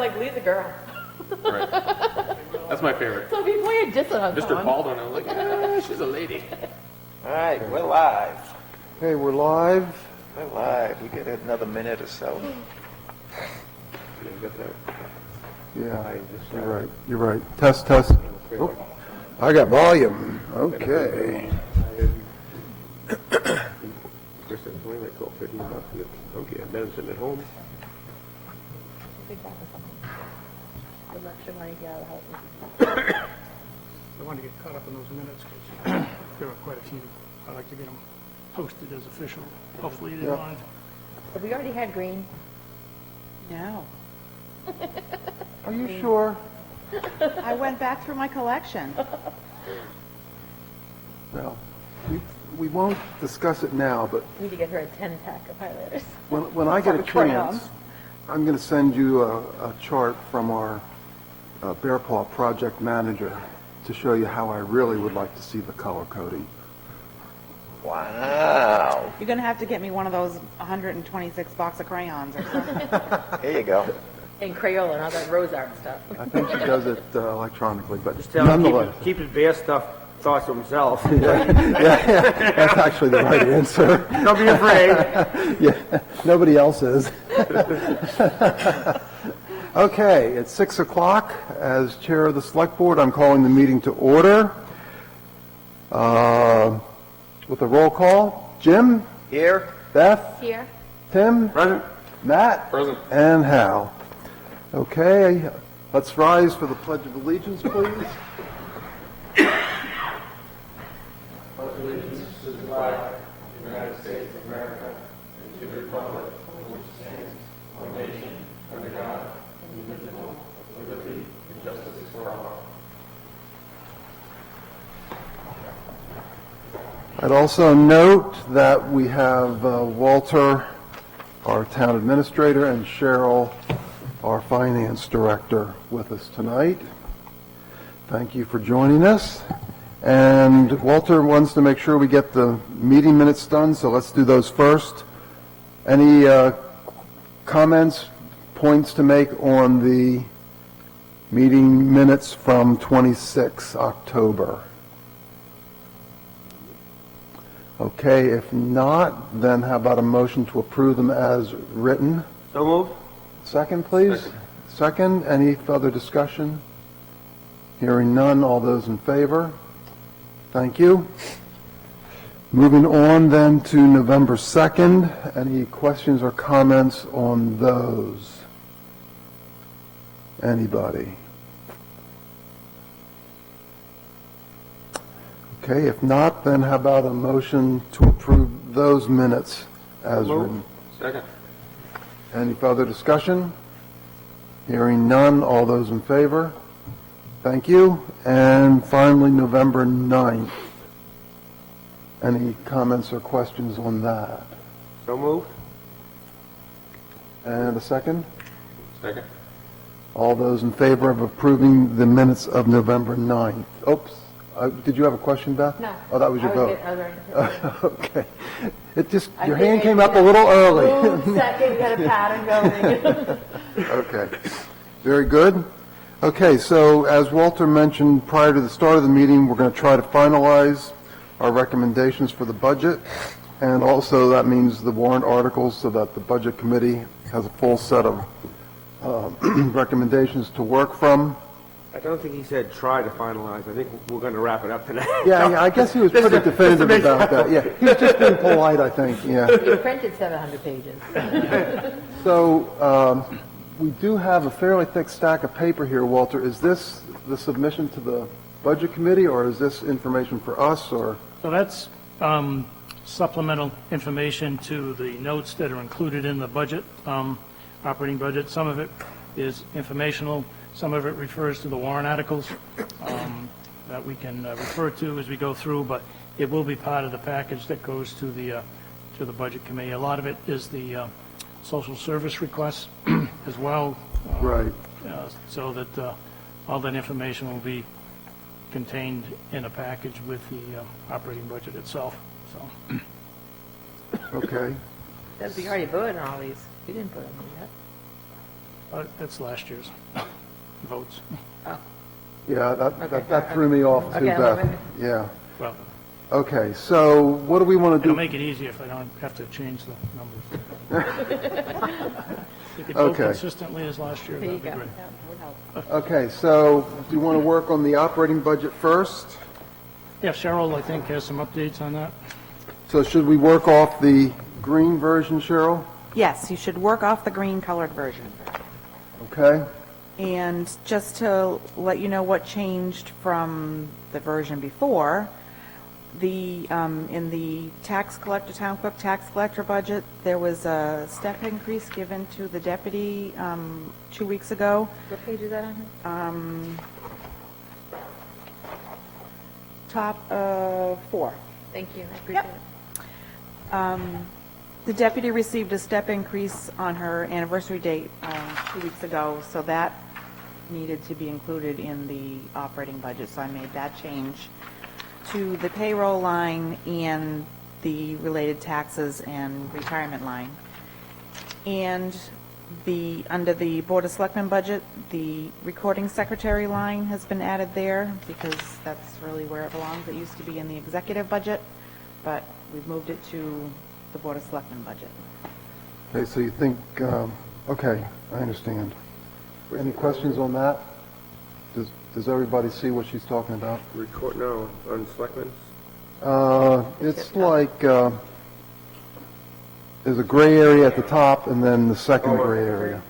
like, Lee's a girl. Right. That's my favorite. So before you're dissing on Mr. someone. Paul don't know. Like, she's a lady. All right, we're live. Okay, we're live. We're live. We get another minute or so. Yeah, you're right. You're right. Test, test. Oh, I got volume. Okay. Chris said, it's only like $12, $15. Okay, I'm better sitting at home. I'm not sure when you get out of the house. I want to get caught up in those minutes because there are quite a few. I like to get them posted as official. Hopefully you didn't mind. Have we already had green? No. Are you sure? I went back through my collection. Well, we won't discuss it now, but We need to get her a 10-pack of highlighters. when I get a For crayons. chance, I'm going to send you a chart from our Bear Paw project manager to show you how I really would like to see the color coding. Wow. You're going to have to get me one of those 126 box of crayons or something. There you go. And Crayola and all that rose art stuff. I think she does it electronically, but Just tell him nonetheless. keep his bear stuff thoughts to himself. Yeah, that's actually the right answer. Don't be afraid. Yeah, nobody else is. Okay, it's 6 o'clock. As chair of the select board, I'm calling the meeting to order. With a roll call, Jim, Here? Beth, Here. Tim, Present. Matt, Present. and Hal. Okay, let's rise for the Pledge of Allegiance, please. I'd also note that we have Walter, our town administrator, and Cheryl, our finance director, with us tonight. Thank you for joining us. And Walter wants to make sure we get the meeting minutes done, so let's do those first. Any comments, points to make on the meeting minutes from 26 October? Okay, if not, then how about a motion to approve them as written? So moved. Second, please. Second, any further discussion? Hearing none, all those in favor? Thank you. Moving on then to November 2nd, any questions or comments on those? Anybody? Okay, if not, then how about a motion to approve those minutes as written? Second. Any further discussion? Hearing none, all those in favor? Thank you. And finally, November 9th. Any comments or questions on that? So moved. And a second? Second. All those in favor of approving the minutes of November 9th? Oops. Did you have a question, Beth? No. Oh, that was your vote. I was ready. Okay. It just, I your think hand I came did up a little early. Move, second, got a pattern going. Okay, very good. Okay, so as Walter mentioned prior to the start of the meeting, we're going to try to finalize our recommendations for the budget, and also that means the warrant articles so that the Budget Committee has a full set of recommendations to work from. I don't think he said try to finalize. I think we're going to wrap it up tonight. Yeah, I guess he was pretty definitive about that, yeah. He was just being polite, I think, yeah. You printed 700 pages. So, we do have a fairly thick stack of paper here, Walter. Is this the submission to the Budget Committee, or is this information for us, or? So that's supplemental information to the notes that are included in the budget, operating budget. Some of it is informational. Some of it refers to the warrant articles that we can refer to as we go through, but it will be part of the package that goes to the Budget Committee. A lot of it is the social service requests as well. Right. So that all that information will be contained in a package with the operating budget itself, so. Okay. That'd be already voted on all these. You didn't put them in yet. That's last year's votes. Yeah, Okay. that threw me off too, Okay, Beth. Yeah. Well, Okay, so what do we want to it'll do? make it easier if I don't have to change the numbers. If you could vote Okay. consistently as last year, There you that'd be go. great. That would help. Okay, so do you want to work on the operating budget first? Yeah, Cheryl, I think, has some updates on that. So should we work off the green version, Cheryl? Yes, you should work off the green colored version. Okay, And just to let you know what changed from the version before, in the town clerk tax collector budget, there was a step increase given to the deputy 2 weeks ago. What page is that on? Top of 4. Thank you, I appreciate Yep. it. The deputy received a step increase on her anniversary date 2 weeks ago, so that needed to be included in the operating budget, so I made that change to the payroll line and the related taxes and retirement line. And under the Board of Selectmen budget, the recording secretary line has been added there because that's really where it belongs. It used to be in the executive budget, but we've moved it to the Board of Selectmen budget. okay, so you think, okay, I understand. Any questions on that? Does everybody see what she's talking about? Record, no, on Selectmen? It's like, there's a gray area at the top and then the second gray area.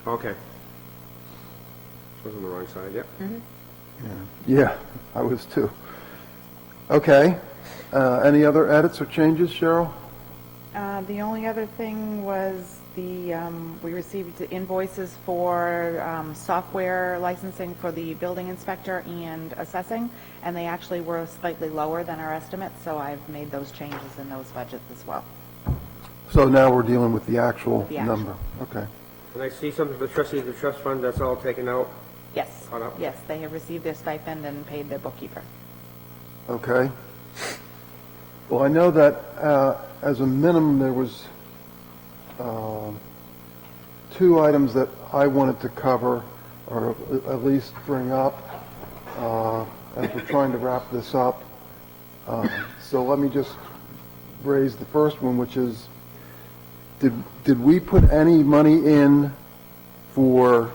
Okay. I was on the wrong side, yep. Yeah, I was too. Okay, any other edits or changes, Cheryl? The only other thing was we received invoices for software licensing for the building inspector and assessing, and they actually were slightly lower than our estimate, so I've made those changes in those budgets as well. So now we're dealing with the actual The actual. number. Okay. And I see something for the trustees of the trust fund, that's all taken out. Yes, Caught up. yes, they have received their stipend and paid their bookkeeper. Okay. Well, I know that as a minimum, there was 2 items that I wanted to cover, or at least bring up, as we're trying to wrap this up. So let me just raise the first one, which is, did we put any money in for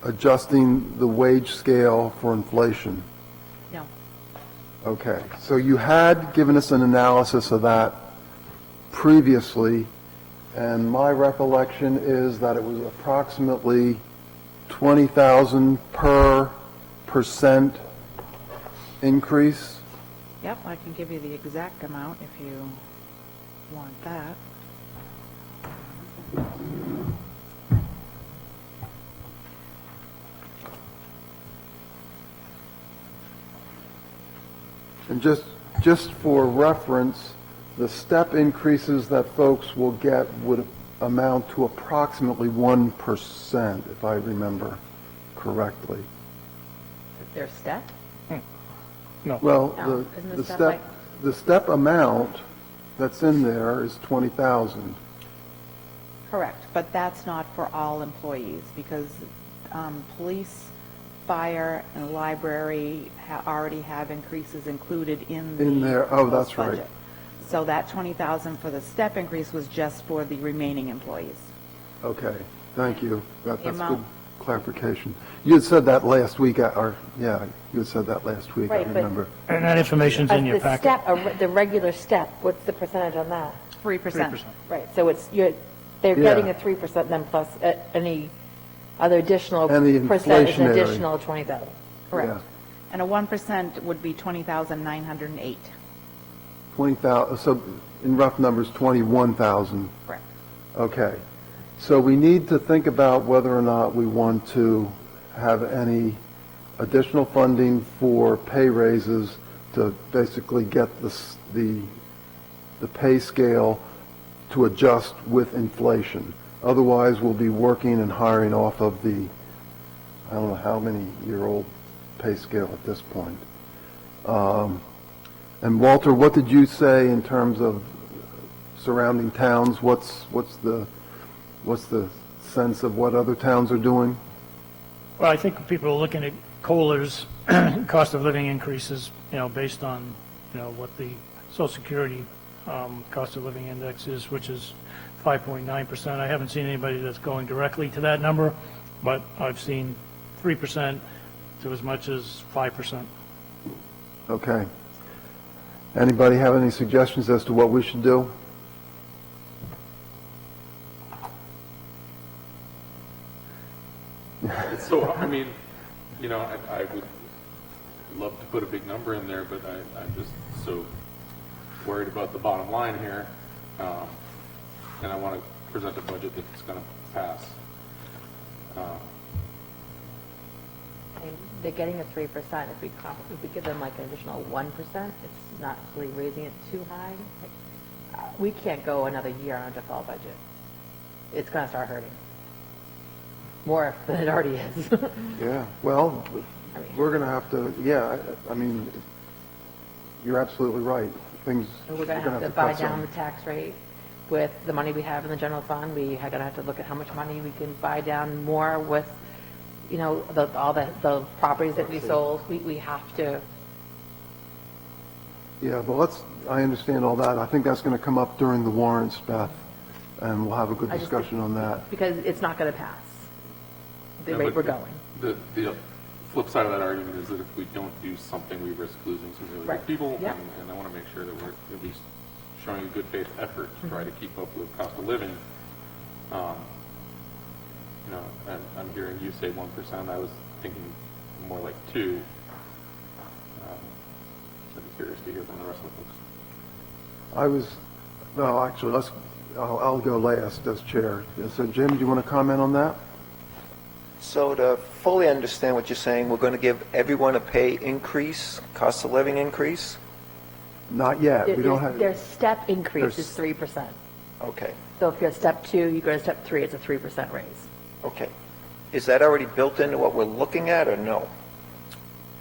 adjusting the wage scale for inflation? No. Okay, so you had given us an analysis of that previously, and my recollection is that it was approximately 20,000 per % increase. Yep, I can give you the exact amount if you want that. And just for reference, the step increases that folks will get would amount to approximately 1%, if I remember correctly. Their step? No. Well, No, isn't the the step step, like- the step amount that's in there is 20,000. Correct, but that's not for all employees, because police, fire, and library already have increases included in the In there, oh, proposed that's right. budget. So that 20,000 for the step increase was just for the remaining employees. Okay, thank you. That's good amount- clarification. You had said that last week, or, yeah, you had said that last week, I Right, but- remember. And that information's in your The packet. step, the regular step, what's the percentage on that? 3%. 3%. Right, so they're Yeah. getting a 3% then plus any other additional And the percent is an inflationary. additional 20,000. Correct. Yeah. And a 1% would be 20,908. 20,000, so in rough numbers, 21,000. Correct. Okay. So we need to think about whether or not we want to have any additional funding for pay raises to basically get the pay scale to adjust with inflation. Otherwise, we'll be working and hiring off of the, I don't know how many year-old pay scale at this point. And Walter, what did you say in terms of surrounding towns? What's the sense of what other towns are doing? Well, I think people are looking at Kohler's cost of living increases, based on, what the Social Security cost of living index is, which is 5.9%. I haven't seen anybody that's going directly to that number, but I've seen 3% to as much as 5%. Okay. Anybody have any suggestions as to what we should do? So, I mean, I would love to put a big number in there, but I'm just so worried about the bottom line here. And I want to present a budget that's going to pass. I mean, they're getting a 3%. If we give them like an additional 1%, it's not really raising it too high. We can't go another year on a default budget. It's going to start hurting. More than it already is. Yeah, well, I mean- we're going to have to, I mean, you're absolutely right. Things, We're going to have to buy cut down some. the tax rate with the money we have in the general fund. We are going to have to look at how much money we can buy down more with, all the properties that we sold. We have to. Yeah, but I understand all that. I think that's going to come up during the warrants, Beth, and we'll have a good I just discussion on that. Because it's not going to pass. The No, rate but we're going. The flip side of that argument is that if we don't do something, we risk losing some really Right. good people. Yeah. And I want to make sure that we're at least showing a good faith effort to try to keep up with cost of living. I'm hearing you say 1%. I was thinking more like 2%. I'd be curious to hear from the rest of the folks. Actually, I'll go last as chair. So Jim, do you want to comment on that? So to fully understand what you're saying, we're going to give everyone a pay increase, cost of living increase? Not yet. We don't have. Their step increase is 3%. Okay, So if you're at step 2, you go to step 3, it's a 3% raise. okay. Is that already built into what we're looking at, or no?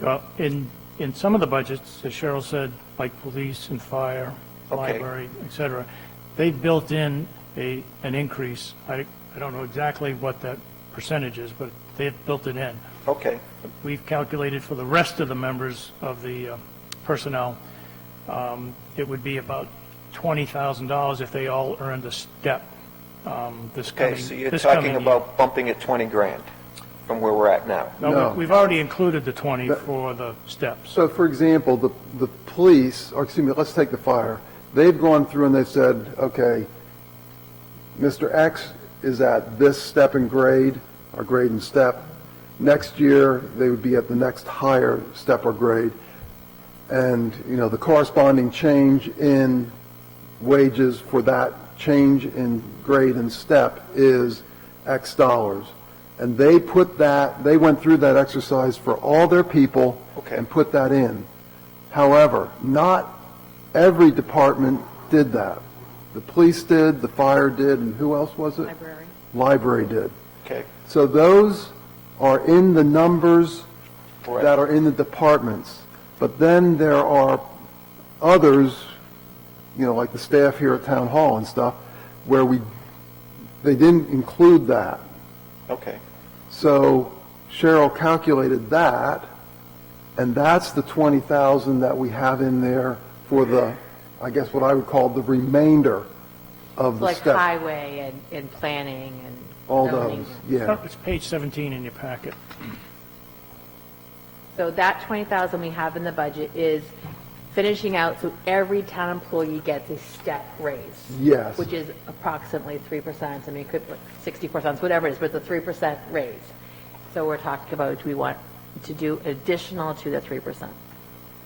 Well, in some of the budgets, as Cheryl said, like police and fire, Okay. library, et cetera, they built in an increase. I don't know exactly what that percentage is, but they've built it in. Okay, We've calculated for the rest of the members of the personnel, it would be about $20,000 if they all earned a step this coming okay, so you're this talking coming year. about bumping it 20 grand from where we're at now? No, No. we've already included the 20 for the steps. So, for example, the police, or excuse me, let's take the fire. They've gone through and they've said, okay, Mr. X is at this step and grade, or grade and step. Next year, they would be at the next higher step or grade. And, the corresponding change in wages for that change in grade and step is X dollars. And they went through that exercise for all their people Okay. and put that in. However, not every department did that. The police did, the fire did, and who else was it? Library. Library did. Okay, So those are in the numbers Correct. that are in the departments. But then there are others, like the staff here at Town Hall and stuff, where they didn't include that. okay, So Cheryl calculated that, and that's the 20,000 that we have in there for the, I guess what I would call the remainder of the Like step. highway and planning and All zoning. those, yeah. It's page 17 in your packet. So that 20,000 we have in the budget is finishing out, so every town employee gets a step raise. Yes. Which is approximately 3%, I mean, it could be 60%, whatever it is, but it's a 3% raise. So we're talking about, do we want to do additional to the 3%?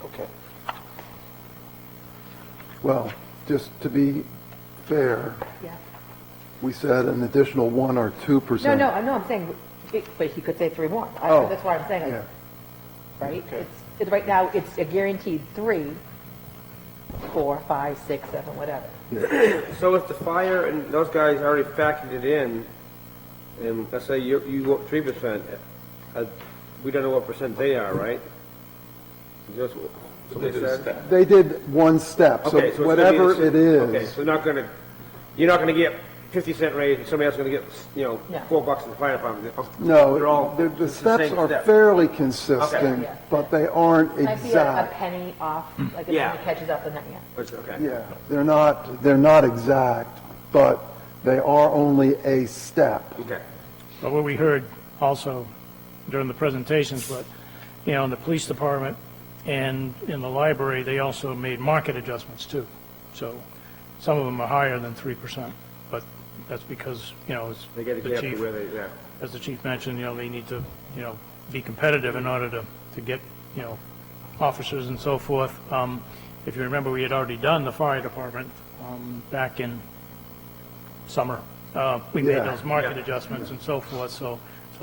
okay. Well, just to be fair, Yeah. we said an additional 1 or 2%. No, I know, I'm saying, but he could say 3 more. Oh, That's why I'm saying, Yeah. right? Okay. It's right now, it's a guaranteed 3, 4, 5, 6, 7, whatever. So if the fire and those guys already factored it in, and let's say you want 3%, we don't know what percent they are, right? Just what they said? They did one step, so Okay, it's gonna be whatever the- it is. Okay, so you're not gonna get 50-cent raise and somebody else is gonna get, Yeah. $4 in the fire department. No, They're all, the it's the steps same are step. fairly consistent, Yeah. but they aren't Might be a exact. penny off, like if Yeah. somebody catches up and then, yeah. Okay. Yeah, they're not exact, but they are only a step. Okay. But what we heard also during the presentations, but, in the police department and in the library, they also made market adjustments too. So some of them are higher than 3%, but that's because, as They gotta the get up chief, to where they, yeah. as the chief mentioned, they need to, be competitive in order to get, officers and so forth. If you remember, we had already done the fire department back in summer. We made Yeah. those market Yeah. adjustments and so forth, so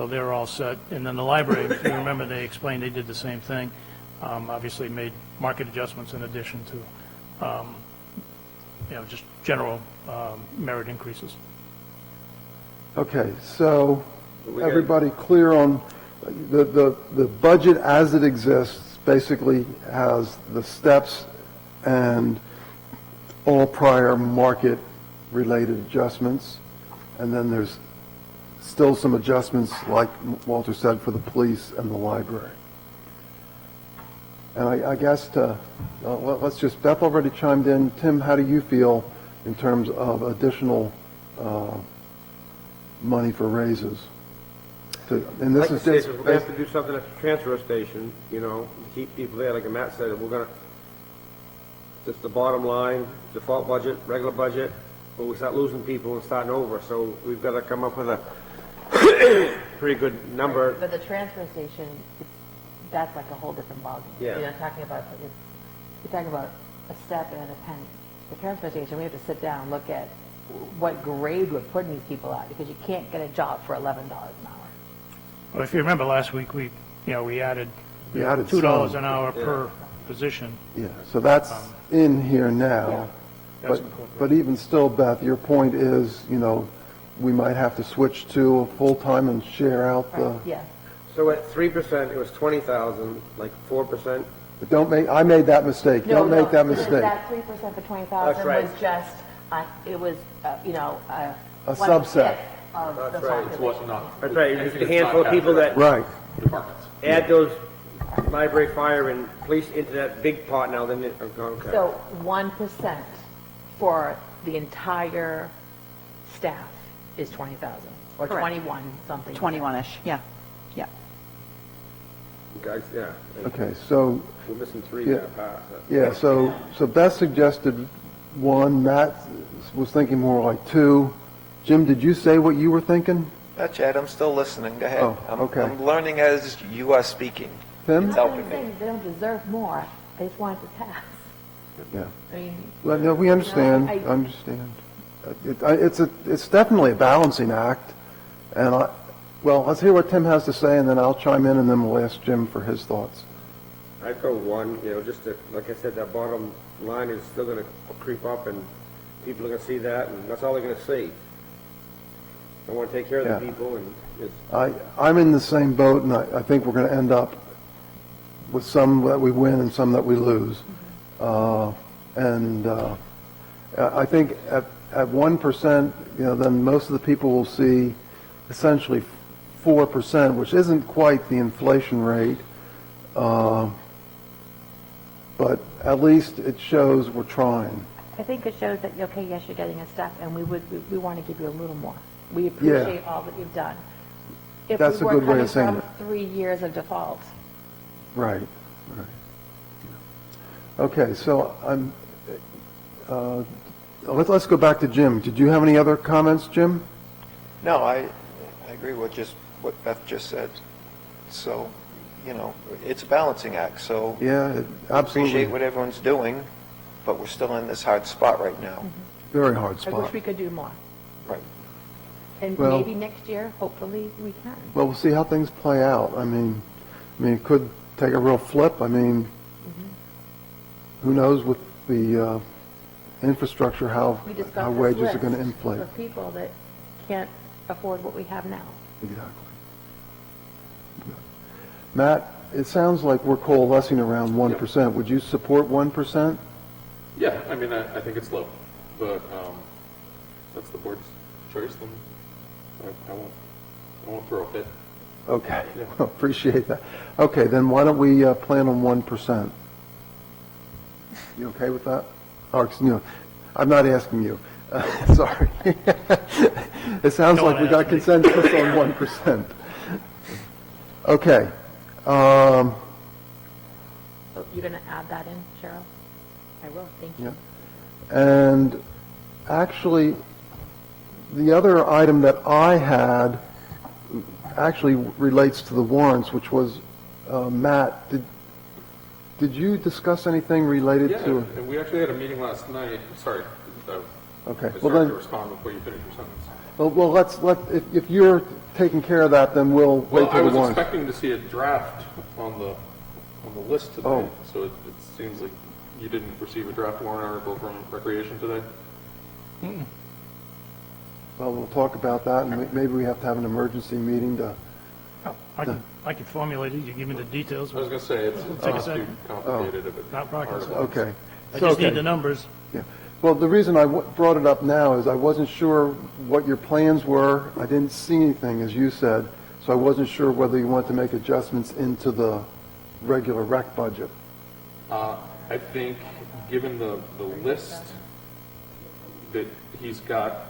they're all set. And then the library, if you remember, they explained they did the same thing. Obviously made market adjustments in addition to, just general merit increases. Okay, so We got- everybody clear on, the budget as it exists basically has the steps and all prior market-related adjustments, and then there's still some adjustments, like Walter said, for the police and the library. And I guess let's just, Beth already chimed in. Tim, how do you feel in terms of additional money for raises? And Like this I say, is if just, we're gonna have to do something at the transfer station, to keep people there, like Matt said, we're gonna, just the bottom line, default budget, regular budget, but we start losing people and starting over, so we've gotta come up with a pretty good number. But the transfer station, that's like a whole different ballgame. Yeah. You're talking about a step and a penny. The transfer station, we have to sit down, look at what grade we're putting these people at, because you can't get a job for $11 an hour. Well, if you remember last week, we added We added $2 some. an hour per position. yeah, so that's in here now. Yeah. That's But, incorporated. but even still, Beth, your point is, we might have to switch to a full-time and share out the, Yeah. So at 3%, it was 20,000, like 4%. but don't make, I made that mistake. No, Don't make that because mistake. That 3% for 20,000 That's right. was just, it was, A one subset. fifth of That's the right. It's population. what not. That's right, just a handful of people that Right. Departments. add those library, fire, and police into that big pot now, then, okay. So 1% for the entire staff is 20,000, or Correct. 21 something. 21-ish, yeah. Guys, yeah, Okay, so, we're missing 3 Yeah. now, past. yeah, so Beth suggested 1, Matt was thinking more like 2. Jim, did you say what you were thinking? Chad, I'm still listening. Go ahead. Oh, okay. I'm learning as you are speaking. Tim? It's I'm helping not me. saying they don't deserve more, I just want it to pass. Yeah. I mean, Well, no, we understand, I- understand. It's definitely a balancing act, and well, let's hear what Tim has to say, and then I'll chime in, and then we'll ask Jim for his thoughts. I'd go 1, just to, like I said, that bottom line is still gonna creep up, and people are gonna see that, and that's all they're gonna see. I wanna take care of the Yeah. people, and it's, I'm in the same boat, and I think we're going to end up with some that we win and some that we lose. I think at 1%, then most of the people will see essentially 4%, which isn't quite the inflation rate, but at least it shows we're trying. I think it shows that, okay, yes, you're getting a step, and we want to give you a little more. We appreciate all that you've done. If That's we a were good way of coming saying from 3 years of default, Right. Okay, so let's go back to Jim. Did you have any other comments, Jim? No, I agree with what Beth just said. So, it's a balancing act, so Yeah, absolutely. appreciate what everyone's doing, but we're still in this hard spot right now. Very hard I wish spot. we could do more. Right. And Well- maybe next year, hopefully, we can. Well, we'll see how things play out. I mean, it could take a real flip. I mean, who knows with the infrastructure, how We discussed how this wages are list going to inflate. for people that can't afford what we have now. Exactly. Matt, it sounds like we're coalescing around 1%. Would you support 1%? Yeah, I mean, I think it's low, but that's the board's choice, then I won't throw a fit. Okay, appreciate that. Okay, then why don't we plan on 1%? You okay with that? Or, I'm not asking you. Sorry. It sounds Don't like we got ask me. consensus on 1%. Okay. So you're going to add that in, Cheryl? I will, thank you. Yeah. And actually, the other item that I had actually relates to the warrants, which was, Matt, did you discuss anything related Yeah, to? and we actually had a meeting last night, sorry. Okay, I well started then, to respond before you finished your sentence. well, if you're taking care of that, then we'll Well, wait I till the was warrants. expecting to see a draft on the list today, Oh. so it seems like you didn't receive a draft warrant article from Recreation today? Well, we'll talk about that, and maybe we have to have an emergency meeting to, Oh, I can formulate it, you give me the details. I was going to say, it's Take a not too second. complicated of a Not rocket article. science. okay. I So, just need okay. the numbers. Yeah. Well, the reason I brought it up now is I wasn't sure what your plans were. I didn't see anything, as you said, so I wasn't sure whether you wanted to make adjustments into the regular rec budget. I think, given the list that he's got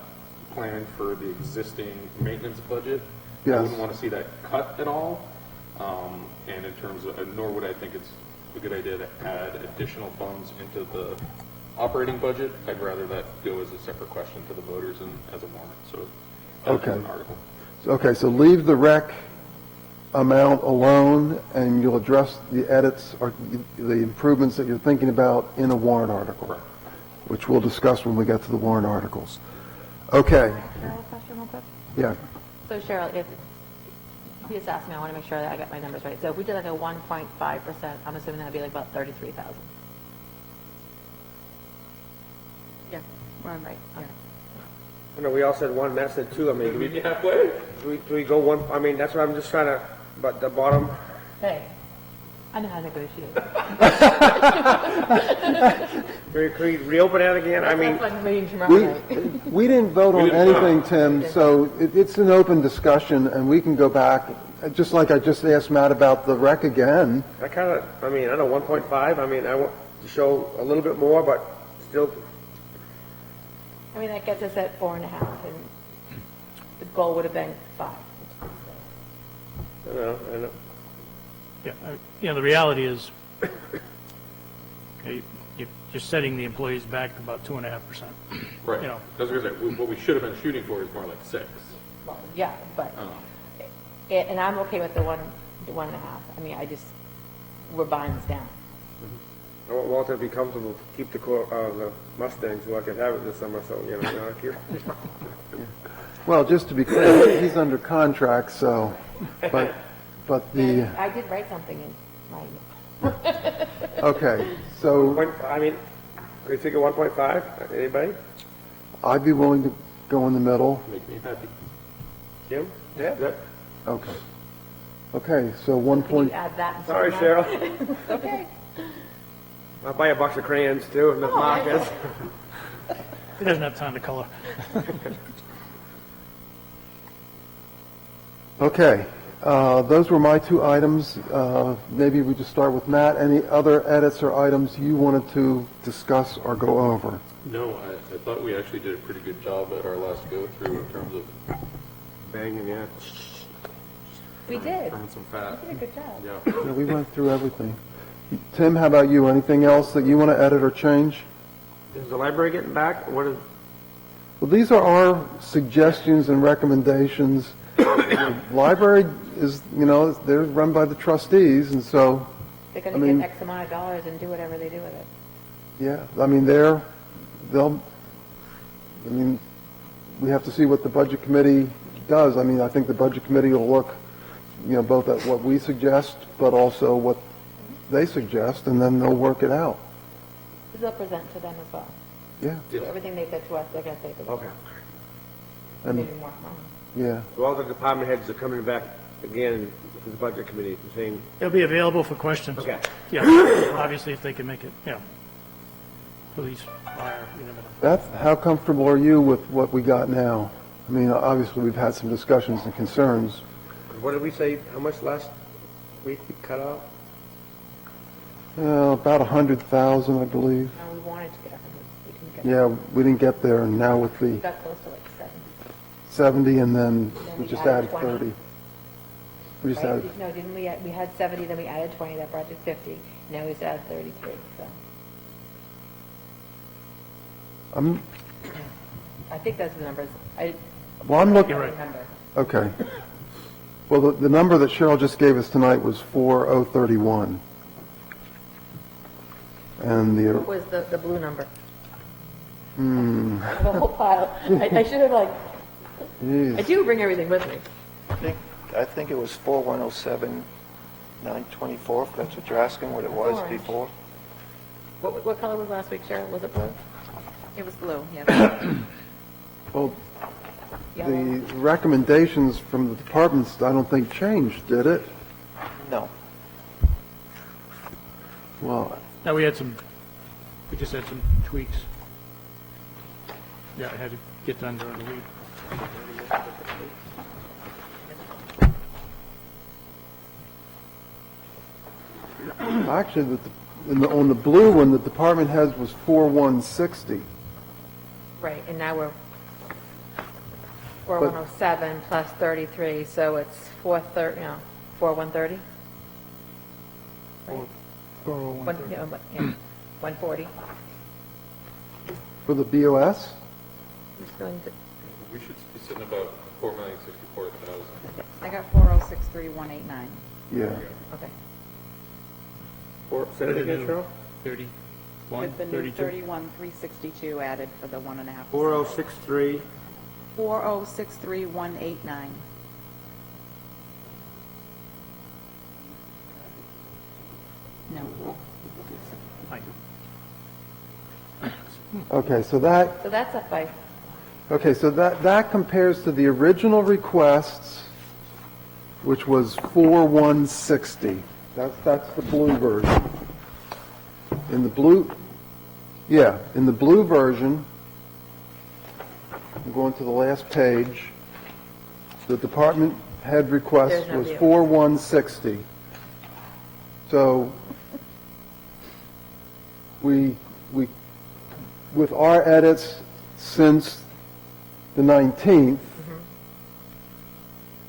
planned for the existing maintenance budget, I Yes. wouldn't want to see that cut at all. And in terms of, nor would I think it's a good idea to add additional funds into the operating budget. I'd rather that go as a separate question to the voters and as a warrant, so as Okay. an article. Okay, so leave the rec amount alone, and you'll address the edits or the improvements that you're thinking about in a warrant article, Correct. which we'll discuss when we get to the warrant articles. Okay, Cheryl, a question real quick? yeah. So Cheryl, if, he just asked me, I want to make sure that I got my numbers right. So if we did like a 1.5%, I'm assuming that'd be like about 33,000. Yeah, run Right, okay. I know, we all said one, Matt said two, I mean, do Meet we, you halfway? do we go one, I mean, that's what I'm just trying to, but the bottom, Hey, I know how to negotiate. can we reopen that again? I mean, That's my meeting tomorrow night. We didn't vote on anything, Tim, so it's an open discussion, and we can go back, just like I just asked Matt about the rec again. I kind of, I mean, I know 1.5, I mean, I want to show a little bit more, but still, I mean, that gets us at 4.5, and the goal would have been 5. I know. Yeah, the reality is, okay, you're setting the employees back about 2.5%. Right. You know. I was going to say, what we should have been shooting for is more like 6. Well, yeah, but, Oh. and I'm okay with the 1.5. I mean, we're buying this down. I want Walter to be comfortable, to keep the Mustang so I can have it this summer, so, you know, I keep. Well, just to be clear, he's under contract, so, but the, And I did write something in my, okay, so I mean, can you figure 1.5, anybody? I'd be willing to go in the middle. Make me happy. Jim? Yeah? Okay. Okay, so 1 can you point, add that? instead Sorry, of Cheryl. that? Okay. I'll buy a box of crayons too, and the Oh, markers. He doesn't have time to color. okay, those were my two items. Maybe we just start with Matt. Any other edits or items you wanted to discuss or go over? No, I thought we actually did a pretty good job at our last go-through in terms of Banging, yeah. We did. burning some fat. You did a good job. Yeah. Yeah, we went through everything. Tim, how about you? Anything else that you want to edit or change? Is the library getting back? What is, Well, these are our suggestions and recommendations. The library is, they're run by the trustees, and so, They're going I to mean- get X amount of dollars and do whatever they do with it. yeah, I mean, we have to see what the budget committee does. I mean, I think the budget committee will look, both at what we suggest, but also what they suggest, and then they'll work it out. They'll present to them as well. Yeah, So everything they said to us, they're going to say to them. okay. and, Maybe more money. yeah. So all the department heads are coming back again to the budget committee, saying, It'll be available for questions. okay. Yeah, obviously if they can make it, police, fire, you never know. Beth, how comfortable are you with what we got now? I mean, obviously, we've had some discussions and concerns. What did we say, how much last week we cut out? About 100,000, I believe. No, we wanted to get 100, we didn't get. Yeah, we didn't get there, and now with We the got close to like 70, and then Then we we just added added 20. 30. We just right? added, No, didn't we, we had 70, then we added 20, that brought it to 50, now we just added 33, so. I think that's the numbers, well, I'm I looking, don't remember. okay. Well, the number that Cheryl just gave us tonight was 4031. And What the, was the blue number? I have a whole pile, I should have like, I geez, do bring everything with me. I think it was 4107, 924, if that's what you're asking, what it was Orange. before. What color was last week, Cheryl? Was it blue? It was blue, yes. well, Yellow? the recommendations from the departments, I don't think changed, did it? No. Well, Now, we just had some tweaks. Yeah, I had to get done during the week. actually, on the blue one, the department heads was 4160. Right, and now we're 4107 plus 33, so it's 430, no, 4130? Right? Yeah, 140. For the BOS? Who's going to, We should be sitting about 4,064,000. I got 4063189. Yeah. okay. Say it again, Cheryl? 31, With the new 32. 31362 added for the 1.5%. 4063, 4063189. No. Hi. Okay, so that, So that's up by, okay, so that compares to the original requests, which was 4160. That's the blue version. In the blue, yeah, in the blue version, I'm going to the last page, the department head request There's no was deal. 4160. So, we, with our edits since the 19th,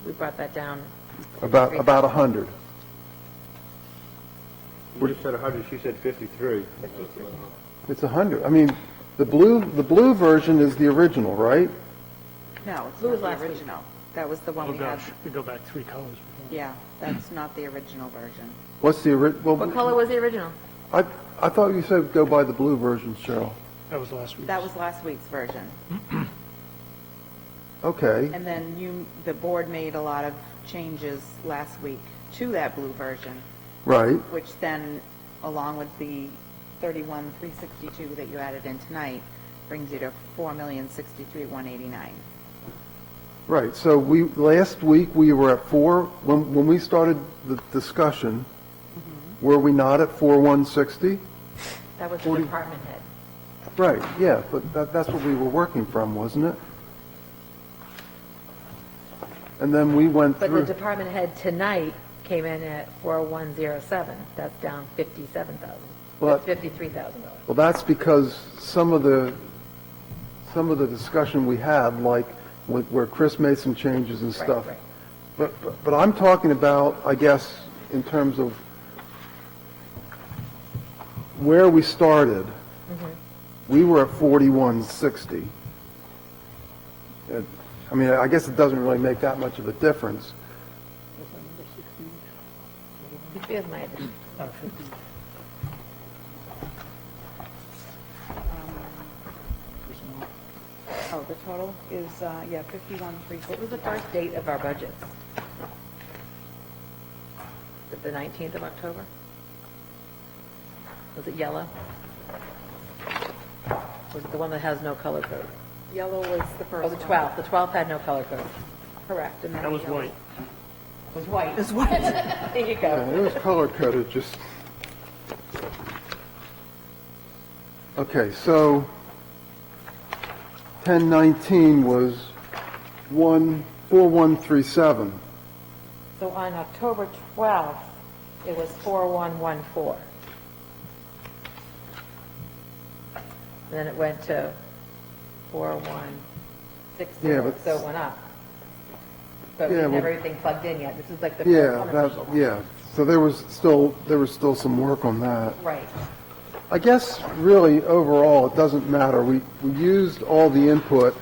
we brought that down. about 100. you said 100, she said 53. It's 100. I mean, the blue version is the original, right? No, it's Blue was not last the week. original. That was the one Oh, we had. gosh, we go back 3 colors. Yeah, that's not the original version. What's the original? What color was the original? I thought you said go by the blue version, Cheryl. That was last week. That was last week's version. Okay, And then the board made a lot of changes last week to that blue version, right. which then, along with the 31362 that you added in tonight, brings you to 4,063,189. Right, so last week, we were at 4, when we started the discussion, were we not at 4160? That was the 40. department head. Right, yeah, but that's what we were working from, wasn't it? And then we went But the through, department head tonight came in at 4107, that's down 57,000, Well, $53,000. well, that's because some of the discussion we had, like where Chris made some changes and Right, stuff. right. But I'm talking about, I guess, in terms of where we started, we were at 4160. I mean, I guess it doesn't really make that much of a difference. Which is my addition. 50. Oh, the total is, 51,360. What was the first date of our budgets? Was it the 19th of October? Was it yellow? Was it the one that has no color code? Yellow was the first Oh, one. the 12th. The 12th had no color code. Correct. And then That was yellow- white. It was white. It was white. There you Yeah, go. it was color-coded, just... Okay, so 1019 was 4137. So on October 12th, it was 4114. And then it went to 4160, Yeah, but- so it went up. But we Yeah, didn't have well- everything plugged in yet. This is like the Yeah, first that, unofficial one. yeah. So there was still some work on that. Right. I guess really overall, it doesn't matter. We used all the input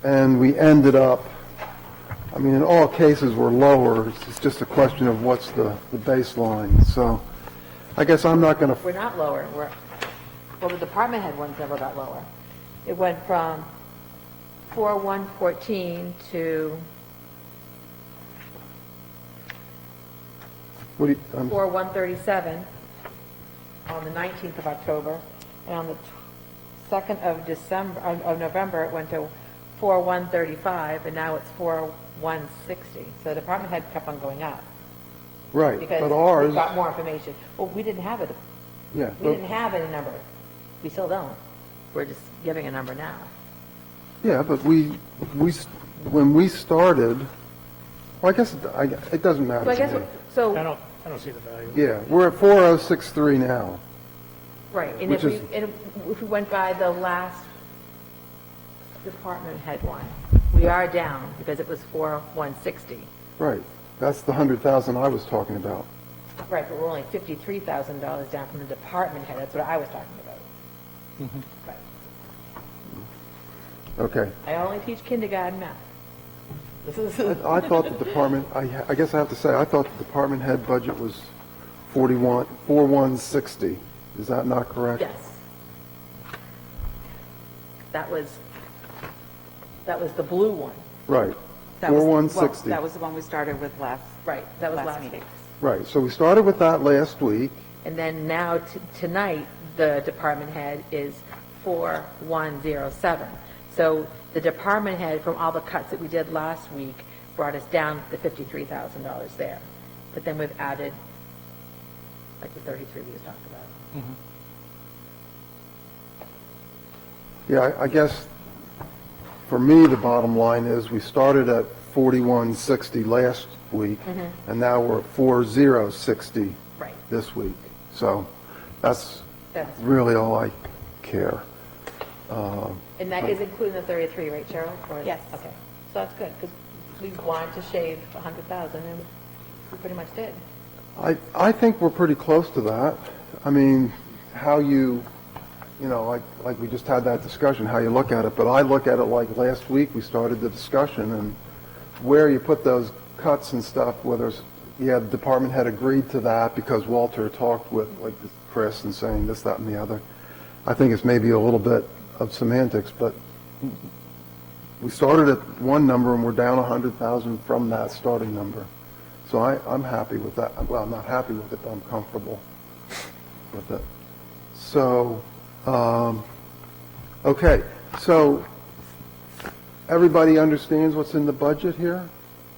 and we ended up, I mean, in all cases, we're lower. It's just a question of what's the baseline. So I guess I'm not going to, We're not lower. Well, the department head ones never got lower. It went from 4114 to what do you, 4137 on the 19th of October, and on the 2nd of November, it went to 4135, and now it's 4160. So the department head kept on going up right, because but we ours, got more information. Well, we didn't have it. yeah, We didn't have any number. We still don't. We're just giving a number now. yeah, but when we started, well, I guess it doesn't matter So I to guess, me. so, I don't see the value. Yeah, we're at 4063 now. right, and Which is- if we went by the last department head one, we are down because it was 4160. Right, that's the 100,000 I was talking about. Right, but we're only $53,000 down from the department head. That's what I was talking about. Right. Okay. I only teach kindergarten math. This is, I thought the department, I guess I have to say, I thought the department head budget was 4160. Is that not correct? yes. That was the blue one. Right. That was- 4160. That was the one we started with last. Right, that was last meeting. week. Right, so we started with that last week. And then now, tonight, the department head is 4107. So the department head, from all the cuts that we did last week, brought us down the $53,000 there. But then we've added, like the 33 we just talked about. Yeah, I guess for me, the bottom line is we started at 4160 last week, and now we're at 4060 Right. this week. So that's That's- really all I care. And that is including the 33, right, Cheryl? Or- Yes. Okay, so that's good, because we wanted to shave 100,000, and we pretty much did. I think we're pretty close to that. I mean, how you know, like we just had that discussion, how you look at it, but I look at it like last week, we started the discussion, and where you put those cuts and stuff, whether it's, yeah, the department had agreed to that because Walter talked with, like, Chris and saying this, that, and the other. I think it's maybe a little bit of semantics, but we started at one number and we're down 100,000 from that starting number. So I'm happy with that. Well, I'm not happy with it, but I'm comfortable with it. So, okay, so everybody understands what's in the budget here?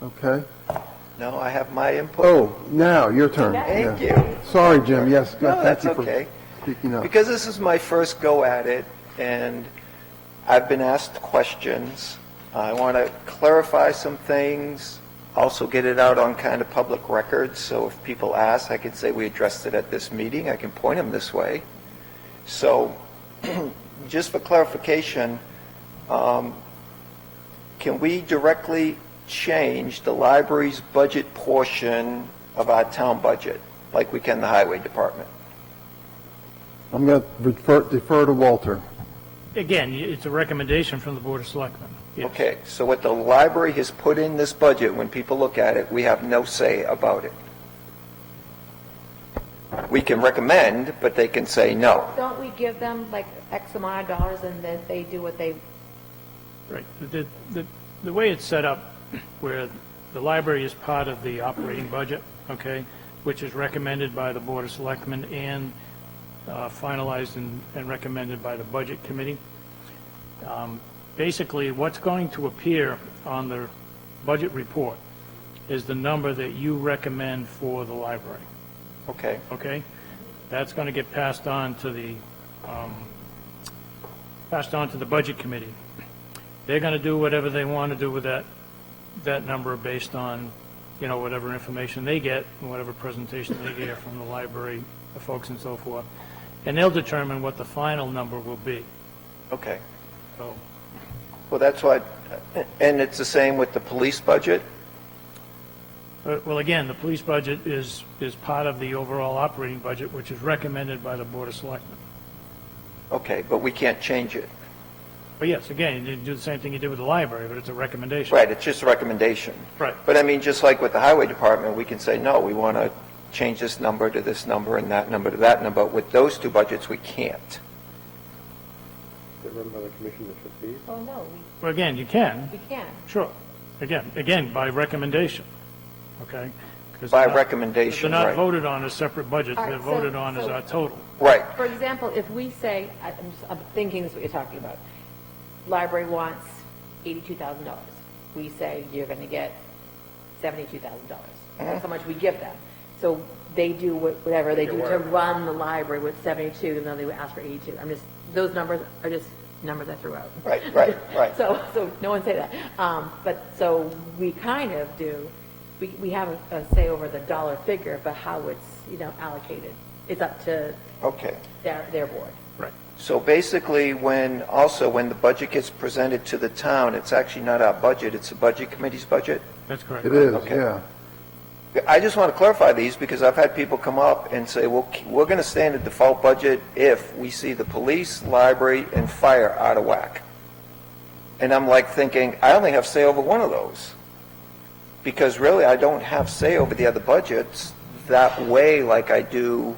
Okay. No, I have my input. Oh, now, your turn. Thank Yeah. you. Sorry, Jim, yes, No, thank that's you for okay. speaking up. Because this is my first go at it, and I've been asked questions. I want to clarify some things, also get it out on kind of public record, so if people ask, I can say we addressed it at this meeting, I can point them this way. So, just for clarification, can we directly change the library's budget portion of our town budget, like we can the highway department? I'm going to defer to Walter. Again, it's a recommendation from the Board of Selectmen. Yes. Okay, so what the library has put in this budget, when people look at it, we have no say about it. We can recommend, but they can say no. Don't we give them like X amount of dollars and then they do what they, Right. The way it's set up, where the library is part of the operating budget, okay, which is recommended by the Board of Selectmen and finalized and recommended by the Budget Committee. Basically, what's going to appear on the budget report is the number that you recommend for the library, Okay, okay? That's going to get passed on to the Budget Committee. They're going to do whatever they want to do with that number based on, whatever information they get, and whatever presentation they get from the library folks and so forth. And they'll determine what the final number will be. Okay. So, Well, that's what, and it's the same with the police budget? well, again, the police budget is part of the overall operating budget, which is recommended by the Board of Selectmen. Okay, but we can't change it. But yes, again, you do the same thing you did with the library, but it's a recommendation. Right, it's just a recommendation. Right. But I mean, just like with the highway department, we can say, no, we want to change this number to this number and that number to that number. With those two budgets, we can't. They're run by the commission of trustees. Well, no, Well, again, you can, we can. sure. Again, by recommendation, okay? 'Cause By they're not- recommendation, They're not right. voted on as separate budgets, All they're right, voted on as so- our total. Right, For example, if we say, I'm thinking this is what you're talking about, library wants $82,000. We say you're going to get $72,000. That's how much we give them. So they do whatever they do to run the library with 72, and then they would ask for 82. Those numbers are just numbers I threw out. right. So no one say that. But so we kind of do, we have a say over the dollar figure, but how it's, allocated is up to Okay. their board. Right. So basically, when the budget gets presented to the town, it's actually not our budget, it's the budget committee's budget? That's correct. It is, Okay. yeah. I just want to clarify these because I've had people come up and say, well, we're going to stay in the default budget if we see the police, library, and fire out of whack. And I'm like thinking, I only have say over one of those. Because really, I don't have say over the other budgets that way like I do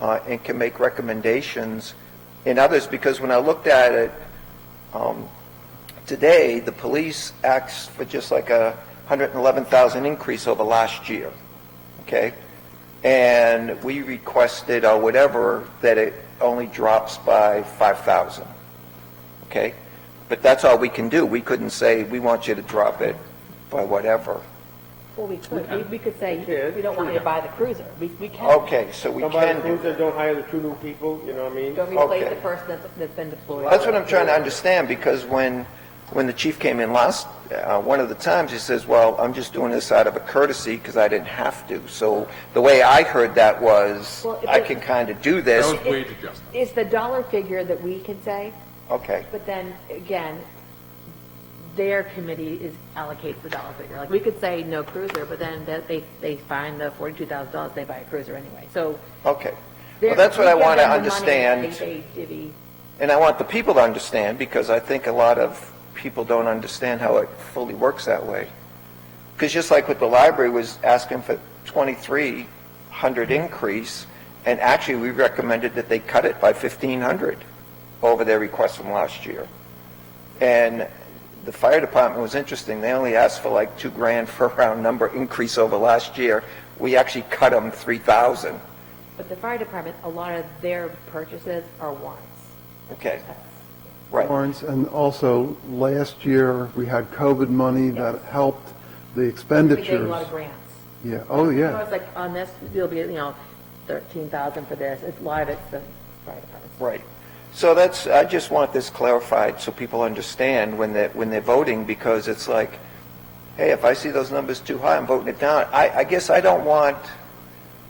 and can make recommendations in others. Because when I looked at it today, the police asked for just like a $111,000 increase over last year, okay? And we requested, or whatever, that it only drops by $5,000, okay? But that's all we can do. We couldn't say, we want you to drop it by whatever. Well, we could. We could say, can. we don't want you to buy the cruiser. We can. Okay, so we Don't buy the can do cruiser, don't hire the two new people, you know what I mean? Don't replace Okay. the person that's been deployed. That's what I'm trying to understand, because when the chief came in last, one of the times, he says, well, I'm just doing this out of a courtesy because I didn't have to. So the way I heard that was, Well, if I it- can kind of do this. That was wage adjustment. It's the dollar figure that we can say, Okay, but then, again, their committee allocates the dollar figure. Like, we could say no cruiser, but then they find the $42,000, they buy a cruiser anyway. So. okay. they're- Well, that's what we I give want to them the money, understand. They divvy. And I want the people to understand, because I think a lot of people don't understand how it fully works that way. Because just like with the library was asking for 2,300 increase, and actually we recommended that they cut it by 1,500 over their request from last year. And the fire department was interesting. They only asked for like $2,000 for a round number increase over last year. We actually cut them 3,000. But the fire department, a lot of their purchases are warrants. Okay, right. Warrants, and also, last year, we had COVID money that helped the We gave a expenditures. lot of grants. Yeah, oh, You know, yeah. it's like, on this, there'll be, 13,000 for this. A lot of it's the fire department. Right. So I just want this clarified so people understand when they're voting, because it's like, hey, if I see those numbers too high, I'm voting it down. I guess I don't want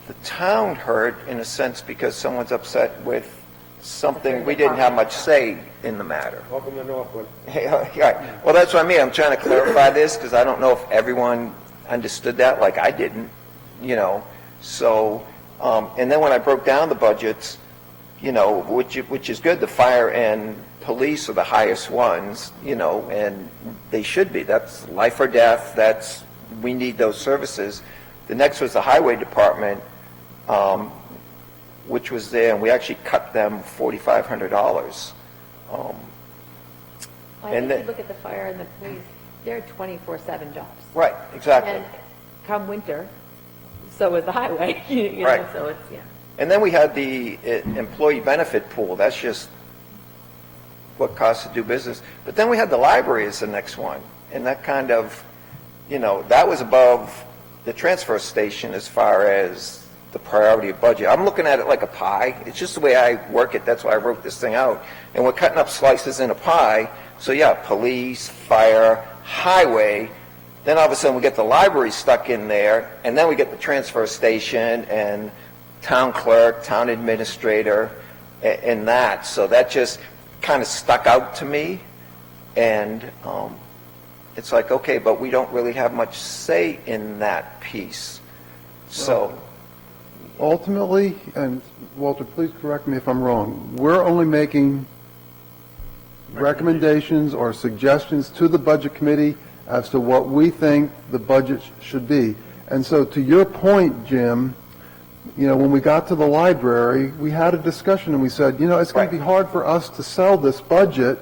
the town hurt in a sense because someone's upset with something we didn't have much say in the matter. Welcome to Northwood. Yeah. Well, that's what I mean. I'm trying to clarify this because I don't know if everyone understood that like I didn't, So, and then when I broke down the budgets, which is good, the fire and police are the highest ones, and they should be. That's life or death. We need those services. The next was the highway department, which was there, and we actually cut them $4,500. I And think then- you look at the fire and the police, they're 24/7 jobs. Right, exactly. And come winter, so is the highway, Right. so it's, yeah. And then we had the employee benefit pool. That's just what costs to do business. But then we had the library as the next one. And that kind of, that was above the transfer station as far as the priority of budget. I'm looking at it like a pie. It's just the way I work it. That's why I wrote this thing out. And we're cutting up slices in a pie. So yeah, police, fire, highway. Then all of a sudden we get the library stuck in there, and then we get the transfer station and town clerk, town administrator, and that. So that just kind of stuck out to me. And it's like, okay, but we don't really have much say in that piece. So Ultimately, and Walter, please correct me if I'm wrong, we're only making recommendations or suggestions to the Budget Committee as to what we think the budget should be. And so to your point, Jim, when we got to the library, we had a discussion and we said, it's going to be hard for us to sell this budget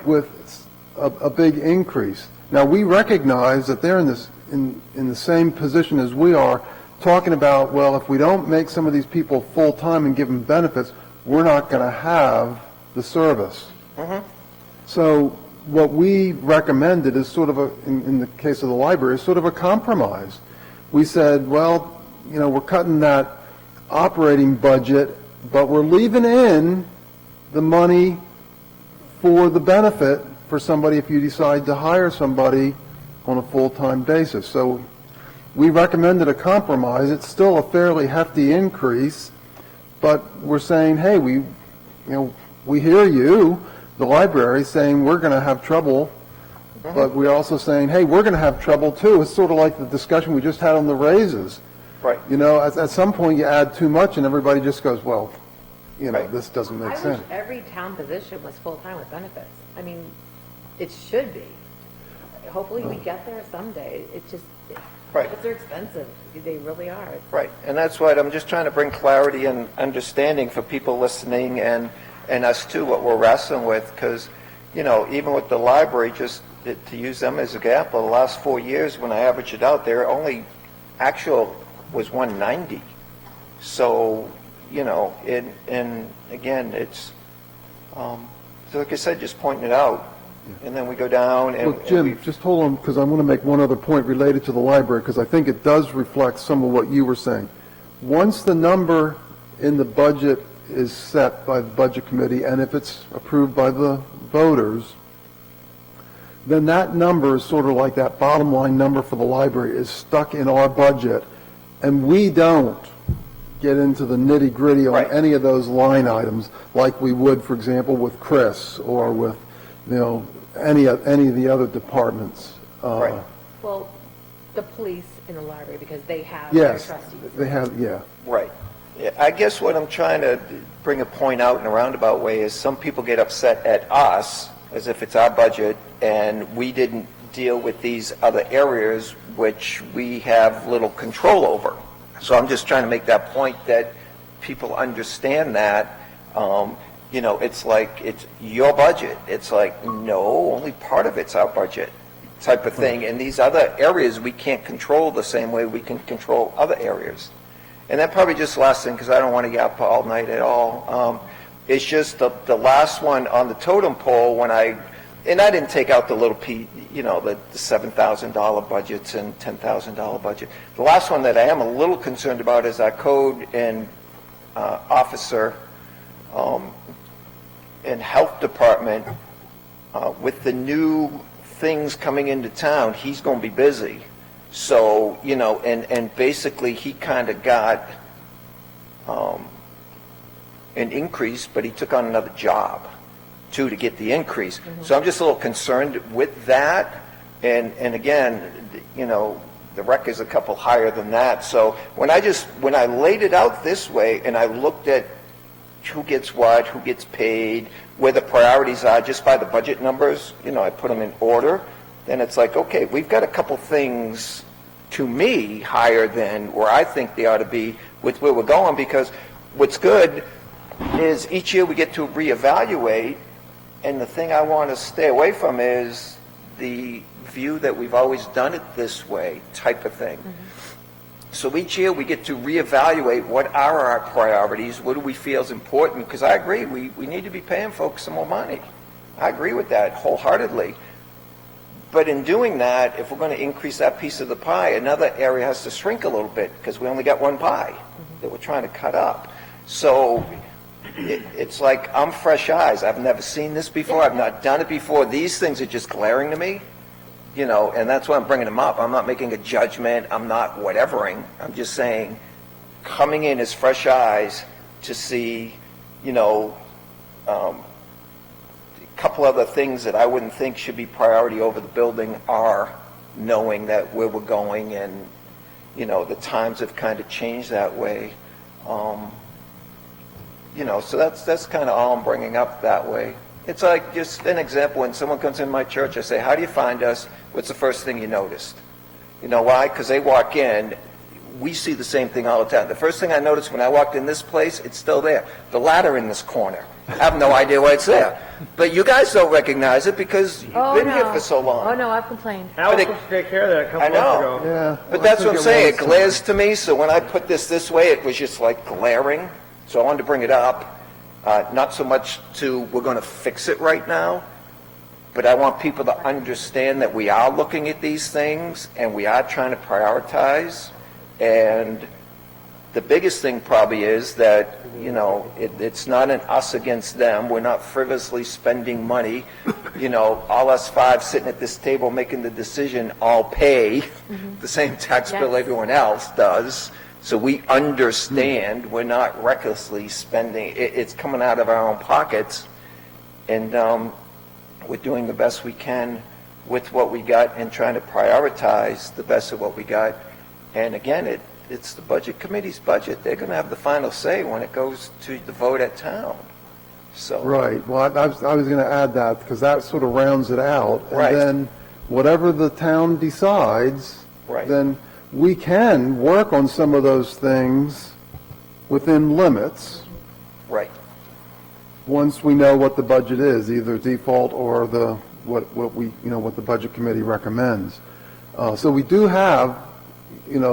with a big increase. Now, we recognize that they're in the same position as we are, talking about, well, if we don't make some of these people full-time and give them benefits, we're not going to have the service. So what we recommended is sort of in the case of the library, is sort of a compromise. We said, well, we're cutting that operating budget, but we're leaving in the money for the benefit for somebody if you decide to hire somebody on a full-time basis. So we recommended a compromise. It's still a fairly hefty increase, but we're saying, hey, we hear you, the library, saying we're going to have trouble, but we're also saying, hey, we're going to have trouble too. It's sort of like the discussion we just had on the raises. Right. At some point you add too much and everybody just goes, well, this doesn't make I sense. wish every town position was full-time with benefits. I mean, it should be. Hopefully we get there someday. It's just, benefits are expensive. They really are. Right, and that's what I'm just trying to bring clarity and understanding for people listening and us too, what we're wrestling with, because, even with the library, just to use them as an example, the last 4 years, when I average it out, their only actual was 190. So, and again, it's, so like I said, just pointing it out. And then we go down and... Look, Jim, just hold on, because I want to make one other point related to the library, because I think it does reflect some of what you were saying. Once the number in the budget is set by the Budget Committee, and if it's approved by the voters, then that number is sort of like that bottom line number for the library is stuck in our budget, and we don't get into the nitty-gritty on any of those line items like we would, for example, with Chris or with, any of the other departments. Well, the police in the library, because they have their Yes, trustees. they have, yeah. Right. Yeah, I guess what I'm trying to bring a point out in a roundabout way is some people get upset at us as if it's our budget and we didn't deal with these other areas which we have little control over. So I'm just trying to make that point that people understand that, it's like it's your budget. It's like, no, only part of it's our budget type of thing. And these other areas we can't control the same way we can control other areas. And that probably just last thing, because I don't want to get up all night at all. It's just the last one on the totem pole when I didn't take out the little the $7,000 budgets and $10,000 budget. The last one that I am a little concerned about is our code and officer and health department. With the new things coming into town, he's going to be busy. So, and basically he kind of got an increase, but he took on another job, too, to get the increase. So I'm just a little concerned with that. And again, the rec is a couple higher than that. So when I laid it out this way and I looked at who gets what, who gets paid, where the priorities are just by the budget numbers, I put them in order, then it's like, okay, we've got a couple things, to me, higher than where I think they ought to be with where we're going, because what's good is each year we get to reevaluate, and the thing I want to stay away from is the view that we've always done it this way type of thing. So each year we get to reevaluate what are our priorities, what do we feel is important, because I agree, we need to be paying folks some more money. I agree with that wholeheartedly. But in doing that, if we're going to increase that piece of the pie, another area has to shrink a little bit because we only got one pie that we're trying to cut up. So it's like I'm fresh eyes. I've never seen this before. I've not done it before. These things are just glaring to me, and that's why I'm bringing them up. I'm not making a judgment. I'm not whatevering. I'm just saying coming in as fresh eyes to see, a couple other things that I wouldn't think should be priority over the building are knowing that where we're going and, the times have kind of changed that way. So that's kind of all I'm bringing up that way. It's like just an example, when someone comes in my church, I say, how do you find us? What's the first thing you noticed? You know why? Because they walk in, we see the same thing all the time. The first thing I noticed when I walked in this place, it's still there. The ladder in this corner. I have no idea why it's there. But you guys don't recognize it because you've been here for so long. Oh, no, I've complained. Al was supposed to take care of that a couple months ago. Yeah. But that's what I'm saying, it glares to me, so when I put this way, it was just like glaring, so I wanted to bring it up. Not so much to, we're going to fix it right now, but I want people to understand that we are looking at these things, and we are trying to prioritize, and the biggest thing probably is that, it's not an us against them. We're not frivolously spending money. All us five sitting at this table making the decision all pay the same tax bill Yes. everyone else does. So we understand we're not recklessly spending. It's coming out of our own pockets. And we're doing the best we can with what we got and trying to prioritize the best of what we got. And again, it's the budget committee's budget. They're going to have the final say when it goes to the vote at town. So Right. Well, I was going to add that because that sort of rounds it out. Right. And then whatever the town decides, Right. then we can work on some of those things within limits right, once we know what the budget is, either default or what the budget committee recommends. So we do have,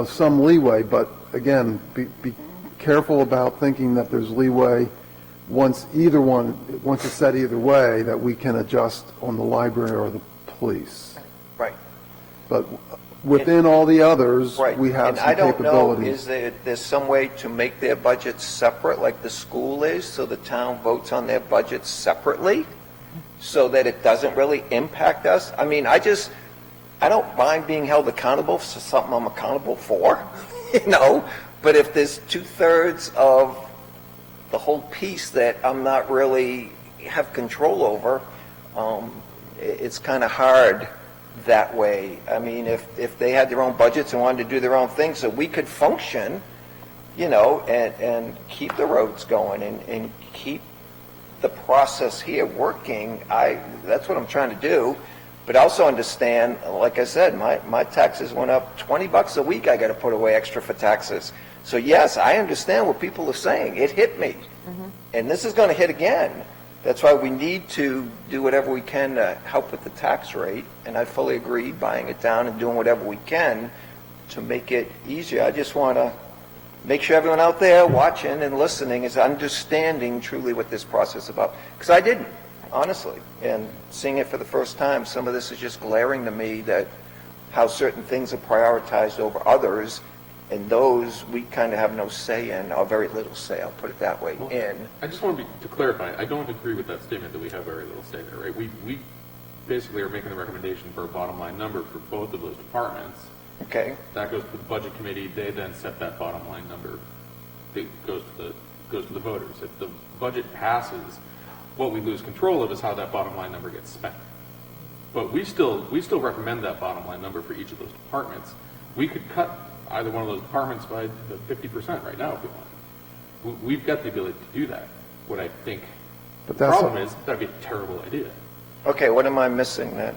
some leeway, but again, be careful about thinking that there's leeway once it's said either way, that we can adjust on the library or the police. right. But within all the others, Right. we have and some I don't know, capabilities. is there's some way to make their budgets separate like the school is, so the town votes on their budgets separately, so that it doesn't really impact us? I mean, I don't mind being held accountable for something I'm accountable for, but if there's 2/3 of the whole piece that I'm not really have control over, it's kind of hard that way. I mean, if they had their own budgets and wanted to do their own thing, so we could function, and keep the roads going and keep the process here working, that's what I'm trying to do. But also understand, like I said, my taxes went up $20 a week. I got to put away extra for taxes. So yes, I understand what people are saying. It hit me, and this is going to hit again. That's why we need to do whatever we can to help with the tax rate, and I fully agree, buying it down and doing whatever we can to make it easier. I just want to make sure everyone out there watching and listening is understanding truly what this process is about. Because I didn't, honestly, and seeing it for the first time, some of this is just glaring to me that how certain things are prioritized over others, and those we kind of have no say in, or very little say, I'll put it that way, in. I just want to clarify, I don't agree with that statement that we have very little say there, right? We basically are making the recommendation for a bottom line number for both of those departments. Okay? That goes to the budget committee, they then set that bottom line number. It goes to the voters. If the budget passes, what we lose control of is how that bottom line number gets spent. But we still recommend that bottom line number for each of those departments. We could cut either one of those departments by the 50% right now if we want. We've got the ability to do that. What I think But the that's problem is, that'd be a terrible idea. Okay, what am I missing then?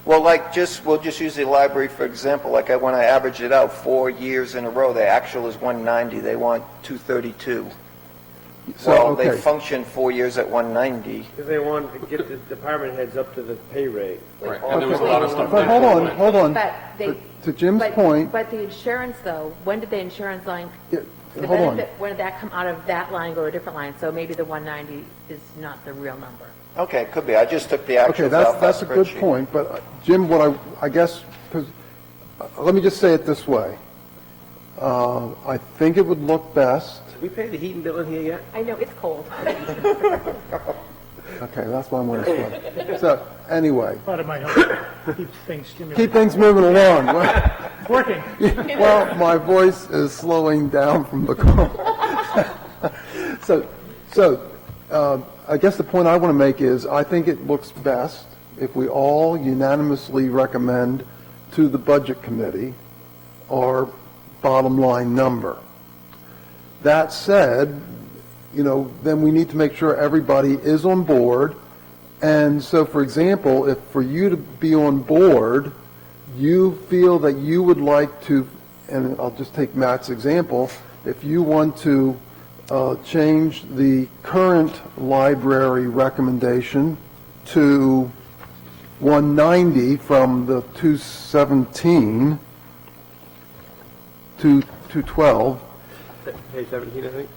Well, we'll just use the library for example. When I averaged it out 4 years in a row, the actual is 190. They want 232. So, Well, okay. they functioned 4 years at 190. Because they want to get the department heads up to the pay rate. Right, and there was a lot of stuff. But hold on. But to Jim's point, But the insurance, though, when did the insurance line, yeah, the hold on. benefit, when did that come out of that line, go to a different line? So maybe the 190 is not the real number. Okay, it could be. I just took the Okay, actuals off that that's a good spreadsheet. point, but Jim, what I guess, 'cause, let me just say it this way. I think it would look best, Did we pay the heating bill in here yet? I know, it's cold. okay, that's why I'm wearing a sweater. So, anyway, Thought it might help keep things stimulated. keep things moving along. It's working. Well, my voice is slowing down from the cold. So, I guess the point I want to make is, I think it looks best if we all unanimously recommend to the Budget Committee our bottom line number. That said, then we need to make sure everybody is on board. And so, for example, if for you to be on board, you feel that you would like to, and I'll just take Matt's example, if you want to change the current library recommendation to 190 from the 217 to 212, Page 17, I think.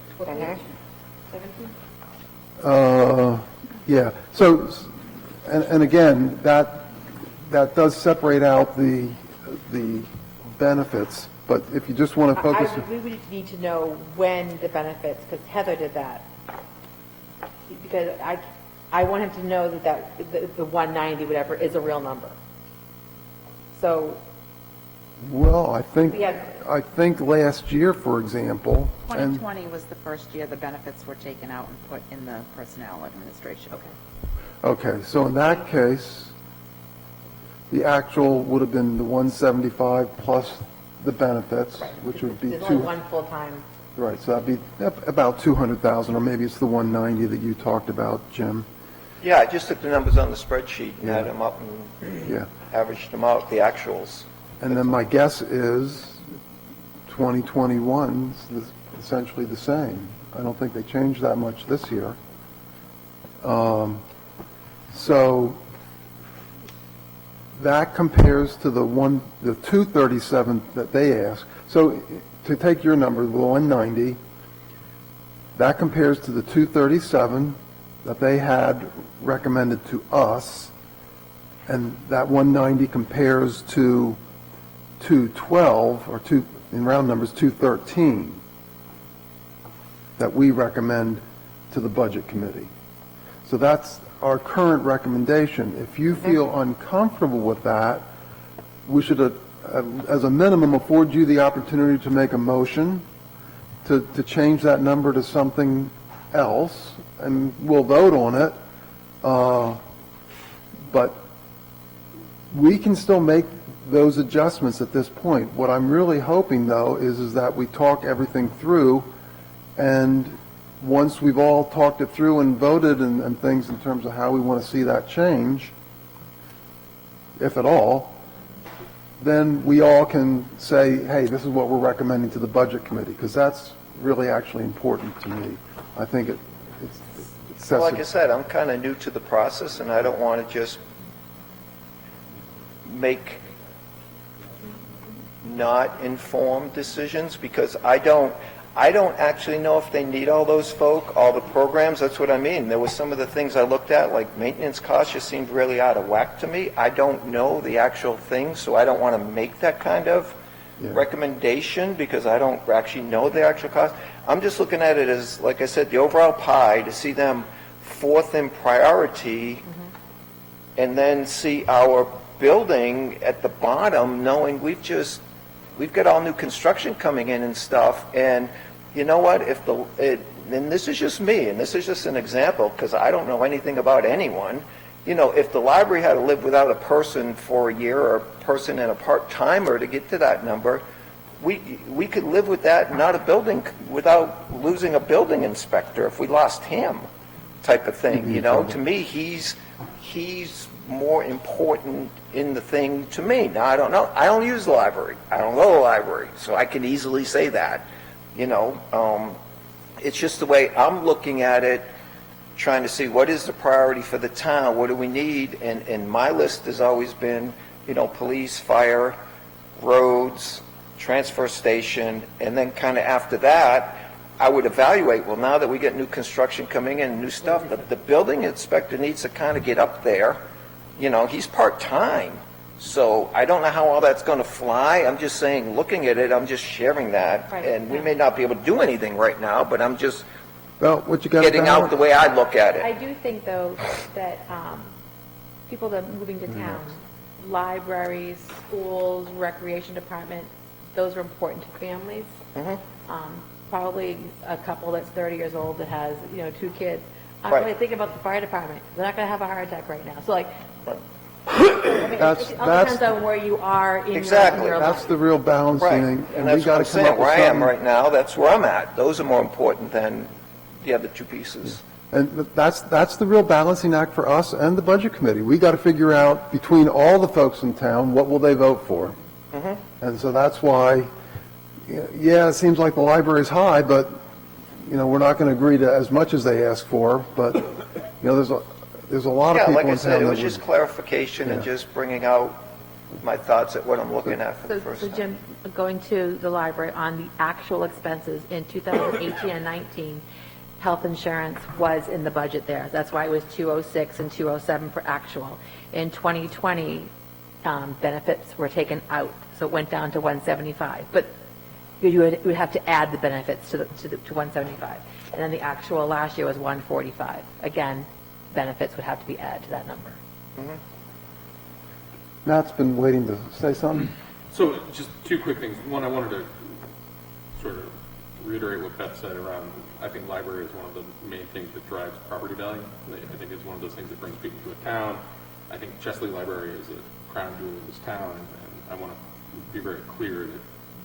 yeah. So, and again, that does separate out the benefits, but if you just want to focus. We would need to know when the benefits, because Heather did that. Because I want him to know that the 190, whatever, is a real number. So, Well, I think, We had- I think last year, for example, and 2020 was the first year the benefits were taken out and put in the personnel administration. okay, so in that case, the actual would have been the 175 plus the benefits, which would be there's only two, one full-time. right, so that'd be about 200,000, or maybe it's the 190 that you talked about, Jim. Yeah, I just took the numbers on the spreadsheet and Yeah. added them up and Yeah. averaged them out, the actuals. And then my guess is 2021 is essentially the same. I don't think they changed that much this year. So that compares to the 237 that they asked. So to take your number, the 190, that compares to the 237 that they had recommended to us, and that 190 compares to 212, or in round numbers, 213, that we recommend to the Budget Committee. So that's our current recommendation. If you feel uncomfortable with that, we should, as a minimum, afford you the opportunity to make a motion to change that number to something else, and we'll vote on it. But we can still make those adjustments at this point. What I'm really hoping, though, is that we talk everything through, and once we've all talked it through and voted and things in terms of how we want to see that change, if at all, then we all can say, hey, this is what we're recommending to the Budget Committee, because that's really actually important to me. I think it sets Well, like I it. said, I'm kind of new to the process, and I don't want to just make not informed decisions, because I don't actually know if they need all those folk, all the programs. That's what I mean. There was some of the things I looked at, like maintenance costs, just seemed really out of whack to me. I don't know the actual thing, so I don't want to make that kind of recommendation, because I don't actually know the actual cost. I'm just looking at it as, like I said, the overall pie, to see them fourth in priority, and then see our building at the bottom, knowing we've got all new construction coming in and stuff. And you know what, and this is just me, and this is just an example, because I don't know anything about anyone. If the library had to live without a person for a year, or a person and a part-timer to get to that number, we could live with that, not a building, without losing a building inspector if we lost him, type of thing. To me, he's more important in the thing to me. Now, I don't know. I don't use the library. I don't go to the library, so I can easily say that. It's just the way I'm looking at it, trying to see what is the priority for the town, what do we need, and my list has always been, police, fire, roads, transfer station, and then kind of after that, I would evaluate, well, now that we get new construction coming in, new stuff, the building inspector needs to kind of get up there. You know, he's part-time, so I don't know how all that's going to fly. I'm just saying, looking at it, I'm just sharing that. Right, And we yeah. may not be able to do anything right now, but I'm just Well, what you got to getting out the way I look at I it. do think, though, that people that are moving to town, libraries, schools, recreation department, those are important to families. Probably a couple that's 30 years old that has, 2 kids. I'm Right. really thinking about the fire department. They're not going to have a heart attack right now. So like, I mean, That's- it all that's- depends on where you are in Exactly. your That's life. the real balancing, Right, and and we that's got what to I'm come up saying, with where I am something. right now, that's where I'm at. Those are more important than the other two pieces. And that's the real balancing act for us and the Budget Committee. We got to figure out, between all the folks in town, what will they vote for? And so that's why, yeah, it seems like the library's high, but, we're not going to agree to as much as they ask for, but, there's a lot of Yeah, people like in I town said, it that was would... just clarification and Yeah. just bringing out my thoughts at what I'm looking at for the So first time. Jim, going to the library on the actual expenses in 2018 and 19, health insurance was in the budget there. That's why it was 206 and 207 for actual. In 2020, benefits were taken out, so it went down to 175. But you would have to add the benefits to 175. And then the actual last year was 145. Again, benefits would have to be added to that number. Matt's been waiting to say something. So just two quick things. One, I wanted to sort of reiterate what Beth said around, I think library is one of the main things that drives property value. I think it's one of those things that brings people to a town. I think Chesley Library is a crown jewel of this town, and I want to be very clear that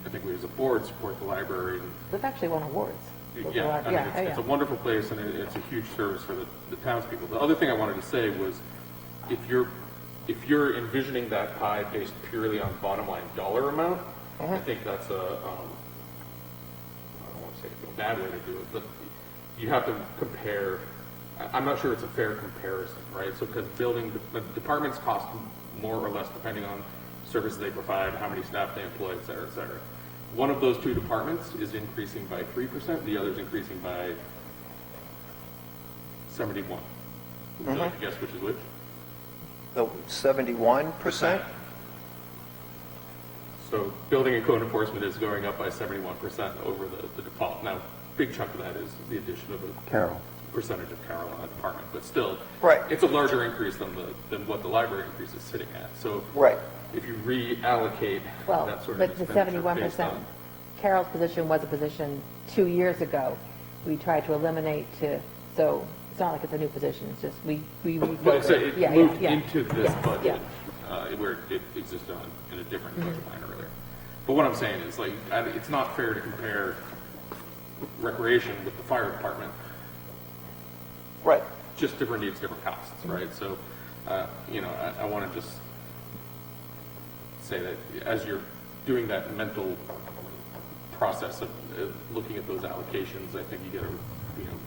I think we as a board support the library. And They've actually won awards. yeah, I mean, it's a wonderful place, and it's a huge service for the townspeople. The other thing I wanted to say was, if you're envisioning that pie based purely on bottom line dollar amount, I think that's I don't want to say it's a bad way to do it, but you have to compare. I'm not sure it's a fair comparison, right? So because departments cost more or less depending on services they provide, how many staff they employ, et cetera, et cetera. One of those two departments is increasing by 3%, the other is increasing by 71. Would you like to guess which is which? The 71%? So building and code enforcement is going up by 71% over the default. Now, big chunk of that is the addition of a Carol. percentage of Carol on the department, but still, Right. it's a larger increase than what the library increase is sitting at. So Right. if you reallocate Well, that sort of but the expenditure 71%, based on, Carol's position was a position 2 years ago. We tried to eliminate so it's not like it's a new position, it's just we well, so it moved yeah. into this Yeah, budget, where it existed in a different budget line earlier. But what I'm saying is, like, it's not fair to compare recreation with the fire department. Right. Just different needs, different costs, right? So, I want to just say that as you're doing that mental process of looking at those allocations, I think you got to,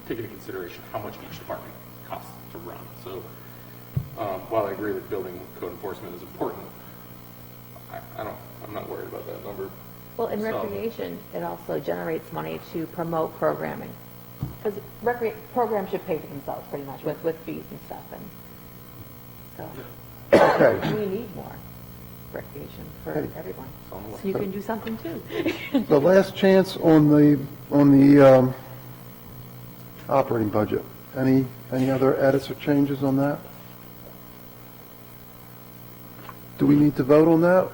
take into consideration how much each department costs to run. So, while I agree that building code enforcement is important, I'm not worried about that number. Well, in So- recreation, it also generates money to promote programming. Because programs should pay for themselves pretty much with fees and stuff, and so Okay. we need more recreation for Okay. everyone. So I'm So you can do something too. The last chance on the operating budget. Any other edits or changes on that? Do we need to vote on that?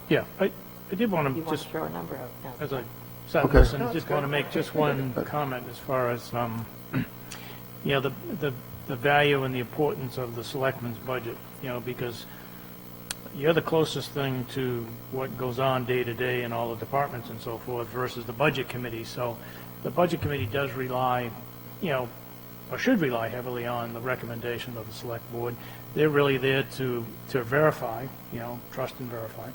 Yeah, I did want You to want just, to throw a number out now. as I sat and Okay. listened, just want to make just one comment as far as, the value and the importance of the selectmen's budget, because you're the closest thing to what goes on day to day in all the departments and so forth versus the budget committee. So the budget committee does rely, or should rely heavily on the recommendation of the select board. They're really there to verify, trust and verify,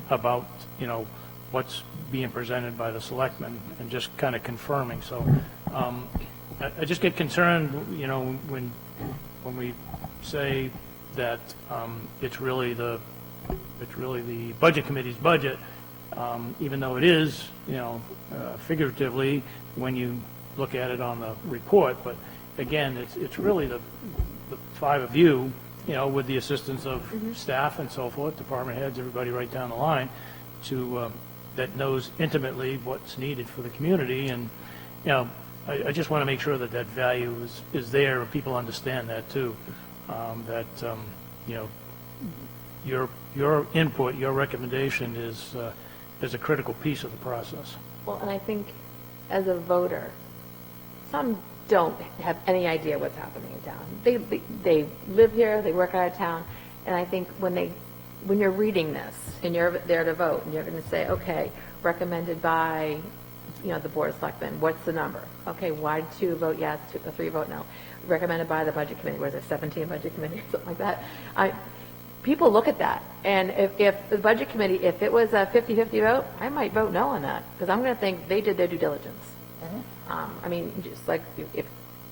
about, what's being presented by the selectmen and just kind of confirming. So I just get concerned, when we say that it's really the it's really the Budget Committee's budget, even though it is, figuratively, when you look at it on the report, but again, it's really the five of you, with the assistance of staff and so forth, department heads, everybody right down the line, that knows intimately what's needed for the community, and, I just want to make sure that that value is there, and people understand that too, that, your input, your recommendation is a critical piece of the process. Well, and I think as a voter, some don't have any idea what's happening in town. They live here, they work out of town, and I think when you're reading this and you're there to vote and you're going to say, okay, recommended by, the Board of Selectmen, what's the number? Okay, why 2 vote yes, 3 vote no? Recommended by the Budget Committee, was there 17 Budget Committee or something like that? People look at that, and if the Budget Committee, if it was a 50-50 vote, I might vote no on that, because I'm going to think they did their due diligence. Just like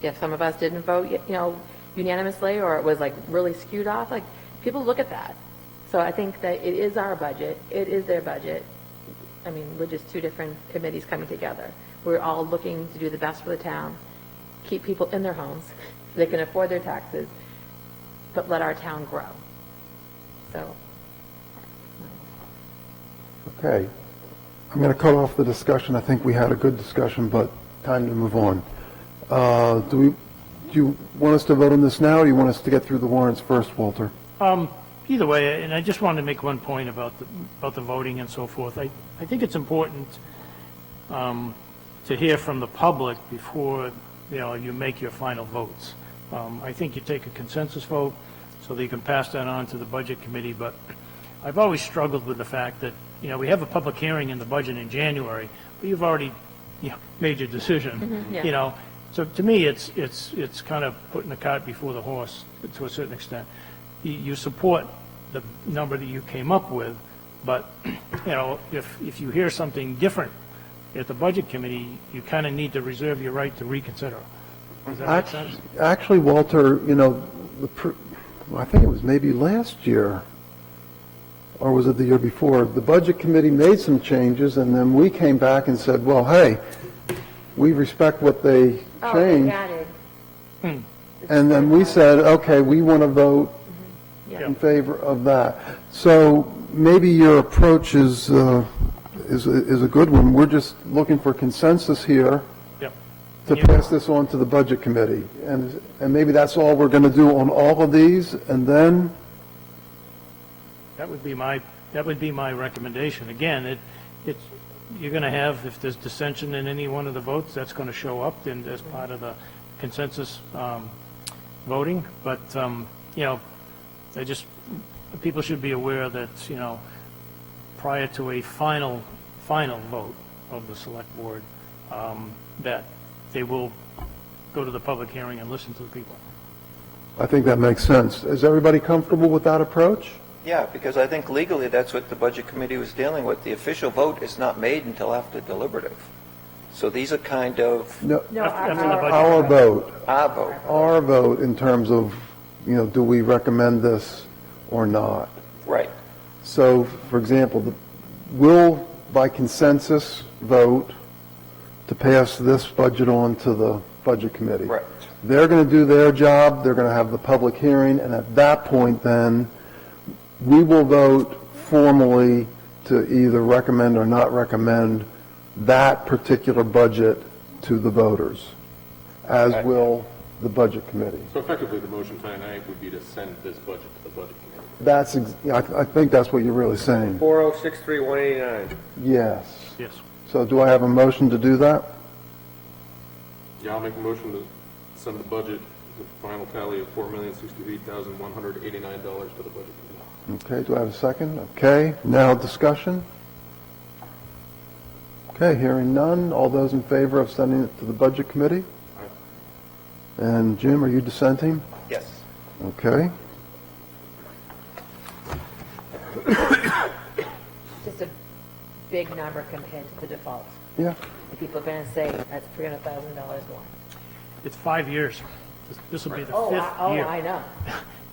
if some of us didn't vote, unanimously, or it was like really skewed off, like, people look at that. So I think that it is our budget, it is their budget. We're just 2 different committees coming together. We're all looking to do the best for the town, keep people in their homes, so they can afford their taxes, but let our town grow. So. Okay. I'm going to cut off the discussion. I think we had a good discussion, but time to move on. Do you want us to vote on this now, or do you want us to get through the warrants first, Walter? Either way, and I just wanted to make one point about the voting and so forth. I think it's important to hear from the public before, you make your final votes. I think you take a consensus vote so that you can pass that on to the Budget Committee, but I've always struggled with the fact that, we have a public hearing in the budget in January, but you've already, made your decision, Yeah. So to me, it's kind of putting the cart before the horse to a certain extent. You support the number that you came up with, but, if you hear something different at the Budget Committee, you kind of need to reserve your right to reconsider. Does that make sense? Actually, Walter, I think it was maybe last year, or was it the year before, the Budget Committee made some changes, and then we came back and said, well, hey, we respect what they changed. Added. And then we said, okay, we want to vote Yeah. in favor of that. So maybe your approach is a good one. We're just looking for consensus here Yep. to pass this on to the Budget Committee. And maybe that's all we're going to do on all of these, and then, That would be my recommendation. Again, you're going to have, if there's dissension in any one of the votes, that's going to show up as part of the consensus voting. But, people should be aware that, prior to a final vote of the Select Board, that they will go to the public hearing and listen to the people. I think that makes sense. Is everybody comfortable with that approach? Yeah, because I think legally that's what the Budget Committee was dealing with. The official vote is not made until after deliberative. So these are kind of No, No, After the budget. our vote. our vote. Our vote in terms of, do we recommend this or not? Right. So, for example, we'll, by consensus, vote to pass this budget on to the Budget Committee. Right. They're going to do their job, they're going to have the public hearing, and at that point then, we will vote formally to either recommend or not recommend that particular budget to the voters, as Okay. will the Budget Committee. So effectively, the motion tonight would be to send this budget to the Budget Committee. I think that's what you're really saying. 4063189. Yes. Yes. So do I have a motion to do that? Yeah, I'll make a motion to send the budget, the final tally of $4,068,189 to the Budget Committee. Okay, do I have a second? Okay, now discussion? Okay, hearing none. All those in favor of sending it to the Budget Committee? Aye. And Jim, are you dissenting? Yes. Okay. Just a big number compared to the default. Yeah. And people are going to say that's $300,000 more. It's 5 years. This will be the Oh, fifth year. I know.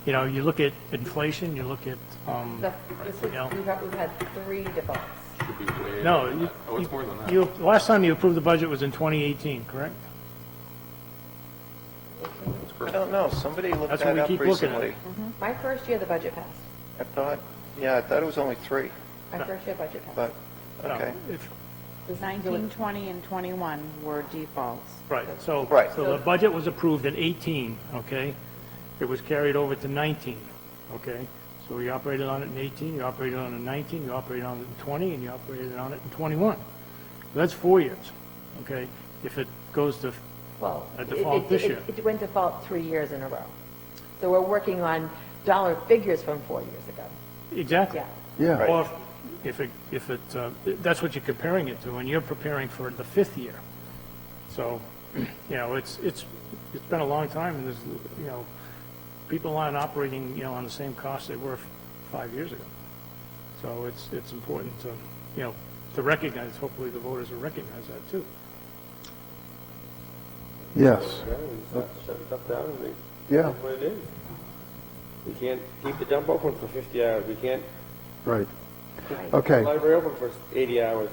you know, you look at inflation, you look at, We've had 3 defaults. Should be way no, more than you, that. Oh, it's more than that. you, the last time you approved the budget was in 2018, correct? I don't know, somebody looked That's what that we up keep looking at. recently. My first year, the budget passed. I thought it was only 3, My first year budget passed. but, No, okay. if- 19, 20, and 21 were defaults. Right, so, Right. so the budget was approved in 18, okay? It was carried over to 19, okay? So you operated on it in 18, you operated on it in 19, you operated on it in 20, and you operated on it in 21. That's 4 years, okay? If it goes to, Well, A default this year. It went default 3 years in a row. So we're working on dollar figures from 4 years ago. exactly. Yeah. Yeah, Or if that's what you're comparing it to, and you're preparing for the 5th year. So, you know, it's been a long time, and there's, you know, people aren't operating, you know, on the same cost they were 5 years ago. So it's important to, you know, to recognize, hopefully the voters will recognize that too. yes, Yeah, we just have to shut stuff down and they, yeah, that's what it is. We can't keep the dump open for 50 hours, we can't right. keep Okay. the library open for 80 hours,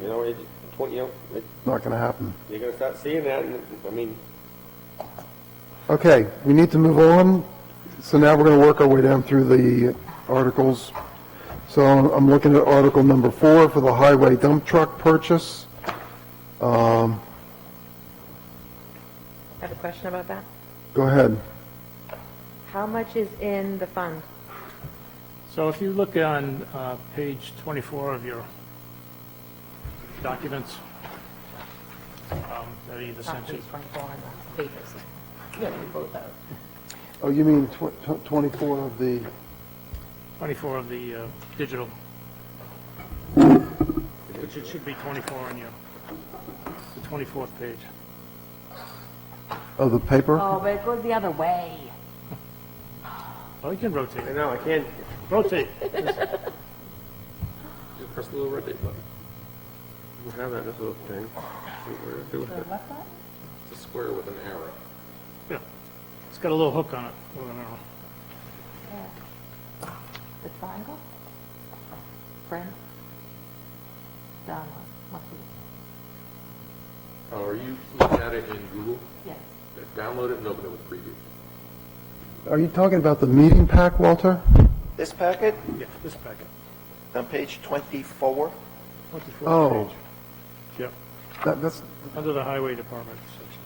you know, 20, you know, Not going to happen. you're gonna start seeing that, and, I mean, Okay, we need to move on. So now we're going to work our way down through the articles. So I'm looking at Article number 4 for the highway dump truck purchase. I have a question about that. Go ahead. How much is in the fund? So if you look on page 24 of your documents, that either Not sent you, page 24 on the papers. Yeah, we both out. Oh, you mean 24 of the, 24 of the digital, which it should be 24 on your, the 24th page. of the paper? Oh, but it goes the other way. Oh, you can rotate I it. know, I can't, Rotate. Just press the little red button. we have that, this little thing. So what's that? It's a square with an arrow. Yeah. It's got a little hook on it. with an arrow. Yeah. The triangle? Print? Download. Must be. Oh, are you looking at it in Google? Yes. Download it and open it with preview. Are you talking about the meeting pack, Walter? This packet, Yeah, this packet. on page 24, 24th Oh. page. Yep, That's, under the highway department section.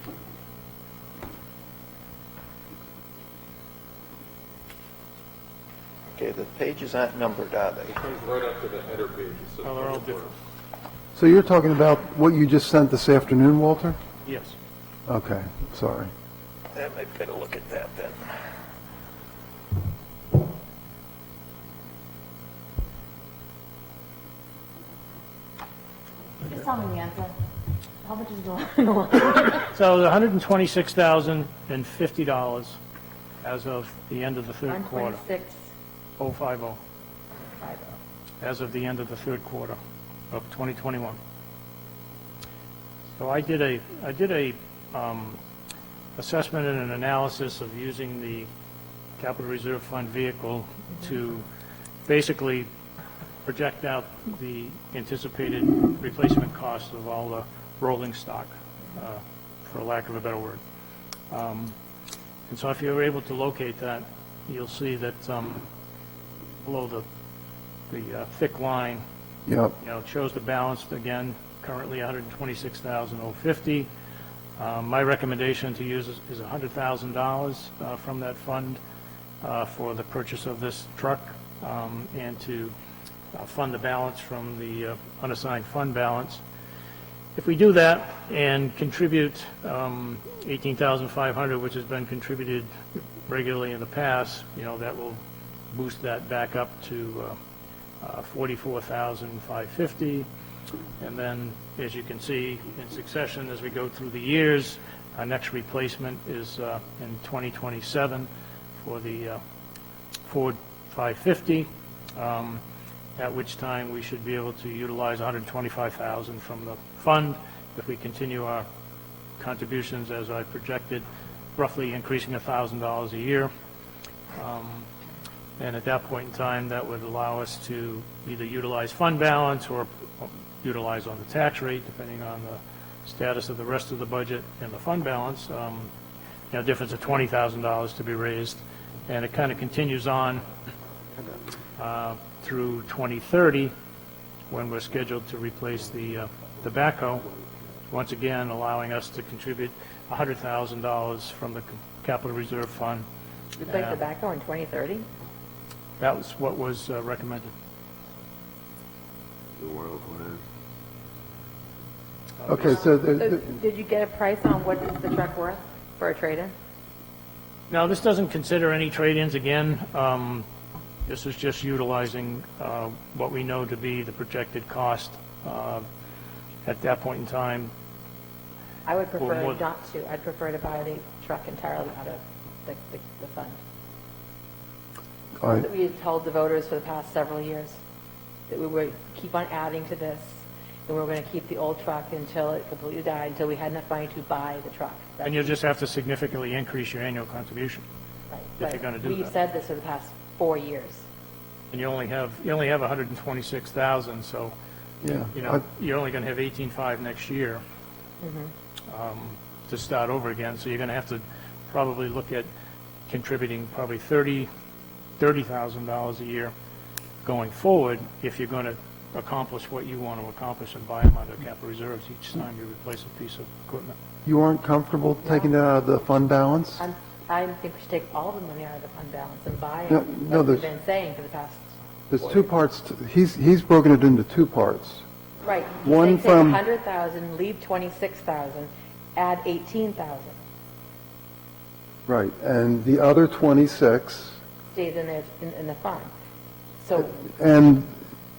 okay, the pages aren't numbered, are they? It comes right up to the header page. It says Oh, they're all budget order. different. so you're talking about what you just sent this afternoon, Walter? Yes. Okay, sorry. Then I've got to look at that then. Just tell me the answer. How much is going on? So the $126,050 as of the end of the third quarter, 126,500. 050, as of the end of the third quarter of 2021. So I did a assessment and an analysis of using the capital reserve fund vehicle to basically project out the anticipated replacement cost of all the rolling stock, for lack of a better word. And so if you're able to locate that, you'll see that below the thick line, Yep, you know, it shows the balance, again, currently $126,050. My recommendation to use is $100,000 from that fund for the purchase of this truck, and to fund the balance from the unassigned fund balance. If we do that and contribute $18,500, which has been contributed regularly in the past, you know, that will boost that back up to $44,550. And then, as you can see, in succession, as we go through the years, our next replacement is in 2027 for the Ford 550, at which time we should be able to utilize $125,000 from the fund if we continue our contributions as I projected, roughly increasing $1,000 a year. And at that point in time, that would allow us to either utilize fund balance or utilize on the tax rate, depending on the status of the rest of the budget and the fund balance. Difference of $20,000 to be raised. And it kind of continues on through 2030, when we're scheduled to replace the backhoe, once again allowing us to contribute $100,000 from the capital reserve fund. Replace the backhoe in 2030? That was what was recommended. The world plan. Okay, so So did you get a price on what is the truck worth for a trade-in? Now, this doesn't consider any trade-ins again. This is just utilizing what we know to be the projected cost at that point in time. I would prefer what- not to. I'd prefer to buy the truck entirely out of the fund. all right, That we had told the voters for the past several years, that we would keep on adding to this, and we were going to keep the old truck until it completely died, until we had enough money to buy the truck. And you'll just have to significantly increase your annual contribution. Right. if you're gonna do We've that. said this for the past 4 years. And you only have 126,000, so, yeah. you're only going to have 18.5 next year to start over again. So you're going to have to probably look at contributing probably $30,000 a year going forward if you're going to accomplish what you want to accomplish and buy them out of capital reserves each time you replace a piece of equipment. You aren't comfortable taking that out of the fund balance? I think we should take all the money out of the fund balance and buy No, it, no, like we've there's- been saying for the past. There's two parts, he's broken it into two parts. Right. One Take from- 100,000, leave 26,000, add 18,000. Right, and the other 26, Stays in there, in the fund. So and,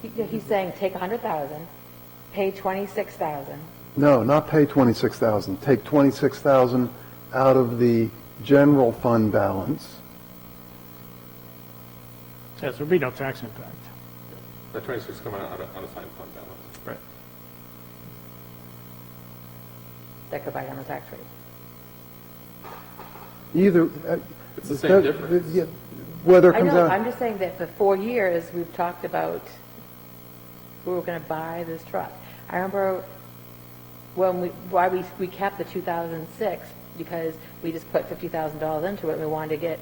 he's saying take 100,000, pay 26,000. no, not pay 26,000, take 26,000 out of the general fund balance. Yes, there'll be no tax impact. That 26 is coming out of unassigned fund balance. Right. That could buy down the tax rate. Either. It's the same difference. Yeah, whether it I comes know, out. I'm just saying that for 4 years, we've talked about we were going to buy this truck. I remember why we kept the 2006, because we just put $50,000 into it, and we wanted to get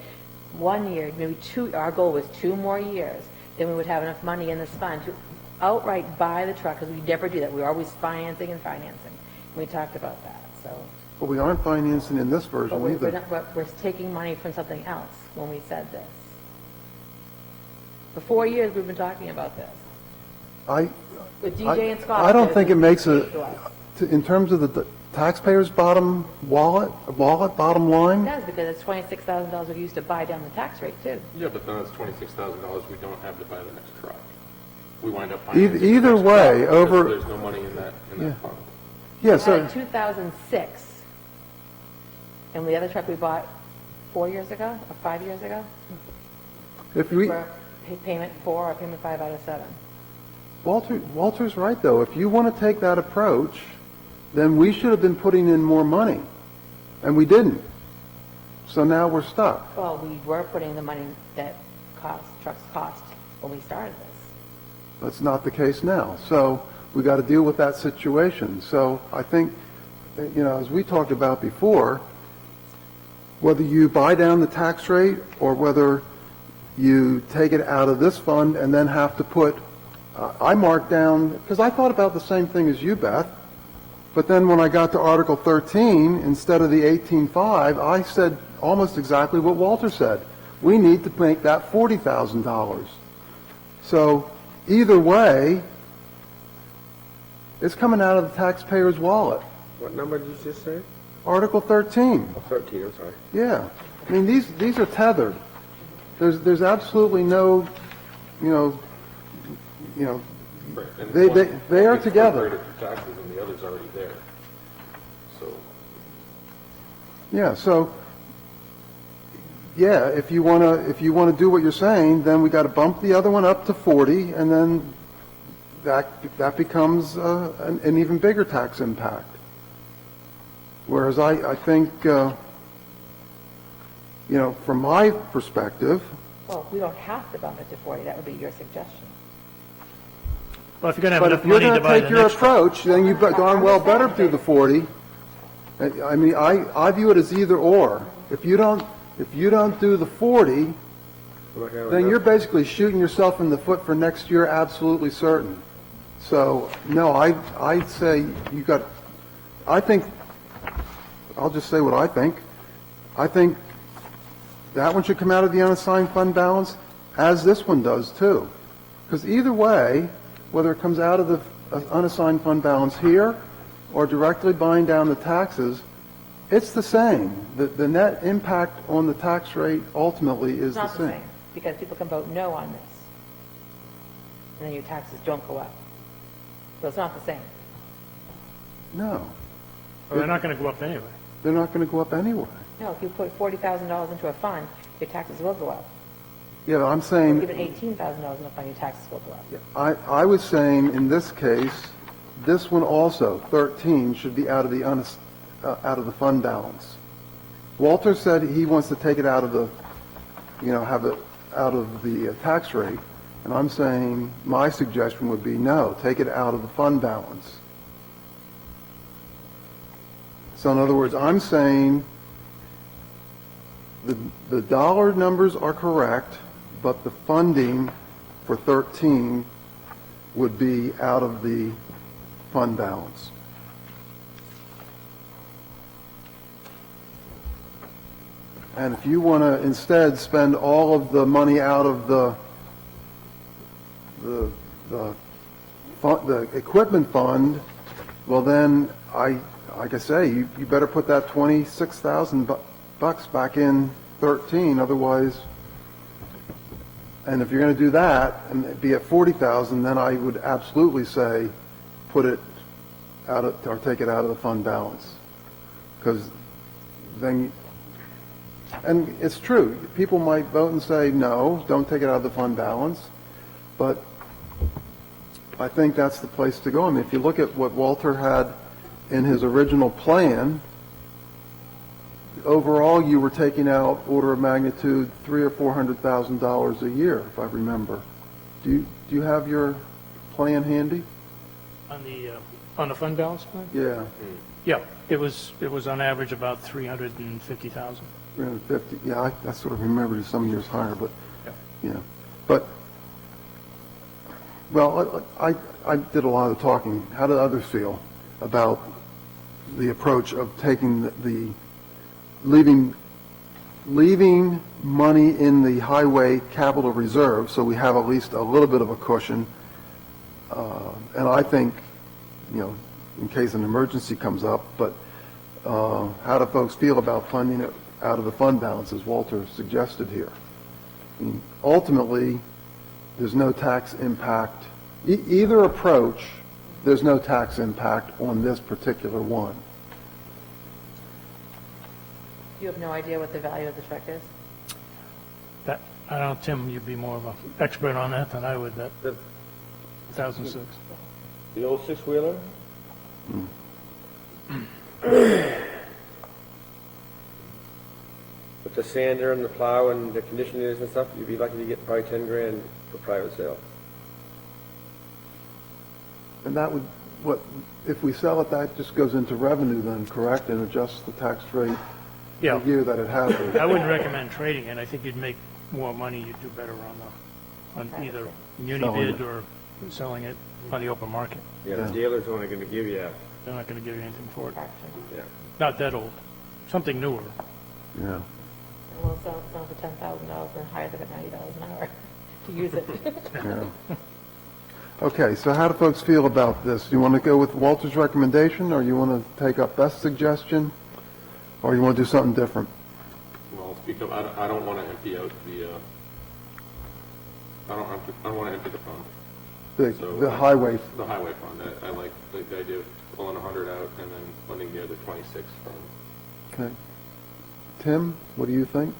1 year, maybe two, our goal was 2 more years, then we would have enough money in this fund to outright buy the truck, because we never do that. We're always financing and financing. We talked about that, so. But we aren't financing in this But version we're either. not, we're taking money from something else when we said this. For 4 years, we've been talking about this. With DJ and Scott. I don't think it makes to a, us. in terms of the taxpayers' bottom bottom line, It does, because it's $26,000 we used to buy down the tax rate, too. Yeah, but then it's $26,000 we don't have to buy the next truck. We wind up Either- financing the either next way, truck because over- There's no money in that Yeah. fund. yeah, We had so, a 2006, and the other truck we bought 4 years ago, or 5 years ago, if we, for payment 4 or payment 5 out of 7. Walter's right, though, if you want to take that approach, then we should have been putting in more money, and we didn't. So now we're stuck. Well, we were putting the money that trucks cost when we started this. That's not the case now. So we got to deal with that situation. So I think, as we talked about before, whether you buy down the tax rate or whether you take it out of this fund and then have to put, I marked down, because I thought about the same thing as you, Beth, but then when I got to Article 13, instead of the 18.5, I said almost exactly what Walter said. We need to make that $40,000. So either way, it's coming out of the taxpayer's wallet. What number did you just say? Article 13, 13, I'm sorry. yeah. I mean, these are tethered. There's absolutely no, Right. And They- one- they are one gets together. incorporated for taxes and the other's already there. So, yeah, so, yeah, if you want to do what you're saying, then we got to bump the other one up to 40, and then that becomes an even bigger tax impact. Whereas I think, you know, from my perspective, Well, we don't have to bump it to 40, that would be your suggestion. Well, if you're going to have but enough if you're money going to to buy take the your next truck. approach, then you darn well better do the 40. I mean, I view it as either or. If you don't do the 40, then you're basically shooting yourself in the foot for next year, absolutely certain. So, no, I'd say I think, I'll just say what I think. I think that one should come out of the unassigned fund balance, as this one does too. Because either way, whether it comes out of the unassigned fund balance here or directly buying down the taxes, it's the same. The net impact on the tax rate ultimately is It's not the same, because people can vote no on this. And then your taxes don't go up. So it's not the same. No, Well, they're not going to go up anyway. they're not going to go up anyway. No, if you put $40,000 into a fund, your taxes will go up. Yeah, but I'm saying, Even $18,000 in a fund, your taxes will go up. I was saying in this case, this one also, 13, should be out of the out of the fund balance. Walter said he wants to take it out of the, have it out of the tax rate, and I'm saying my suggestion would be no, take it out of the fund balance. So in other words, I'm saying the dollar numbers are correct, but the funding for 13 would be out of the fund balance. And if you want to instead spend all of the money out of the equipment fund, well then, like I say, you better put that $26,000 back in 13, otherwise, and if you're going to do that and be at 40,000, then I would absolutely say put it out of, or take it out of the fund balance, because then. And it's true, people might vote and say, no, don't take it out of the fund balance, but I think that's the place to go. I mean, if you look at what Walter had in his original plan, overall, you were taking out order of magnitude $300,000 or $400,000 a year, if I remember. Do you have your plan handy? On the fund balance plan? Yeah, Yeah, it was on average about 350,000. 350, yeah, I sort of remembered some years higher, but, Yeah. yeah. But, well, I did a lot of talking. How do others feel about the approach of taking leaving money in the highway capital reserve, so we have at least a little bit of a cushion, and I think, in case an emergency comes up, but how do folks feel about funding it out of the fund balance, as Walter suggested here? I mean, ultimately, there's no tax impact. Either approach, there's no tax impact on this particular one. You have no idea what the value of the truck is? That, I don't know, Tim, you'd be more of an expert on that than I would, that The 2006. the old six-wheeler? With the sander and the plow and the conditioners and stuff, you'd be lucky to get probably 10 grand for private sale. And that would, if we sell it, that just goes into revenue then, correct, and adjusts the tax rate Yeah. the year that it happens. I wouldn't recommend trading it. I think you'd make more money, you'd do better on either muni Selling bid it. or selling it on the open market. Yeah, Yeah. the dealer's only gonna give you, They're not going to give you anything for it. Fraction. yeah. Not that old. Something newer. Yeah. Well, it's selling for $10,000 and hire them at $90 an hour to use it. Yeah. Okay, so how do folks feel about this? Do you want to go with Walter's recommendation, or you want to take up Beth's suggestion, or you want to do something different? Well, speak up, I don't want to empty out I don't want to empty the fund. The highway, The highway fund, I like the idea of pulling 100 out and then funding the other 26 from. okay. Tim, what do you think?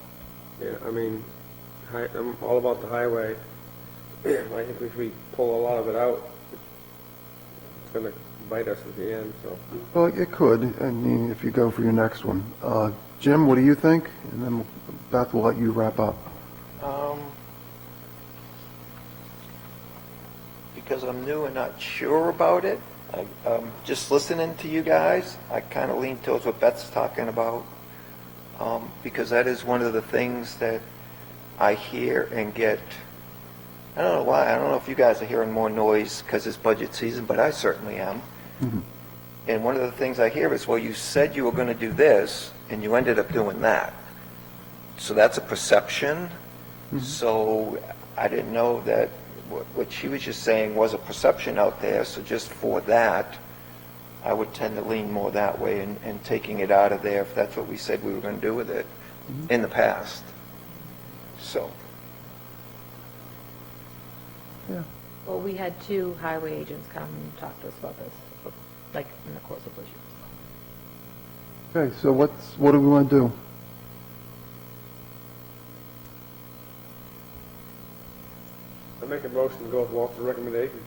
Yeah, I mean, I'm all about the highway. I think if we pull a lot of it out, it's gonna bite us at the end, so. Well, it could, I mean, if you go for your next one. Jim, what do you think? And then Beth will let you wrap up. Because I'm new and not sure about it, just listening to you guys, I kind of lean towards what Beth's talking about, because that is one of the things that I hear and get, I don't know why, I don't know if you guys are hearing more noise because it's budget season, but I certainly am. And one of the things I hear is, well, you said you were going to do this, and you ended up doing that. So that's a perception. So I didn't know that what she was just saying was a perception out there, so just for that, I would tend to lean more that way and taking it out of there if that's what we said we were going to do with it in the past. So, Yeah. Well, we had 2 highway agents come and talk to us about this, like, in the course of this year. Okay, so what do we want to do? I make a motion to go with Walter's recommendation.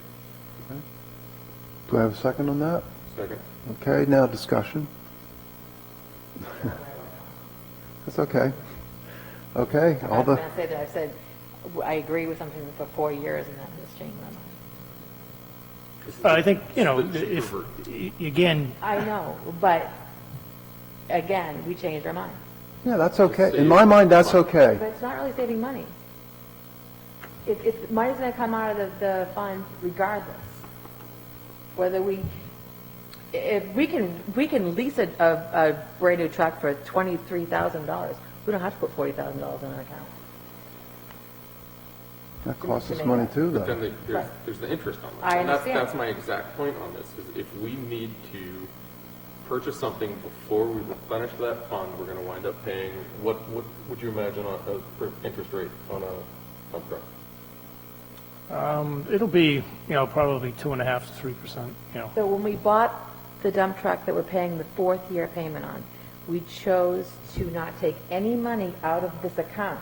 Do I have a second on that? Second. Okay, now discussion. That's okay. Okay, I'm all not the, going to say that I've said, I agree with something for 4 years and then just changed my mind. I think, you know, Split if, revert. again, I know, but again, we changed our mind. yeah, that's okay. In my mind, that's okay. But it's not really saving money. Money's going to come out of the fund regardless. Whether if we can lease a brand new truck for $23,000, we don't have to put $40,000 in an account. That costs us money too, But though. then there's the interest on this. I And understand. that's my exact point on this, is if we need to purchase something before we replenish that fund, we're going to wind up paying, what would you imagine for interest rate on a dump truck? it'll be, you know, probably 2.5 to 3%, you know. So when we bought the dump truck that we're paying the 4th year payment on, we chose to not take any money out of this account.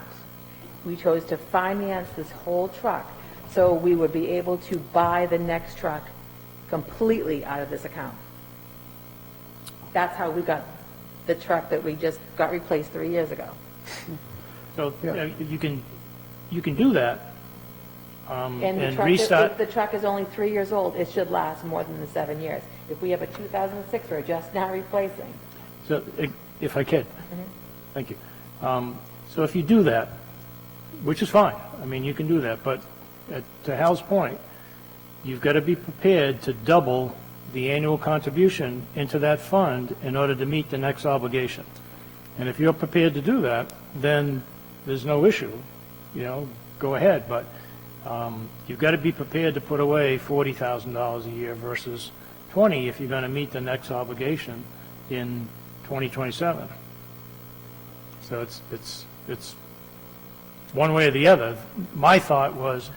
We chose to finance this whole truck, so we would be able to buy the next truck completely out of this account. That's how we got the truck that we just got replaced 3 years ago. So, you Yeah. know, you can do that, And the and truck, restart. if the truck is only 3 years old, it should last more than the 7 years. If we have a 2006 we're just now replacing, So, if I could, thank you. So if you do that, which is fine, I mean, you can do that, but to Hal's point, you've got to be prepared to double the annual contribution into that fund in order to meet the next obligation. And if you're prepared to do that, then there's no issue, you know, go ahead, but you've got to be prepared to put away $40,000 a year versus 20 if you're going to meet the next obligation in 2027. So it's one way or the other. My thought was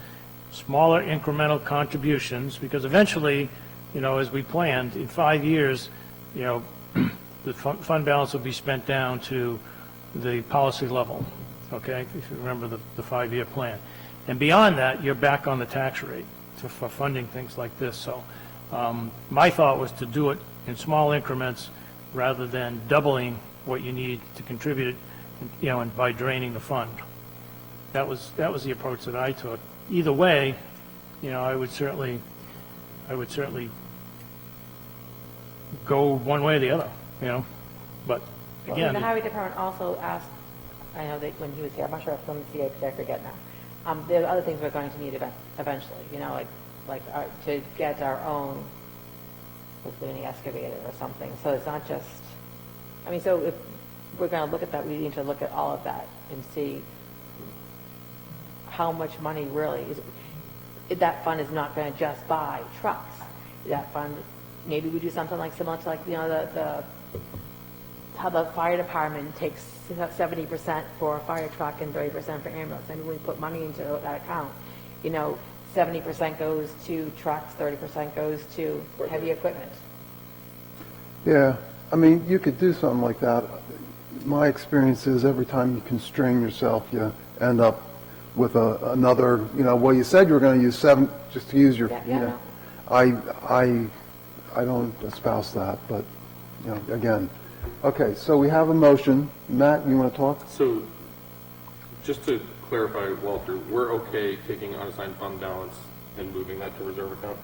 smaller incremental contributions, because eventually, you know, as we planned, in 5 years, you know, the fund balance will be spent down to the policy level, okay, if you remember the 5-year plan. And beyond that, you're back on the tax rate for funding things like this. So my thought was to do it in small increments rather than doubling what you need to contribute, you know, and by draining the fund. That was the approach that I took. Either way, you know, I would certainly go one way or the other, you know, but Well, again. the highway department also asked, I know that when he was here, I'm not sure if from the CA, because I forget now. There are other things we're going to need eventually, you know, like to get our own, hopefully an excavator or something. So it's not just, I mean, so if we're going to look at that, we need to look at all of that and see how much money really is. That fund is not going to just buy trucks. That fund, maybe we do something like similar to, like, you know, how the fire department takes 70% for a fire truck and 30% for ambulance. And when we put money into that account, you know, 70% goes to trucks, 30% goes to heavy equipment. Yeah, I mean, you could do something like that. My experience is every time you constrain yourself, you end up with another, you know, well, you said you were going to use 7, just to use your, Yeah, you yeah, know. no. I don't espouse that, but, you know, again. Okay, so we have a motion. Matt, you want to talk? So, just to clarify, Walter, we're okay taking unassigned fund balance and moving that to reserve account?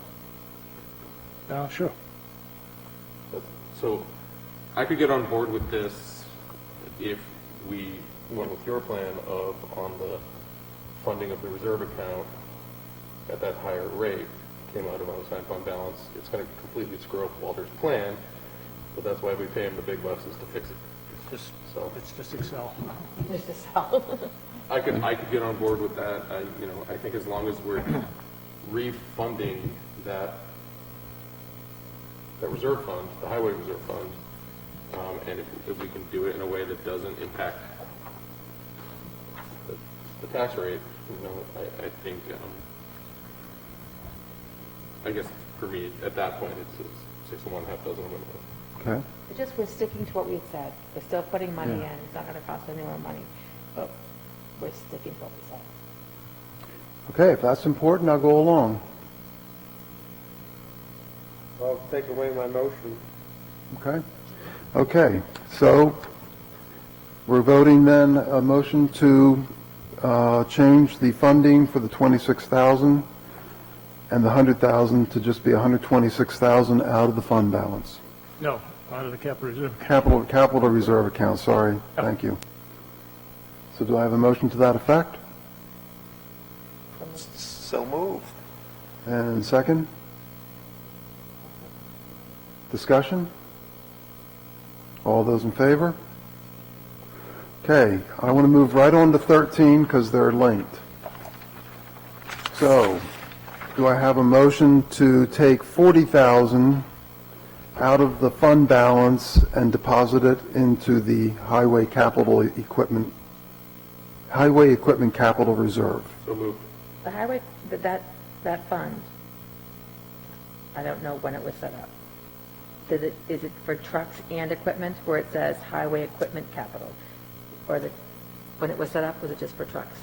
Sure. So, I could get on board with this if we went with your plan of, on the funding of the reserve account at that higher rate, came out of unassigned fund balance. It's going to completely screw up Walter's plan, but that's why we pay him the big bucks, is to fix it. It's just Excel. Just to sell. I could get on board with that. I think as long as we're refunding that reserve fund, the highway reserve fund, and if we can do it in a way that doesn't impact the tax rate, I think, I guess for me, at that point, it's 6 of one, half dozen of another. Okay. It's just, we're sticking to what we had said. We're still putting money in. It's not going to cost any more money, but we're sticking to what we said. Okay, if that's important, I'll go along. I'll take away my motion. Okay? Okay, so we're voting then a motion to change the funding for the 26,000 and the 100,000 to just be 126,000 out of the fund balance. No, out of the capital reserve account. Capital reserve account, sorry. Thank you. So do I have a motion to that effect? So moved. And second? Discussion? All those in favor? Okay, I want to move right on to 13 because they're linked. So, do I have a motion to take 40,000 out of the fund balance and deposit it into the highway equipment capital reserve? So moved. The highway, that fund, I don't know when it was set up. Is it for trucks and equipment where it says highway equipment capital? Or is it, when it was set up, was it just for trucks?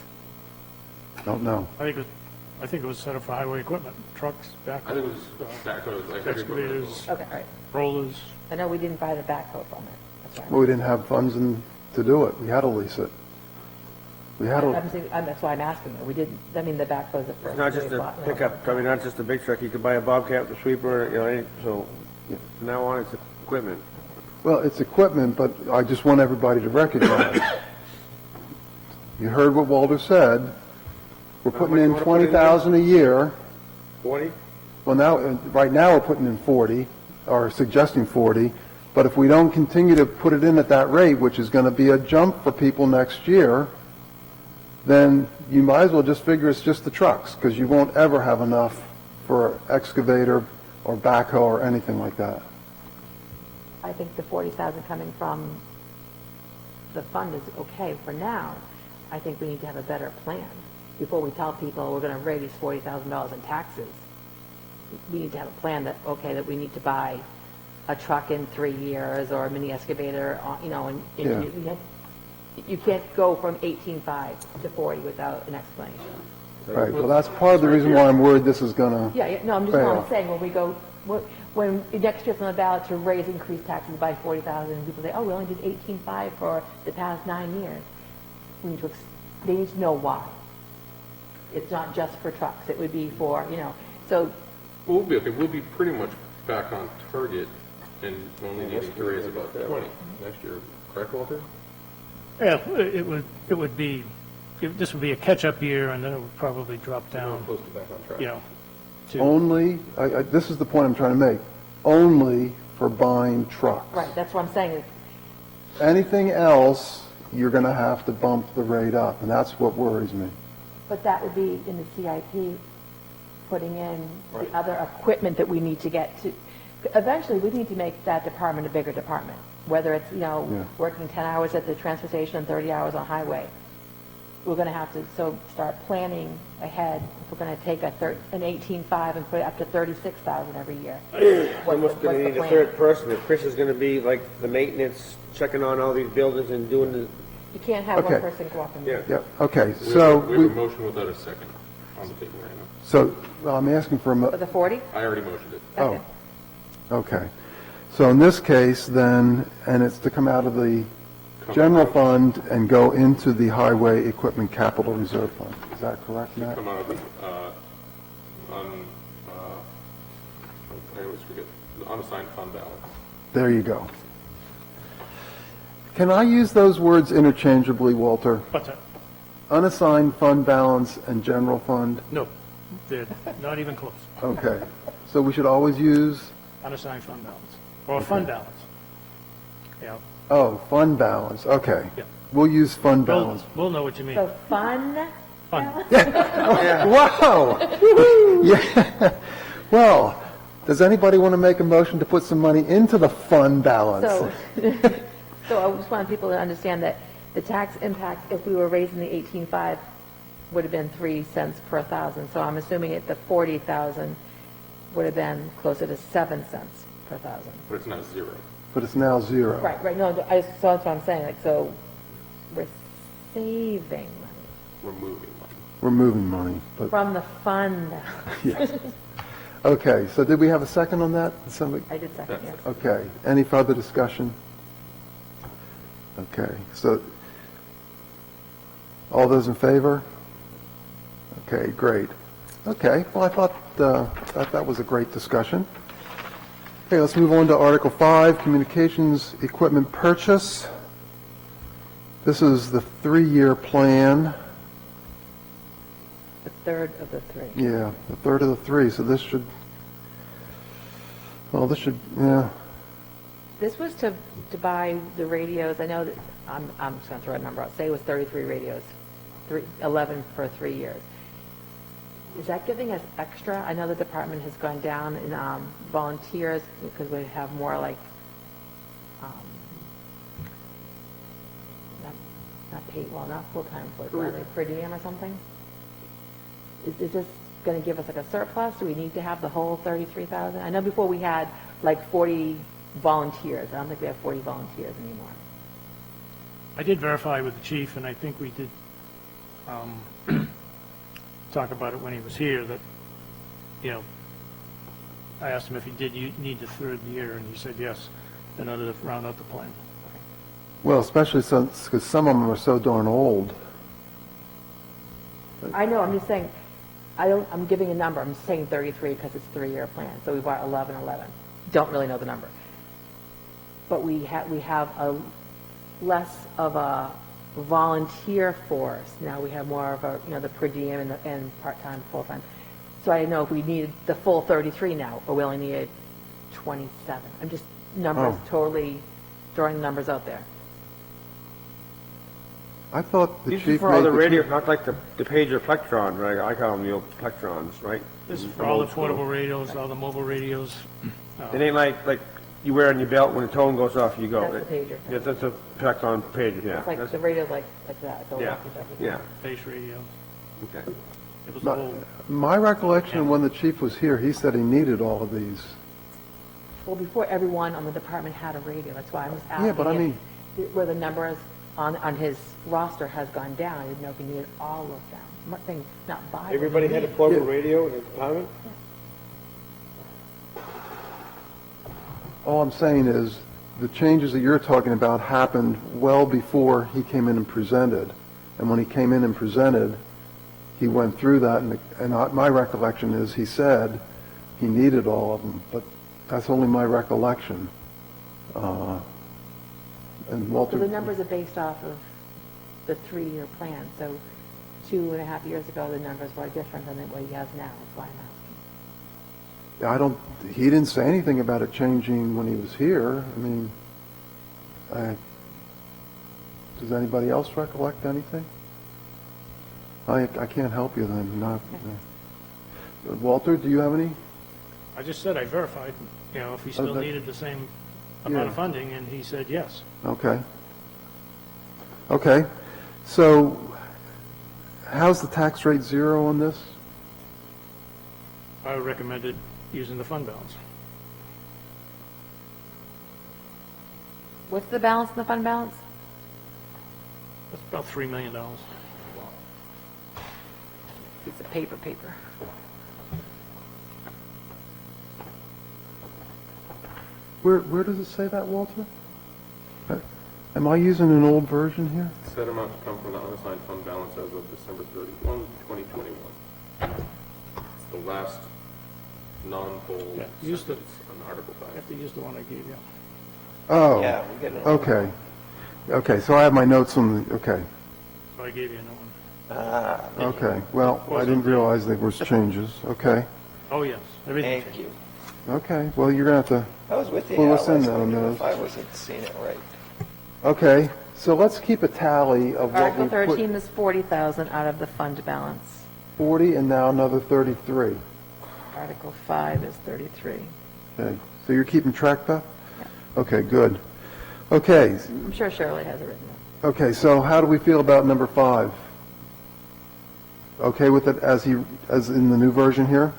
Don't know. I think it was set up for highway equipment, trucks, I think it was backhoes, like excavators, Okay, all right. rollers. I know we didn't buy the backhoe from it. That's right. Well, we didn't have funds to do it. We had to lease it. We had to, That's why I'm asking you. We didn't, I mean, the backhoe's the first. It's not just we a bought, pickup, I mean, not just a big truck, you could buy a Bobcat, a sweeper, so from now on, it's equipment. well, it's equipment, but I just want everybody to recognize. You heard what Walter said. We're putting much you in wanna put in 20,000 a year. 40? Well, now, right now, we're putting in 40, or suggesting 40, but if we don't continue to put it in at that rate, which is going to be a jump for people next year, then you might as well just figure it's just the trucks, because you won't ever have enough for excavator or backhoe or anything like that. I think the 40,000 coming from the fund is okay for now. I think we need to have a better plan. Before we tell people we're going to raise $40,000 in taxes, we need to have a plan that, okay, that we need to buy a truck in 3 years or a mini excavator, and Yeah. you can't go from 18.5 to 40 without an explanation. Right, well, that's part of the reason why I'm worried this is going to Yeah, no, I'm just fail. saying, when we go, when next year's on the ballot to raise increased taxes by 40,000, people say, oh, we only did 18.5 for the past 9 years. We need to, they need to know why. It's not just for trucks, it would be for, so, We'll be okay. We'll be pretty much back on target and only needing to raise about 20 next year. Correct, Walter? Yeah, this would be a catch-up year, and then it would probably drop down, Close to back on track. to, Only, this is the point I'm trying to make, only for buying trucks. right, that's what I'm saying. Anything else, you're going to have to bump the rate up, and that's what worries me. But that would be in the CIP, putting in the other equipment that we need to get to. Eventually, we need to make that department a bigger department, whether it's, working 10 hours at the transfer station and 30 hours on highway. We're going to have to start planning ahead. If we're going to take an 18.5 and put it up to 36,000 every year. Almost going to need a third person. If Chris is going to be like the maintenance, checking on all these buildings and doing the, You can't have one Okay. person go up and. yeah. Yeah, okay, We so, have a motion without a second on the table right now. so well, I'm asking for For the 40? I already motioned it. oh, Okay. Okay. So in this case, then, and it's to come out of the general fund and go into the highway equipment capital reserve fund. Is that correct, Matt? Come out of the, I always forget, the unassigned fund balance. There you go. Can I use those words interchangeably, Walter? What's that? Unassigned fund balance and general fund? No, they're not even close. Okay. So we should always use, Unassigned fund balance, or fund balance. Yeah, oh, fund balance, okay. Yeah. We'll use fund balance. we'll know what you mean. So fun, Fun. Wow! Yeah. Well, does anybody want to make a motion to put some money into the fund balance? so, so I just want people to understand that the tax impact, if we were raising the 18.5, would have been 3 cents per thousand. So I'm assuming the 40,000 would have been closer to 7 cents per thousand. But it's not zero. But it's now zero. Right, no, so that's what I'm saying, like, so we're saving money We're moving money. We're moving money, but, from the fund. yes. Okay, so did we have a second on that? Somebody? I did second, yes. Okay, any further discussion? Okay, so, all those in favor? Okay, great. Okay, well, I thought that was a great discussion. Okay, let's move on to Article 5, Communications Equipment Purchase. This is the 3-year plan. The third of the three. Yeah, the third of the 3, so this should, yeah, This was to buy the radios, I know that, I'm just going to throw a number out, say it was 33 radios, 11 for 3 years. Is that giving us extra? I know the department has gone down in volunteers because we have more like, not paid, well, not full-time employees, but like per diem or something? Is this going to give us like a surplus? Do we need to have the whole 33,000? I know before we had like 40 volunteers. I don't think we have 40 volunteers anymore. I did verify with the chief, and I think we did talk about it when he was here, that, I asked him if he did need the third year, and he said yes, in order to round out the plan. well, especially since, because some of them are so darn old. I know, I'm just saying, I'm giving a number. I'm saying 33 because it's a 3-year plan. So we bought 11. Don't really know the number. But we have a less of a volunteer force. Now we have more of a, the per diem and part-time, full-time. So I know if we needed the full 33 now, or we only needed 27. I'm just totally throwing numbers out there. I thought the These are chief for all made the the... radios, not like the pager Plectron, right? I call them the old Plectrons, right? This is for From all the old school. portable radios, all the mobile radios. It ain't like you wear on your belt, when the tone goes off, you go. That's the pager. Yeah, that's a Plectron pager, yeah. It's like That's- the radio's like that. It's a Yeah, walkie-talkie. yeah, Base radio. okay. It was the whole, My recollection, when the chief was here, he said he needed all of these. Well, before everyone on the department had a radio, that's why I'm just asking. Yeah, but I if- mean- where the numbers on his roster has gone down, I didn't know if he needed all of them. I'm not saying not buy. them. Everybody had a portable radio in the department? All I'm saying is, the changes that you're talking about happened well before he came in and presented. And when he came in and presented, he went through that, and my recollection is he said he needed all of them, but that's only my recollection. And So Walter... the numbers are based off of the 3-year plan. So 2.5 years ago, the numbers were different than what he has now. That's why I'm asking. he didn't say anything about it changing when he was here. I mean, does anybody else recollect anything? I can't help you then, not... Walter, do you have any? I just said I verified, if he still needed the same amount of funding, and he said yes. Okay. Okay, so how's the tax rate zero on this? I recommended using the fund balance. What's the balance in the fund balance? That's about $3 million. Piece of paper. Where does it say that, Walter? Am I using an old version here? Said amount to come from the unassigned fund balance as of December 31, 2021. It's the last non-bold Yeah, use the- sentence on Article I 5. have to use the one I gave you. Oh, Yeah, we get it. okay. Okay, so I have my notes on the, okay, So I gave you another one. Ah, okay. Well, I didn't realize there was changes. Okay, Oh, yes, everything thank changed. you. okay. Well, you're going to have I was with you, Well, Alice. listen, I on knew those. if I wasn't seeing it right. to, okay, so let's keep a tally of what Article we put. 13 is 40,000 out of the fund balance. 40 and now another 33. Article 5 is 33. Okay, so you're keeping track, Beth? Okay, good. Okay, I'm sure Shirley has it written down. okay, so how do we feel about number 5? Okay with it as in the new version here?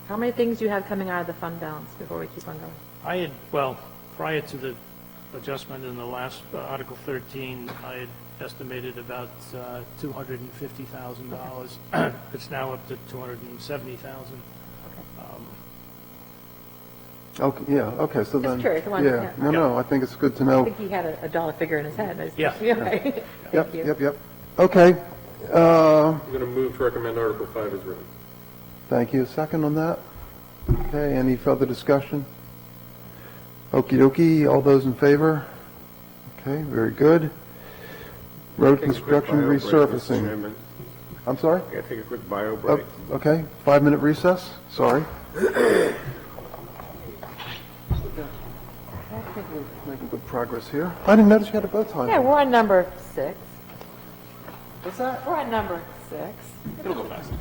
How many things do you have coming out of the fund balance before we keep on going? I had, well, prior to the adjustment in the last Article 13, I had estimated about $250,000. It's now up to $270,000. Okay, yeah, okay, so then. curious, I wanted to- Yeah, yeah. no, I think it's good to I know. think he had a dollar figure in his head. I was- Yeah. Okay. Yep, Thank you. yep. Okay, I'm going to move to recommend Article 5 as written. thank you. Second on that? Okay, any further discussion? Okey dokey, all those in favor? Okay, very good. Road Take a quick construction bio break, Mr. resurfacing. Chairman. I'm sorry? I got to take a quick bio Oh, break. okay, 5-minute recess, sorry. I think we're making good progress here. I didn't notice you had a bow tie. Yeah, on. we're on number 6. What's that? We're on number 6. It'll go fast.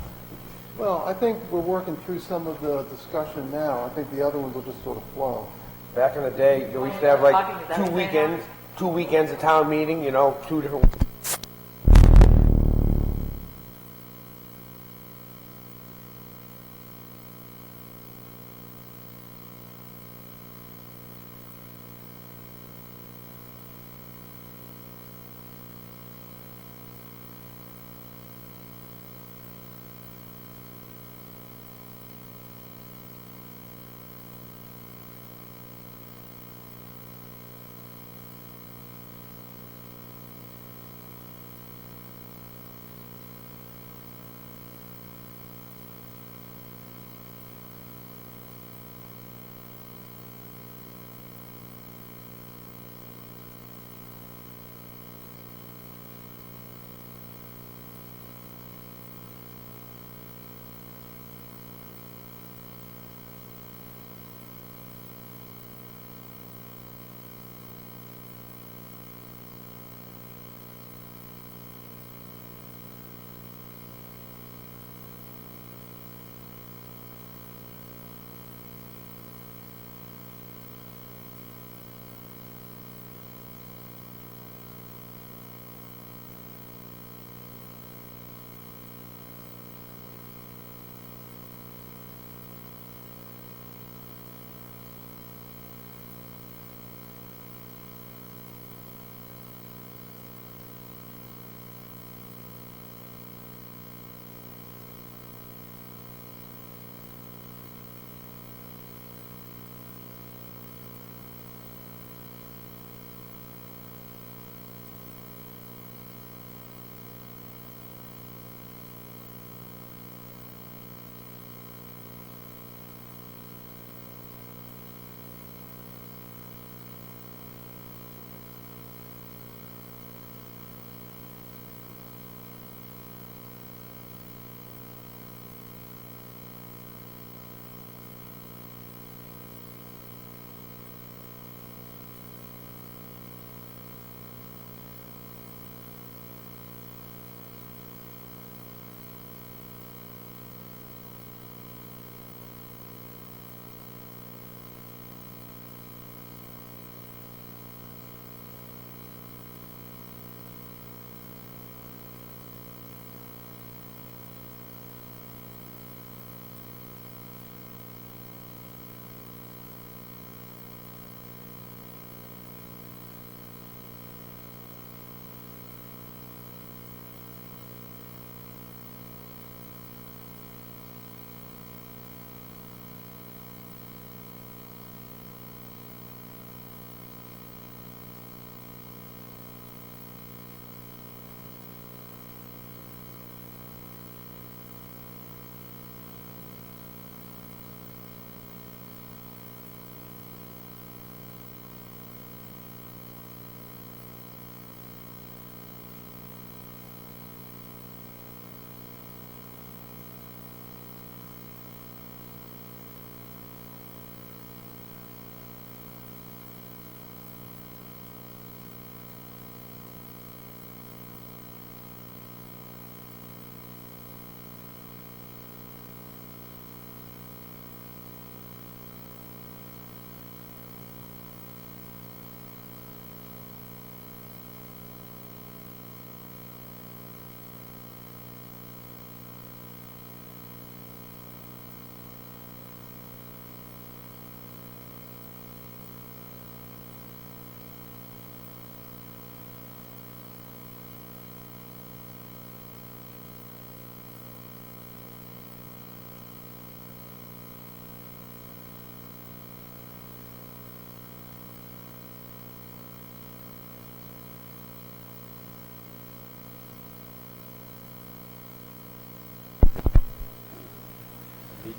Well, I think we're working through some of the discussion now. I think the other ones will just sort of flow. Back in the day, we used to have like 2 weekends of town meeting, 2 different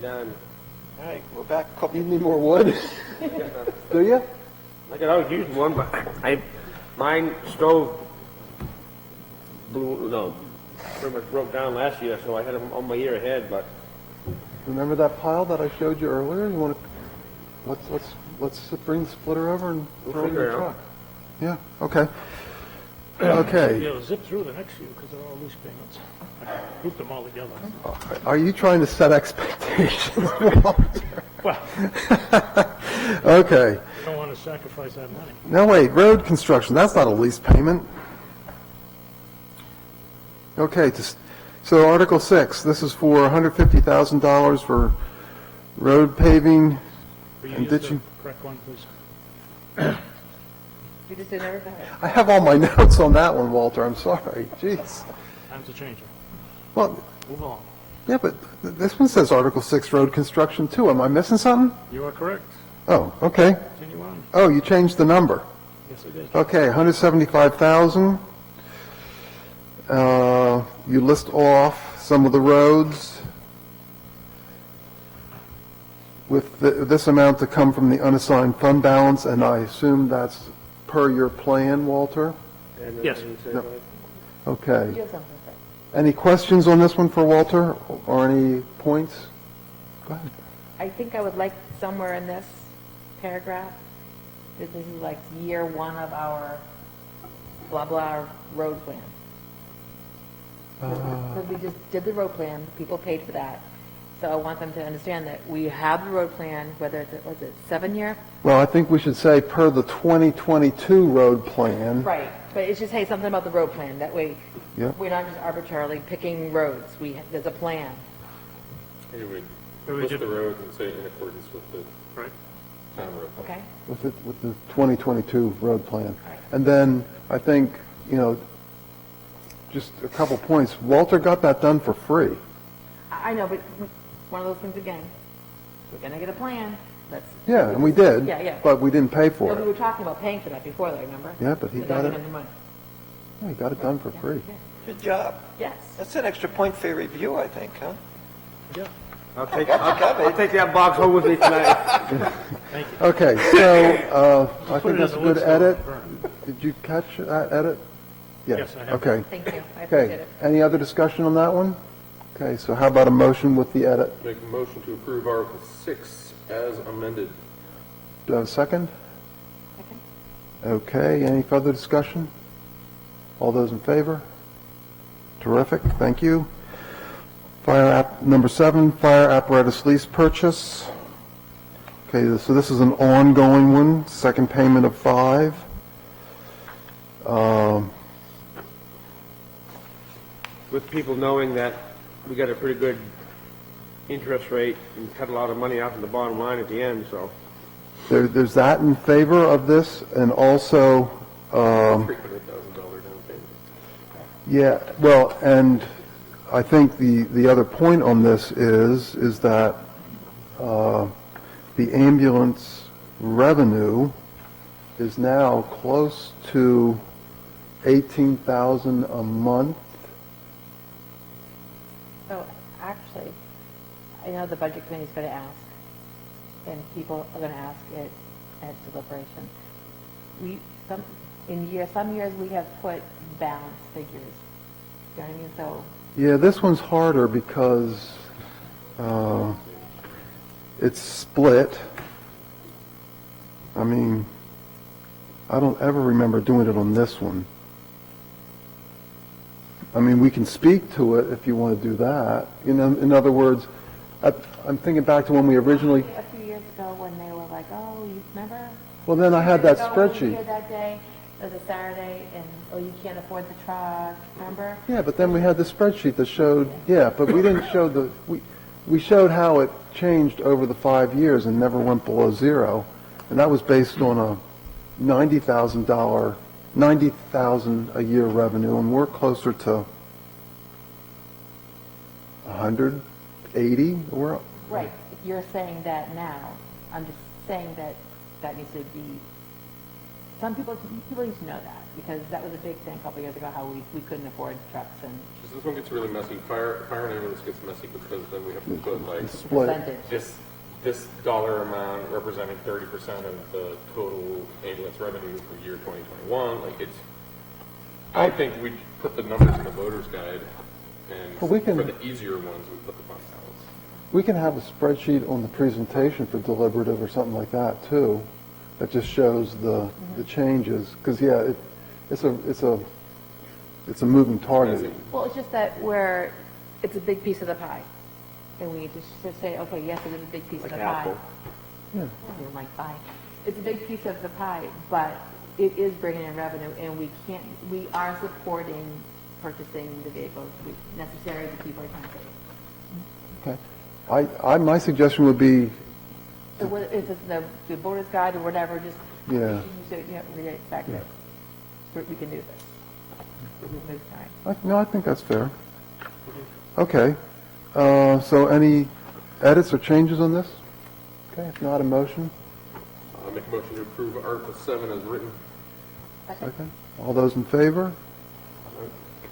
Done. All right, we're back You cooking. need more wood? Do you? Like I was using one, but mine stove pretty much broke down last year, so I had them on my year ahead, but Remember that pile that I showed you earlier? You want to, let's bring the splitter over and We'll throw it in figure the it truck. out. Yeah, okay. Okay. Yeah, zip through the next few because they're all lease payments. I grouped them all together. Are you trying to set expectations, Walter? Well, Okay. I don't want to sacrifice that money. Now wait, road construction, that's not a lease payment. Okay, so Article 6, this is for $150,000 for road paving. Will you And use did the you- correct one, please? You just did everything. I have all my notes on that one, Walter, I'm sorry, jeez. Time to change it. Well, Move along. yeah, but this one says Article 6, road construction too. Am I missing something? You are correct. Oh, okay. Continue on. Oh, you changed the number. Yes, I did. Okay, 175,000. You list off some of the roads with this amount to come from the unassigned fund balance, and I assume that's per your plan, Walter? Yes. Yep. You Okay. have something to say. Any questions on this one for Walter, or any points? Go ahead. I think I would like somewhere in this paragraph, that this is like year one of our blah blah road plan. Because we just did the road plan, people paid for that. So I want them to understand that we have the road plan, whether it's, was it 7-year? Well, I think we should say per the 2022 road plan. Right, but it should say something about the road plan, that way Yep. we're not just arbitrarily picking roads, there's a plan. Maybe we Maybe we list the did- roads and say in accordance with the Right. town road. Okay? With the 2022 road plan. Right. And then, I think, just a couple points. Walter got that done for free. I know, but one of those things again, we're gonna get a plan, let's. Yeah, and we did. Yeah, yeah. But we didn't pay No, for we were it. talking about paying for that before, though, remember? Yeah, but he Without got it. giving the money. Yeah, he got it done for free. Yeah. Good job. Yes. That's an extra point for your review, I think, huh? Yeah. I'll take covered. that box home with me tonight. Thank you. Okay, so, I Put think it that's a in the good list edit. of burn. Did you catch that edit? Yes, I have. Okay. Thank you, I appreciate Okay, it. any other discussion on that one? Okay, so how about a motion with the edit? Make a motion to approve Article 6 as amended. Do I have a second? Second. Okay, any further discussion? All those in favor? Terrific, thank you. Number 7, fire apparatus lease purchase. Okay, so this is an ongoing one, second payment of 5. With people knowing that we got a pretty good interest rate and cut a lot of money off in the bottom line at the end, so. There's that in favor of this, and also, $300,000 down payment. yeah, well, and I think the other point on this is that the ambulance revenue is now close to 18,000 a month. So, actually, I know the budget committee's gonna ask, and people are gonna ask it at deliberation. Some years we have put balanced figures, you know what I mean? So, Yeah, this one's harder because it's split. I mean, I don't ever remember doing it on this one. I mean, we can speak to it if you want to do that. In other words, I'm thinking back to when we originally, a few years ago when they were like, oh, you remember? well, then I had that Years ago, we were spreadsheet. here that day, it was a Saturday, and, oh, you can't afford the truck, remember? Yeah, but then we had the spreadsheet that showed, yeah, but we didn't show we showed how it changed over the 5 years and never went below 0. And that was based on a $90,000 a year revenue, and we're closer to 180. Right, you're saying that now, I'm just saying that that needs to be some people need to know that, because that was a big thing a couple years ago, how we couldn't afford trucks and Because this one gets really messy. Fire and ambulance gets messy because then we have to put like Split. percentage. this dollar amount representing 30% of the total ambulance revenue for year 2021. Like it's, I think we put the numbers in the voter's guide, and Well, we can- for the easier ones, we put the fund balance. We can have a spreadsheet on the presentation for deliberative or something like that, too, that just shows the changes, because, yeah, it's a moving target. Well, it's just that it's a big piece of the pie. And we need to say, okay, yes, it is a big piece of the pie. Yeah. I don't like pie. It's a big piece of the pie, but it is bringing in revenue, and we are supporting purchasing the vehicles necessary to keep our town safe. Okay. My suggestion would be, So whether it's the voter's guide or whatever, just, Yeah. read it back there. We can do this. Move time. no, I think that's fair. Okay. So any edits or changes on this? Okay, if not, a motion? I make a motion to approve Article 7 as written. Second. All those in favor?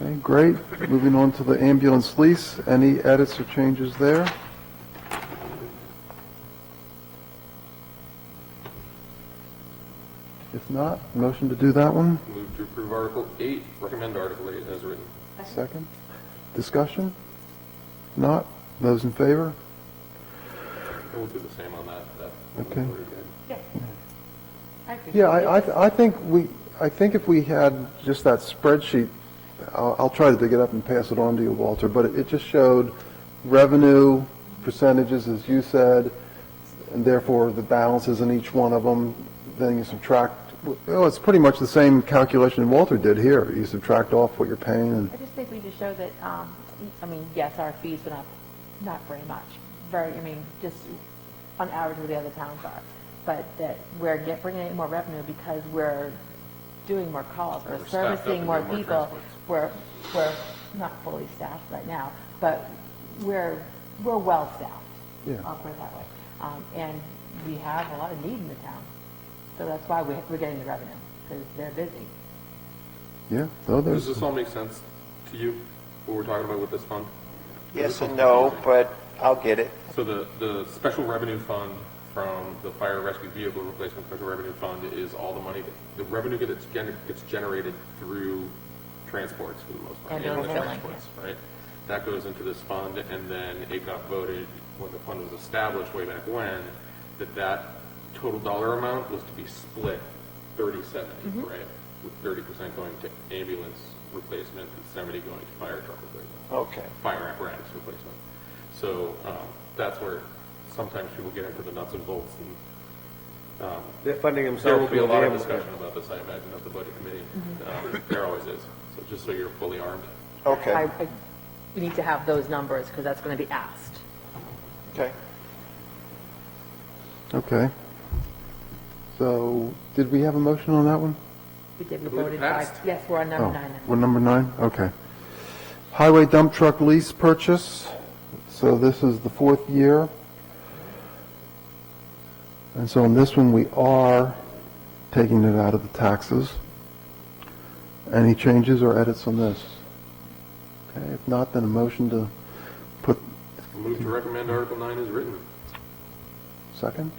Okay, great. Moving on to the ambulance lease. Any edits or changes there? If not, motion to do that one? Move to approve Article 8, recommend Article 8 as written. Second. Discussion? Not? Those in favor? And we'll do the same on that. Okay. Yeah. I appreciate Yeah, it. I think if we had just that spreadsheet, I'll try to dig it up and pass it on to you, Walter, but it just showed revenue percentages, as you said, and therefore the balances in each one of them. Then you subtract, it's pretty much the same calculation Walter did here. You subtract off what you're paying, and I just think we just show that, yes, our fees went up, not very much, just on average where the other towns are, but that we're bringing in more revenue because we're doing more calls, we're We're staffed up servicing and more doing more people. transports. We're not fully staffed right now, but we're well staffed. Yeah. I'll put it that way. And we have a lot of need in the town, so that's why we're getting the revenue, because they're busy. yeah, no, Does there's, this all make sense to you, what we're talking about with this fund? Yes and no, but I'll get it. So the special revenue fund from the fire rescue vehicle replacement special revenue fund is all the money, the revenue that gets generated through transports for the most part. Ambulance ambulance filling, transports, right? That goes into this fund, and then it got voted, when the fund was established way back when, that total dollar amount was to be split 30-70, right? With 30% going to ambulance replacement and 70 going to fire truck replacement. Okay. Fire apparatus replacement. So that's where sometimes people get into the nuts and bolts, and They're funding there themselves. will be a with lot of the discussion about this, I imagine, at the budget committee. There always is. So just so you're fully armed. Okay, We need to have those numbers, because that's going to be asked. okay. okay. So, did we have a motion on that one? We did, we I believe it voted passed. yes, we're on number Oh, 9 now. we're number 9? Okay. Highway dump truck lease purchase. So this is the 4th year. And so on this one, we are taking it out of the taxes. Any changes or edits on this? Okay, if not, then a motion to put Move to recommend Article 9 is written. second.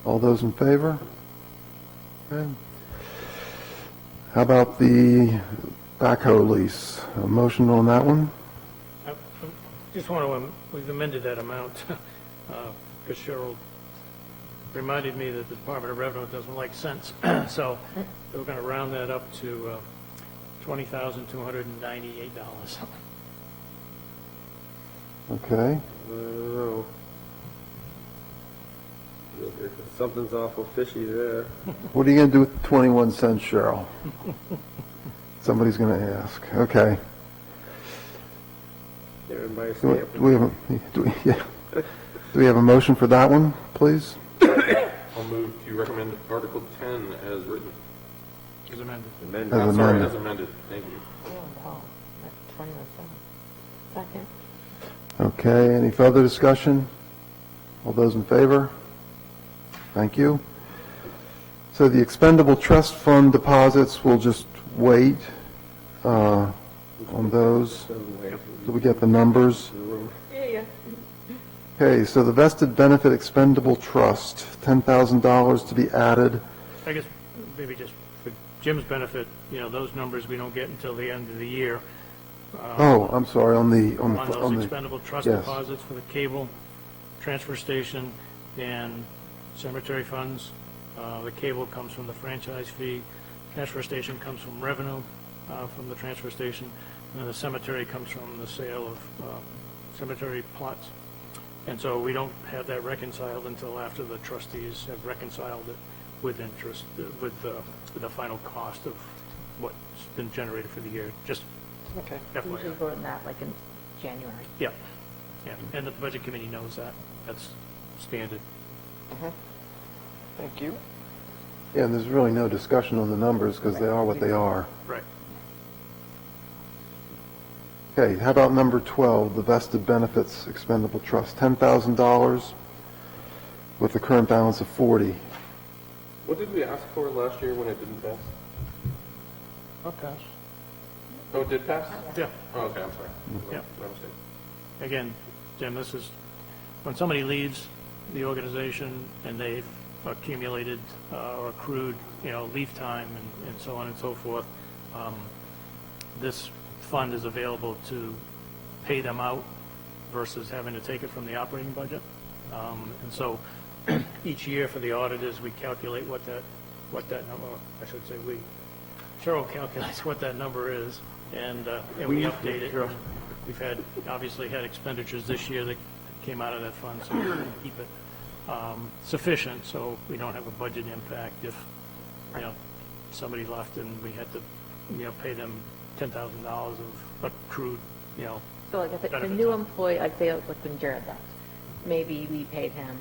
All those in favor? Okay. How about the backhoe lease? A motion on that one? I just want to, we've amended that amount, because Cheryl reminded me that the Department of Revenue doesn't like cents, so we're going to round that up to $20,298. Okay. I don't know. Something's awful fishy there. What are you going to do with 21 cents, Cheryl? Somebody's going to ask. Okay. Everybody Do we have a motion for that one, please? I'll move to recommend Article 10 as written. Is amended. amended. As Sorry, amended. as amended. Thank you. Oh, that's 21 cents. Second. Okay, any further discussion? All those in favor? Thank you. So the expendable trust fund deposits, we'll just wait on those. Do we get the numbers? Okay, so the vested benefit expendable trust, $10,000 to be added. I guess maybe just for Jim's benefit, those numbers we don't get until the end of the year. Oh, I'm sorry, on On the, those expendable trust yes. deposits for the cable, transfer station, and cemetery funds. The cable comes from the franchise fee, transfer station comes from revenue from the transfer station, and then the cemetery comes from the sale of cemetery plots. And so we don't have that reconciled until after the trustees have reconciled it with interest, with the final cost of what's been generated for the year, just Okay. We usually FYI. vote on that like in January. Yeah, yeah, and the budget committee knows that, that's standard. Thank you. Yeah, and there's really no discussion on the numbers because they are what they are. Right. Okay, how about number 12, the vested benefits expendable trust, $10,000 with the current balance of 40. What did we ask for last year when it didn't pass? Okay. Oh, it did pass? Yeah. Oh, okay, I'm sorry. Yeah. My mistake. Again, Jim, this is, when somebody leaves the organization and they've accumulated or accrued, leave time and so on and so forth, this fund is available to pay them out versus having to take it from the operating budget. And so each year for the auditors, we calculate what that number, I should say we, Cheryl calculates what that number is, and we update it. We've obviously had expenditures this year that came out of that fund, so we're going to keep it sufficient, so we don't have a budget impact if, somebody left and we had to, pay them $10,000 of accrued, So like if it's a benefits new on. employee, I'd say like when Jared left, maybe we paid him,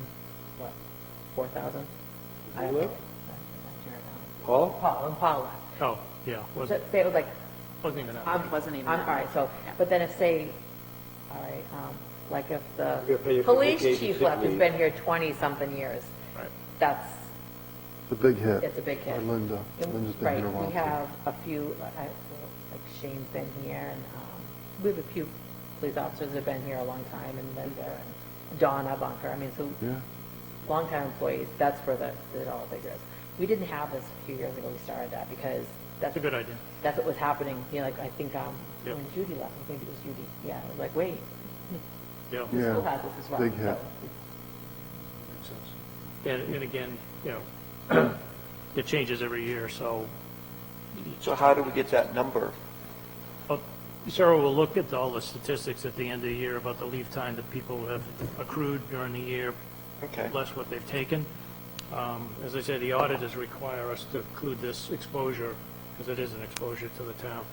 what, 4,000? I don't Who know. left? Jared, Paul? Paul, when Paul left. Oh, yeah, So wasn't say it was like, even that. I'm, Wasn't even I'm, that all right, much. so, Yeah. but then if say, all right, like if You're gonna pay the your full police vacation, chief sick left, who's leave. been here 20-something years, Right. that's, The big hit. it's a big hit. Or Linda. And- Linda's been right, here a while. we have a few, like Shane's been here, and we have a few police officers that have been here a long time, and Linda and Donna Bunker, I mean, so Yeah. long-time employees, that's where the dollar figure is. We didn't have this a few years ago, we started that, because That's a good idea. that's what was happening, like, I think, Yep. when Judy left, maybe it was Judy, yeah, it was like, wait, Yeah. the Yeah. school has this as well, Big hit. so. Makes sense. And again, it changes every year, so. So how do we get that number? Well, Sarah will look at all the statistics at the end of the year about the leave time that people have accrued during the year, Okay. less what they've taken. As I said, the auditors require us to include this exposure, because it is an exposure to the town,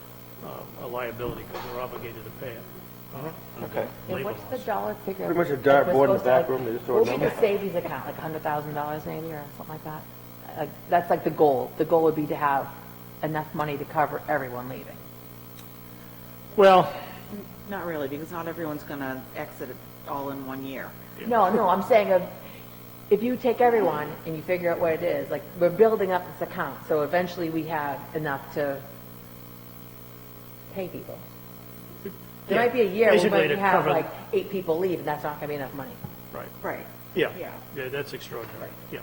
a liability, because we're obligated to pay it. under Okay. And labor what's the laws. dollar figure? Pretty much a Like, dartboard we're in the supposed back to, room, they just throw a What would be number. the savings account, like $100,000 maybe, or something like that? That's like the goal. The goal would be to have enough money to cover everyone leaving. Well, Not really, because not everyone's going to exit it all in 1 year. No, I'm saying if you take everyone and you figure out what it is, like, we're building up this account, so eventually we have enough to pay people. There might be a year Basically when we to have cover- like 8 people leave, and that's not gonna be enough money. right, Right. yeah, Yeah. yeah, that's extraordinary, yeah,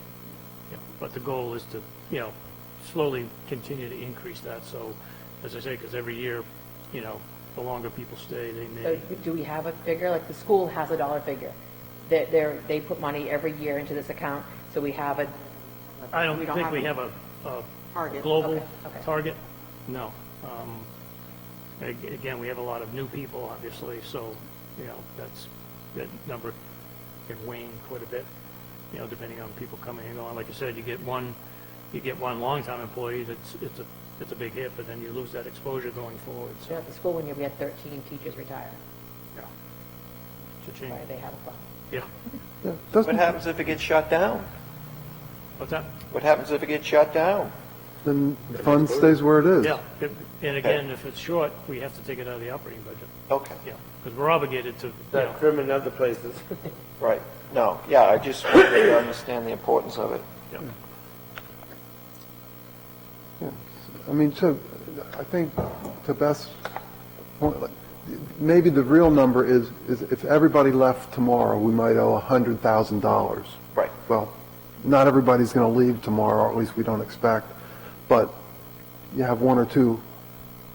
yeah. But the goal is to, slowly continue to increase that, so, as I say, because every year, the longer people stay, they So may, do we have a figure? Like, the school has a dollar figure. They put money every year into this account, so we have a, I don't we don't think have we a have a Target. global Okay, okay. target, no. Again, we have a lot of new people, obviously, so, that number can wane quite a bit, depending on people coming and going. Like you said, you get one longtime employee it's a big hit, but then you lose that exposure going forward, so so, at the school one year, we had 13 teachers retire. yeah. Cha-ching. Right, they have a fund. Yeah. Yeah, What doesn't, happens if it gets shut down? What's that? What happens if it gets shut down? then the fund stays where it is. Yeah, and again, if it's short, we have to take it out of the operating budget, Okay, yeah, because we're obligated to, That trim in other places. right. No, yeah, I just wanted to understand the importance of it. yeah. Yeah. I mean, so, I think to Beth's point, like, maybe the real number is if everybody left tomorrow, we might owe $100,000. Right. Well, not everybody's going to leave tomorrow, or at least we don't expect, but you have one or two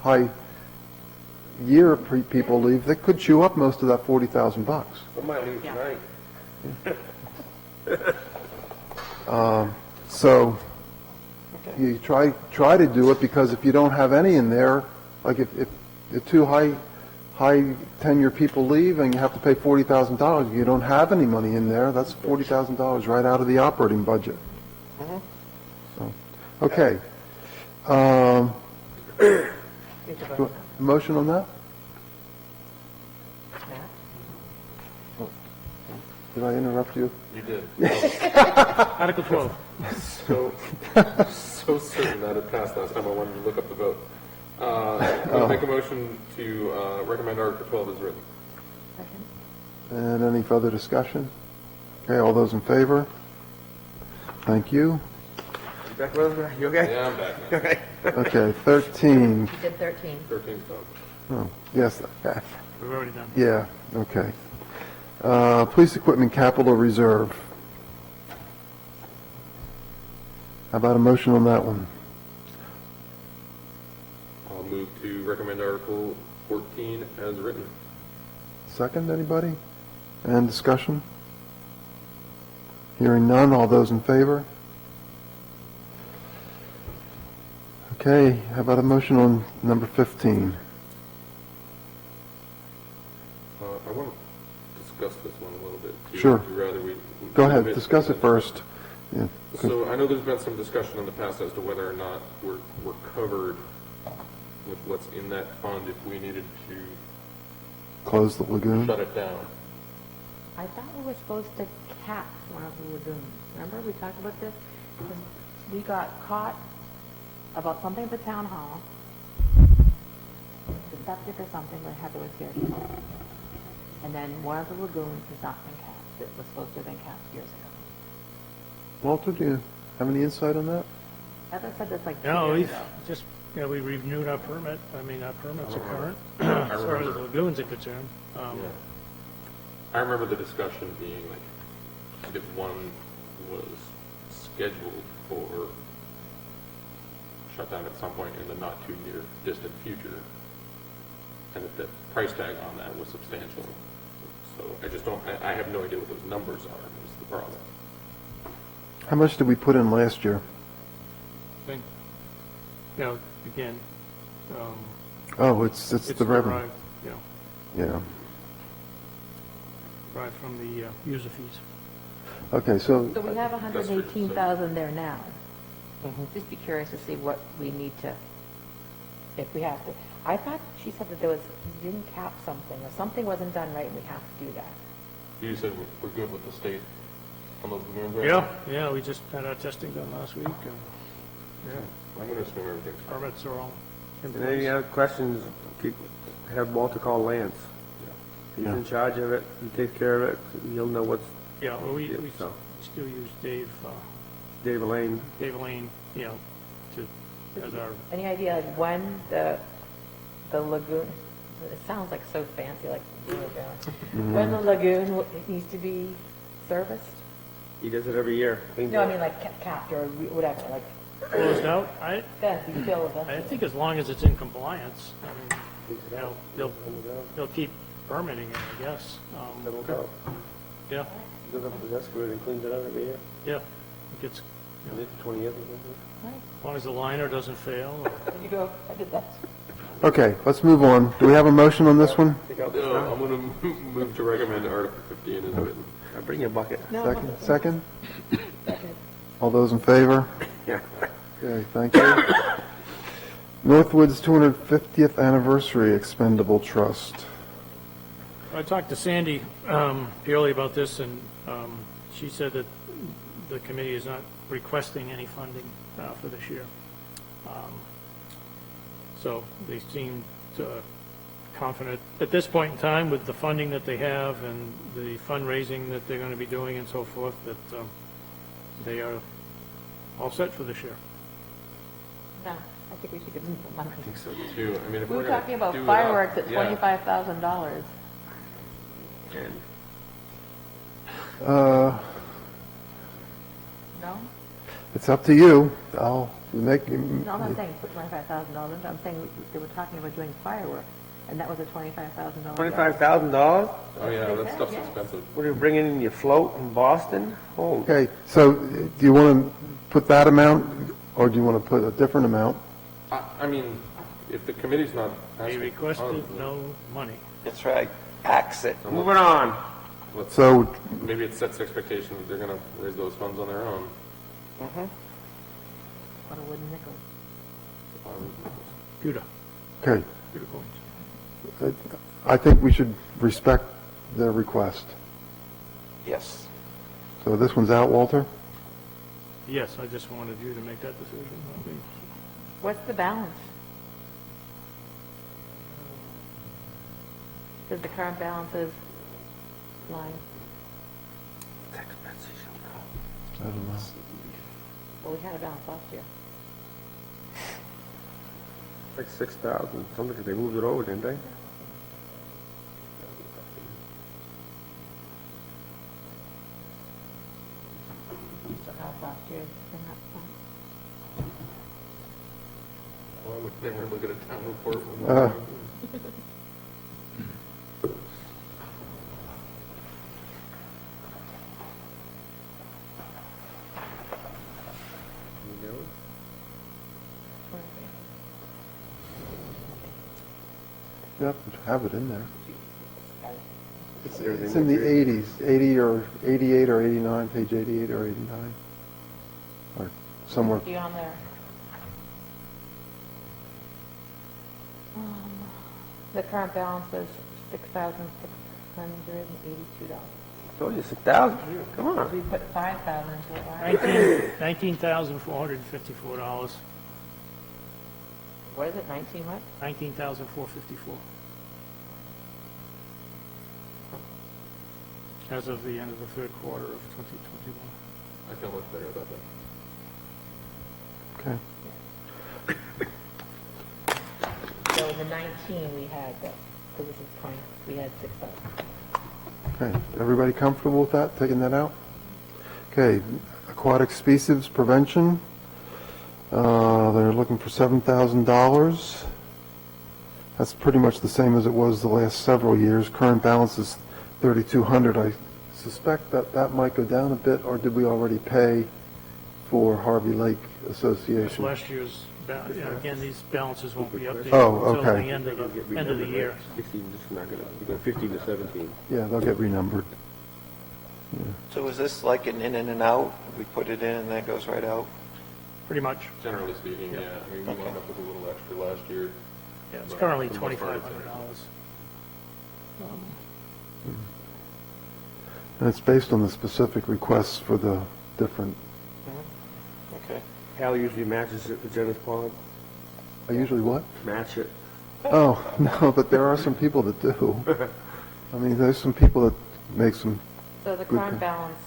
high-year people leave, that could chew up most of that $40,000. We might leave tonight. So you try to do it, because if you don't have any in there, like if the two high tenure people leave and you have to pay $40,000, you don't have any money in there, that's $40,000 right out of the operating budget. So, okay. Motion on that? Matt? Did I interrupt you? You did. Article 12. So certain that it passed last time, I wanted to look up the vote. I'll make a motion to recommend Article 12 as written. Second? And any further discussion? Okay, all those in favor? Thank you. You back, Rosemary? You okay? Yeah, I'm back now. Okay. Okay, 13. You did 13. 13's done. Oh, yes, We've already done. yeah, okay. Police equipment capital reserve. How about a motion on that one? I'll move to recommend Article 14 as written. Second, anybody? And discussion? Hearing none, all those in favor? Okay, how about a motion on number 15? I want to discuss this one a little bit. too. Sure. Would you rather we... Go ahead, discuss it first. Yeah. So I know there's been some discussion in the past as to whether or not we're covered with what's in that fund if we needed to Close the lagoon? shut it down. I thought we were supposed to cap one of the lagoons. Remember, we talked about this? Because we got caught about something at the town hall, the septic or something, we had to repair. And then one of the lagoons has not been capped. It was supposed to have been capped years ago. Walter, do you have any insight on that? Heather said this like 2 No, years we've ago. just, we renewed our permit. I mean, our permits are current, I as far as remember. the lagoons are concerned. Yeah. I remember the discussion being like, if one was scheduled for shutdown at some point in the not too near distant future, and if the price tag on that was substantial. So I just don't, I have no idea what those numbers are, is the problem. How much did we put in last year? Thing. Again, Oh, it's the revenue. derived, Yeah. derived from the user fees. Okay, so, So we have That's 118,000 there now. Mm-hmm. Just be curious to see what we need to, if we have to. I thought she said that there was, we didn't cap something, or something wasn't done right, and we have to do that. You said we're good with the state on those lagoons right now? Yeah, we just had our testing done last week, and, I'm going to assume everything's fine. permits are all in And any place. other questions, have Walter call Lance. He's Yeah. in charge of it, he takes care of it, he'll know what's Yeah, well, we so. still use Dave Elaine. Lane, as our, Any idea like when the lagoon, it sounds like so fancy, like the lagoon. When the lagoon needs to be serviced? He does it every year. No, I mean like capped or whatever, like, closed out. I you feel eventually. think as long as it's in compliance, I mean, they'll keep permitting it, I guess. It'll go. Yeah, He goes up to the excavator and cleans it out every year. yeah. It gets, Is it 20 years or something? as long as the liner doesn't fail. There you go, I did that. okay, let's move on. Do we have a motion on this one? Take out this No, now. I'm going to move to recommend Article 15 as written. I'll bring you a bucket. Second? Second? Second. All those in favor? Yeah. Okay, thank you. Northwood's 250th Anniversary Expendable Trust. I talked to Sandy Pioli about this, and she said that the committee is not requesting any funding for this year. So they seem confident at this point in time with the funding that they have and the fundraising that they're going to be doing and so forth, that they are all set for this year. No, I think we should give them some money. I think so too. I mean, if We we're were gonna talking about do it up, fireworks at yeah. $25,000. And No? It's up to you. I'll make, No, I'm not saying put $25,000 into it. I'm saying they were talking about doing fireworks, and that was a $25,000. $25,000? Oh, yeah, that said, stuff's yes. expensive. What are you bringing in your float in Boston? Oh, okay, so do you want to put that amount, or do you want to put a different amount? I mean, if the committee's not They asking for requested funds, then no money. That's right. Axe it. moving on. let's, So, maybe it sets the expectation that they're gonna raise those funds on their own. What a wooden nickel. Pewter, okay, pewter coins. I think we should respect their request. Yes. So this one's out, Walter? Yes, I just wanted you to make that decision. I mean, What's the balance? Does the current balances line? I don't know. Well, we had a balance last year. Like 6,000, something, 'cause they moved it over, didn't they? We still have last year's in that fund. Why would they never look at a town report when Uh. Yep, have it in there. It's in the 80s, 80 or 88 or 89, page 88 or 89, or somewhere. Be on there. The current balance is $6,682. Told you 6,000. Come on. We put 5,000 into it, right? $19,454. What is it, 19 what? $19,454. As of the end of the third quarter of 2021. I feel much better about that. Okay. So in the 19, we had, so this is 20, we had 6,000. Okay, everybody comfortable with that, taking that out? Okay, aquatic species prevention, they're looking for $7,000. That's pretty much the same as it was the last several years. Current balance is $3,200. I suspect that that might go down a bit, or did we already pay for Harvey Lake That's Association? last year's, again, these balances won't be updated Oh, until okay. the end of the year. 16, this is not gonna, you go 15 to 17. Yeah, they'll get renumbered. So is this like an in and an out? We put it in and that goes right out? Pretty much. Generally speaking, yeah. I mean, we wound up with a little extra last year. Yeah, it's But currently for the most part, it's $2,500. And it's based on the specific requests for the different, Okay. Hal usually matches it with Jenna's pond. I usually what? Match it. Oh, no, but there are some people that do. I mean, there's some people that make some, So the Good current point. balance,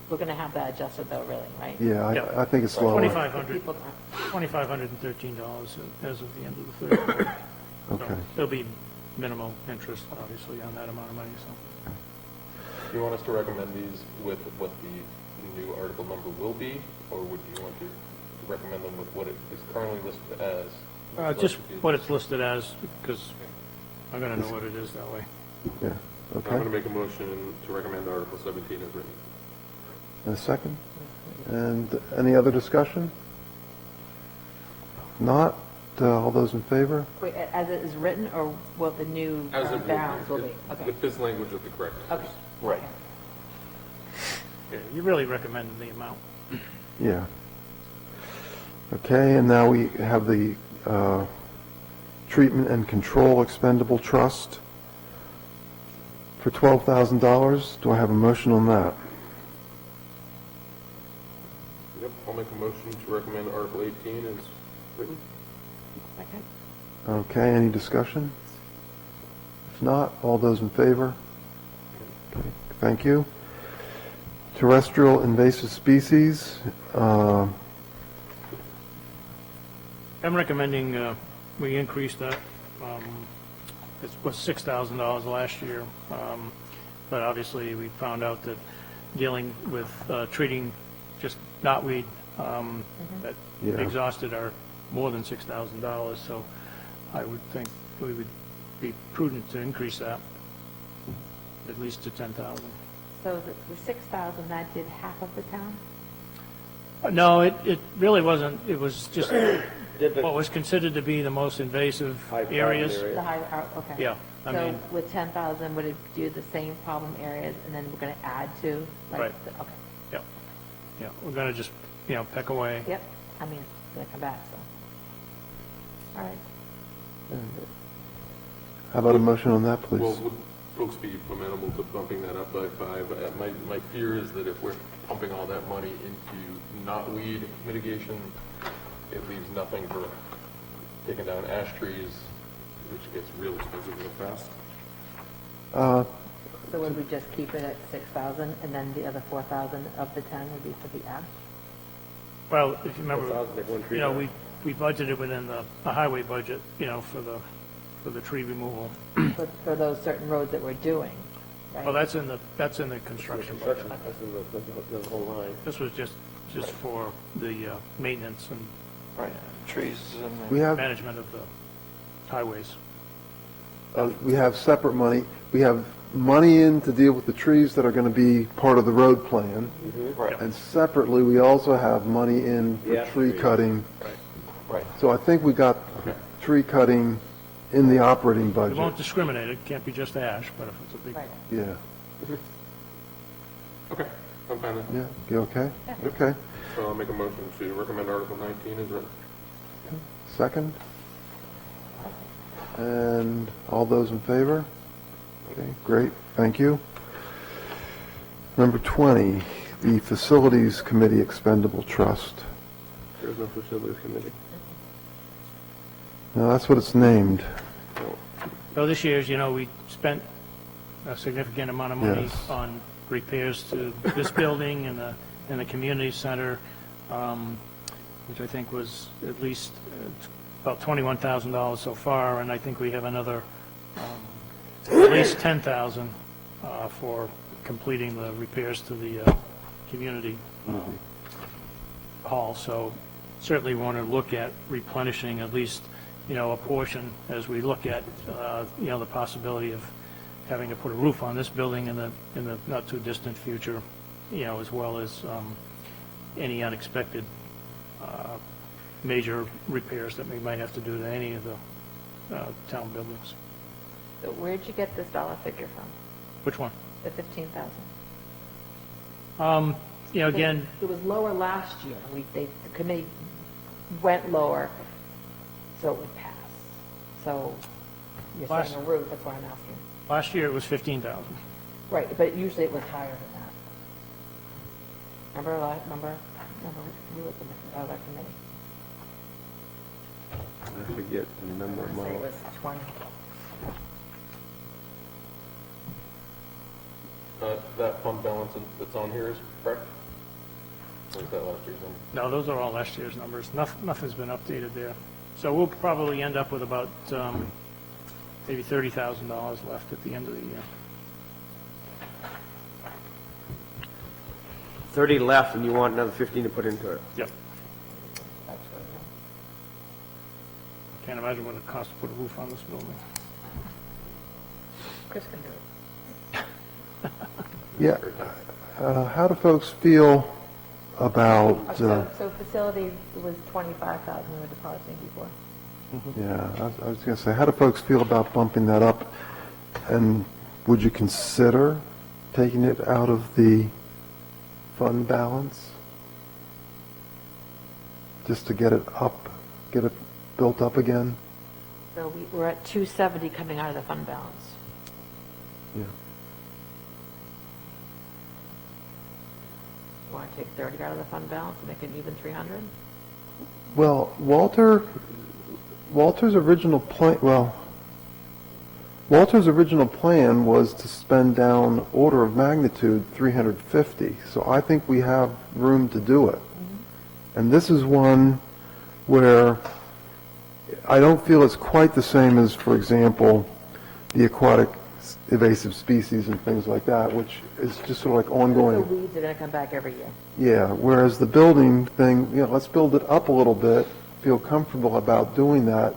we're going to have that adjusted though, really, right? yeah, Yeah. I think it's lower. People don't- $2,513 as of the end of the third quarter. So Okay. there'll be minimal interest, obviously, on that amount of money, so. Do you want us to recommend these with what the new article number will be, or would you want to recommend them with what it is currently listed as? Just what it's listed as, because I'm going to know what it is that way. Yeah, I'm going to okay. make a motion to recommend Article 17 as written. And a second? And any other discussion? Not, all those in favor? Wait, as it is written, or will the new As current it balance will will be? be, Okay, with this language with the corrections. okay. Right. Yeah, you really recommend the amount. Yeah. Okay, and now we have the Treatment and Control Expendable Trust for $12,000. Do I have a motion on that? Yep, I'll make a motion to recommend Article 18 as written. Second. Okay, any discussion? If not, all those in favor? Okay, thank you. Terrestrial invasive species, I'm recommending we increase that. It was $6,000 last year, but obviously we found out that dealing with treating just knotweed that Yeah. exhausted are more than $6,000, so I would think we would be prudent to increase that at least to 10,000. So the 6,000, that did half of the town? No, it really wasn't. It was just Did the- what was considered to be the most invasive High problem areas. area. The high, okay. Yeah, I So mean- with 10,000, would it do the same problem areas, and then we're going to add to? like, Right. Okay, Yeah, we're going to just, peck away. yep, I mean, it's going to come back, so. All right. How about a motion on that, Well, please? would folks be amenable to bumping that up by 5? My fear is that if we're pumping all that money into knotweed mitigation, it leaves nothing for taking down ash trees, which gets real expensive real fast. So would we just keep it at 6,000, and then the other 4,000 of the 10 would be for the ash? Well, if you remember, 4,000, like one tree down. we budgeted within the highway budget, for the tree removal. For those certain roads that we're doing, right? Well, that's in the construction budget. Construction, that's the whole line. This was just for the maintenance and Right, trees and. We have, management of the highways. we have separate money. We have money in to deal with the trees that are going to be part of the road plan. Right, And separately, we also have money in for Yeah, tree trees. cutting. right. So I think we got tree cutting in the operating We won't budget. discriminate. It can't be just ash, but if it's a big, Right. Yeah, Okay, I'm fine with yeah, you okay? Okay. So I'll make a motion to recommend Article 19 as written. Second? And all those in favor? Okay, great, thank you. Number 20, the Facilities Committee Expendable Trust. There's no facilities committee. Now, that's what it's named. so this year, we spent a significant amount of money Yes. on repairs to this building and the community center, which I think was at least about $21,000 so far, and I think we have another at least $10,000 for completing the repairs to the community hall. So certainly want to look at replenishing at least, a portion as we look at, the possibility of having to put a roof on this building in the not too distant future, as well as any unexpected major repairs that we might have to do to any of the town buildings. So where'd you get this dollar figure from, Which one? the 15,000? Again, It was lower last year. The committee went lower, so it would pass. So you're saying a roof, that's why I'm asking. last year it was 15,000. Right, but usually it was higher than that. Remember, you were the other committee. I forget the number I of say it miles. was 20. That fund balance that's on here is correct? Or is that last year's number? No, those are all last year's numbers. Nothing's been updated there. So we'll probably end up with about maybe $30,000 left at the end of the year. 30 left, and you want another 15 to put into it. Yep. That's what Can't imagine what it costs to put a roof on this building. Chris can do it. Yeah. How do folks feel about, So facility was 25,000 we were depositing before. yeah, I was going to say, how do folks feel about bumping that up? And would you consider taking it out of the fund balance? Just to get it up, get it built up again? So we're at 270 coming out of the fund balance. Yeah. You want to take 30 out of the fund balance and make it even 300? Well, Walter's original plan, Walter's original plan was to spend down order of magnitude 350, so I think we have room to do it. And this is one where I don't feel it's quite the same as, for example, the aquatic invasive species and things like that, which is just sort of like The ongoing. weeds are gonna come back every year. Yeah, whereas the building thing, let's build it up a little bit, feel comfortable about doing that.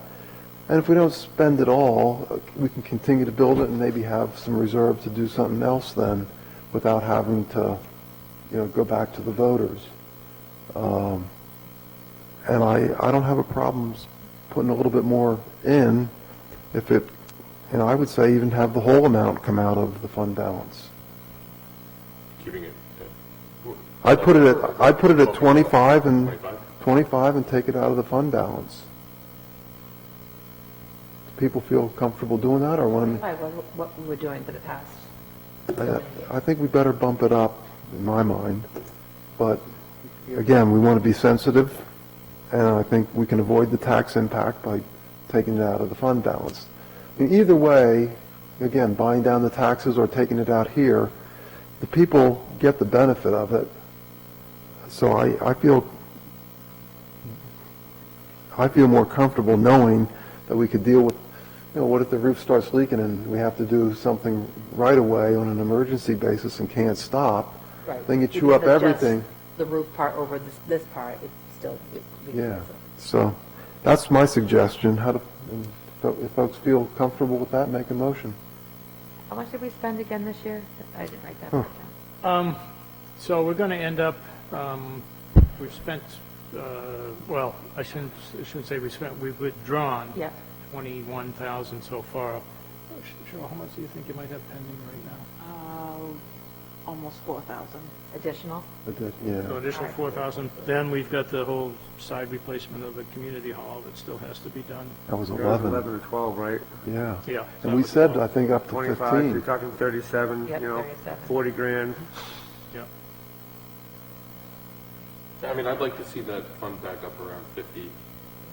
And if we don't spend it all, we can continue to build it and maybe have some reserve to do something else then without having to, go back to the voters. And I don't have a problem putting a little bit more in if it, I would say even have the whole amount come out of the fund balance. Keeping it I'd put it at 25 and 25? 25 and take it out of the fund balance. Do people feel comfortable doing that, or want Probably what we were doing for the past. to? I think we better bump it up, in my mind. But again, we want to be sensitive, and I think we can avoid the tax impact by taking it out of the fund balance. Either way, again, buying down the taxes or taking it out here, the people get the benefit of it. So I feel more comfortable knowing that we could deal with, what if the roof starts leaking and we have to do something right away on an emergency basis and can't stop? Right. Then you We chew can up adjust everything. The roof part over this part, it's still. we can Yeah, fix it. so that's my suggestion. If folks feel comfortable with that, make a motion. How much did we spend again this year? I didn't write that part down. So we're going to end up, we've spent, well, I shouldn't say we spent, we've withdrawn Yeah. 21,000 so far. Cheryl, how much do you think you might have pending right now? Almost 4,000. Additional? So Yeah, additional 4,000. Then we've got the whole side replacement of the community hall that still has to be done. that was 11 11. or 12, right? Yeah. Yeah. And we said, I think, up to 25, you're 15. talking 37, Yep, 37. 40 grand. Yeah. I mean, I'd like to see that fund back up around 50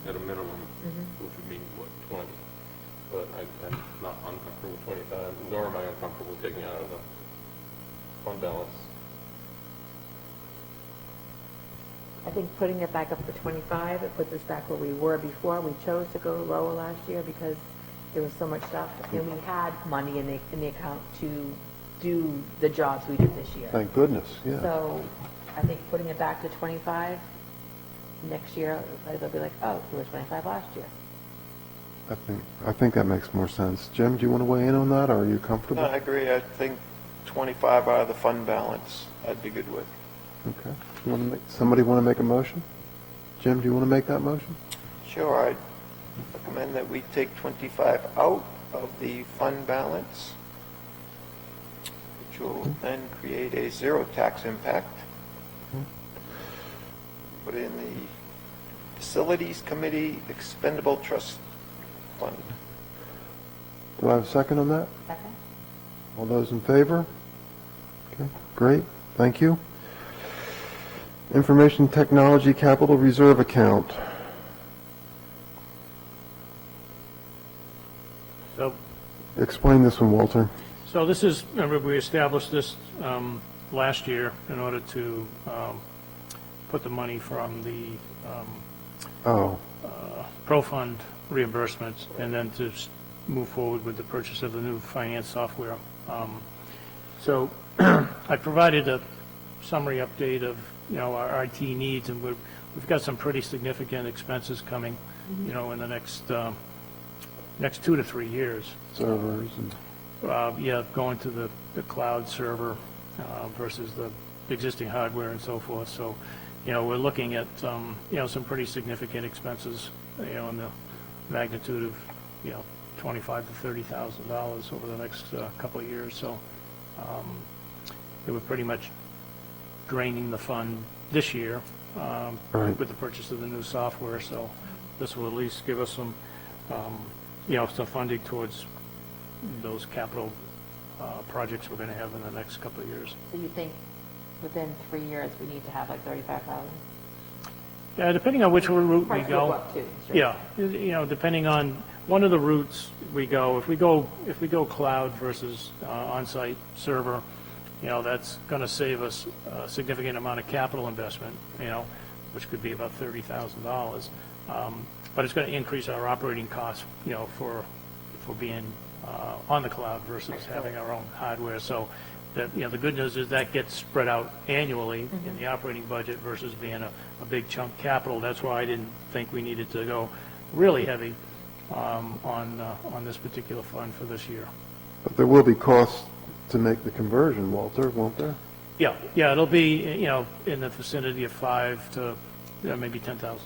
at a minimum, which would mean, 20? But I'm not uncomfortable with 25, nor am I uncomfortable taking it out of the fund balance. I think putting it back up to 25, it puts us back where we were before. We chose to go lower last year because there was so much stuff, and we had money in the account to do the jobs we did this year. Thank goodness, yeah. So I think putting it back to 25 next year, they'll be like, oh, it was 25 last year. I think that makes more sense. Jim, do you want to weigh in on that, or are you No, comfortable? I agree. I think 25 out of the fund balance, I'd be good with. Okay. Somebody want to make a motion? Jim, do you want to make that motion? Sure, I'd recommend that we take 25 out of the fund balance, which will then create a zero tax impact. Put in the Facilities Committee Expendable Trust Fund. Do I have a second on that? Second? All those in favor? Okay, great, thank you. Information Technology Capital Reserve Account. So Explain this one, Walter. So this is, remember, we established this last year in order to put the money from the Oh, pro fund reimbursements and then to move forward with the purchase of the new finance software. So I provided a summary update of, our IT needs, and we've got some pretty significant expenses coming, in the next 2 to 3 years. servers and, Going to the cloud server versus the existing hardware and so forth. So, we're looking at, some pretty significant expenses, in the magnitude of, $25,000 to $30,000 over the next couple of years. So, they were pretty much draining the fund this year Right. with the purchase of the new software. So, this will at least give us some, some funding towards those capital projects we're going to have in the next couple of years. So you think within 3 years, we need to have like 35,000? Yeah, depending on which route we Price will go go. up too, sure. Yeah, depending on one of the routes we go, if we go cloud versus on-site server, that's going to save us a significant amount of capital investment, which could be about $30,000. But it's going to increase our operating costs, for being on the cloud versus having our own hardware. So that, the good news is that gets spread out annually in the operating budget versus being a big chunk capital. That's why I didn't think we needed to go really heavy on this particular fund for this year. But there will be costs to make the conversion, Walter, won't there? Yeah, it'll be, in the vicinity of $5,000 to maybe $10,000.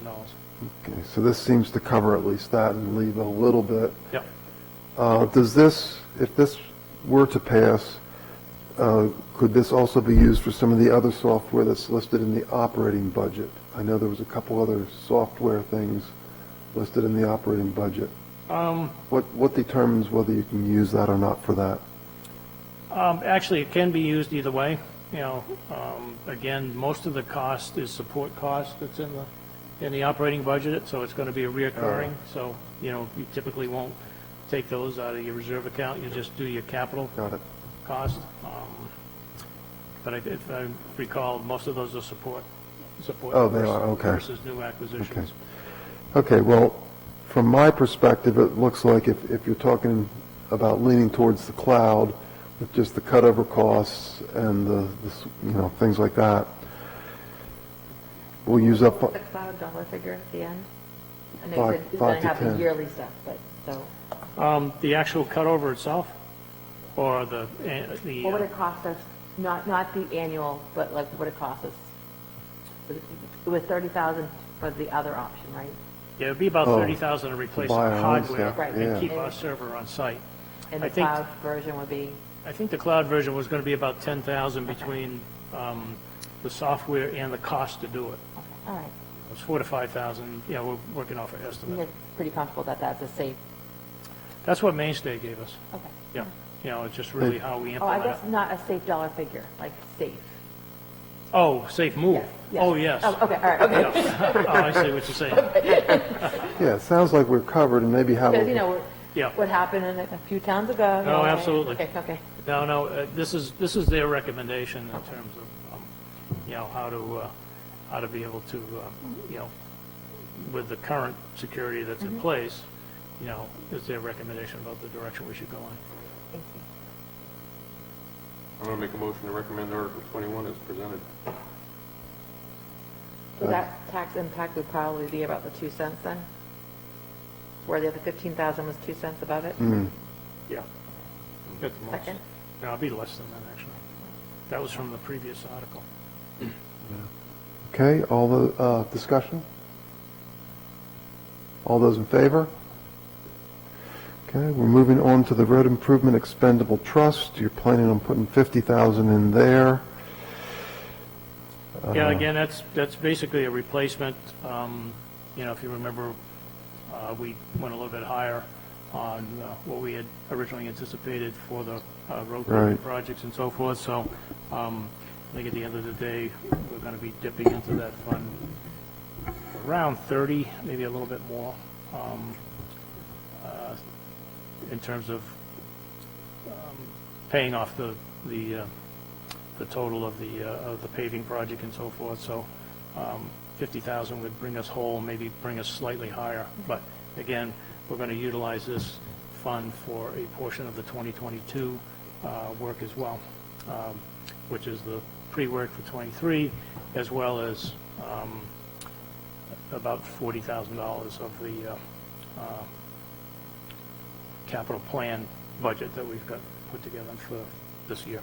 Okay, so this seems to cover at least that and leave a little bit. Yep. Does this, if this were to pass, could this also be used for some of the other software that's listed in the operating budget? I know there was a couple other software things listed in the operating budget. What determines whether you can use that or not for that? Actually, it can be used either way. Again, most of the cost is support cost that's in the operating budget, so it's going to be a reoccurring. So, you typically won't take those out of your reserve account. You just do your capital Got it. cost. But if I recall, most of those are support. Oh, they are, okay. Versus new acquisitions. Okay, well, from my perspective, it looks like if you're talking about leaning towards the cloud with just the cutover costs and the things like that, we'll use up The cloud dollar figure at the end? I know Five- you said it's five going to to have the 10. yearly stuff, but, so, The actual cutover itself, or the what would it cost us? Not the annual, but like what it cost us? It was 30,000 for the other option, right? yeah, it'd be about Oh, 30,000 to replace to buy our our own hardware stuff, Right. yeah. and keep our server on site. And I the think- cloud version would be, I think the cloud version was going to be about 10,000 between the software and the cost to do it. all right. It was 4,000 to 5,000. We're working off an You're estimate. pretty comfortable that that's a safe, That's what Mainstay gave us. okay. Yeah, it's just really how we Oh, I implement guess it. not a safe dollar figure, like safe. Oh, safe move. Yes, yes. Oh, yes. Oh, okay, all right, okay. Yeah. Oh, I see what you're saying. Yeah, it sounds like we're covered and maybe have Because, a, Yeah. what happened in a few towns ago. No, absolutely. Okay. No, this is their recommendation in terms of, how to be able to, with the current security that's in place, is their recommendation about the direction we should go in. Thank you. I'm going to make a motion to recommend Article 21 as presented. So that tax impact would probably be about the 2 cents then? Where the other 15,000 was 2 cents above it? Yeah. At the most. Second? No, it'll be less than that, actually. That was from the previous article. okay, all the, discussion? All those in favor? Okay, we're moving on to the road improvement expendable trust. You're planning on putting 50,000 in there. Yeah, again, that's basically a replacement. If you remember, we went a little bit higher on what we had originally anticipated for the road Right. projects and so forth. So I think at the end of the day, we're going to be dipping into that fund around 30, maybe a little bit more, in terms of paying off the total of the paving project and so forth. So 50,000 would bring us whole, maybe bring us slightly higher. But again, we're going to utilize this fund for a portion of the 2022 work as well, which is the pre-work for 23, as well as about $40,000 of the capital plan budget that we've got put together for this year.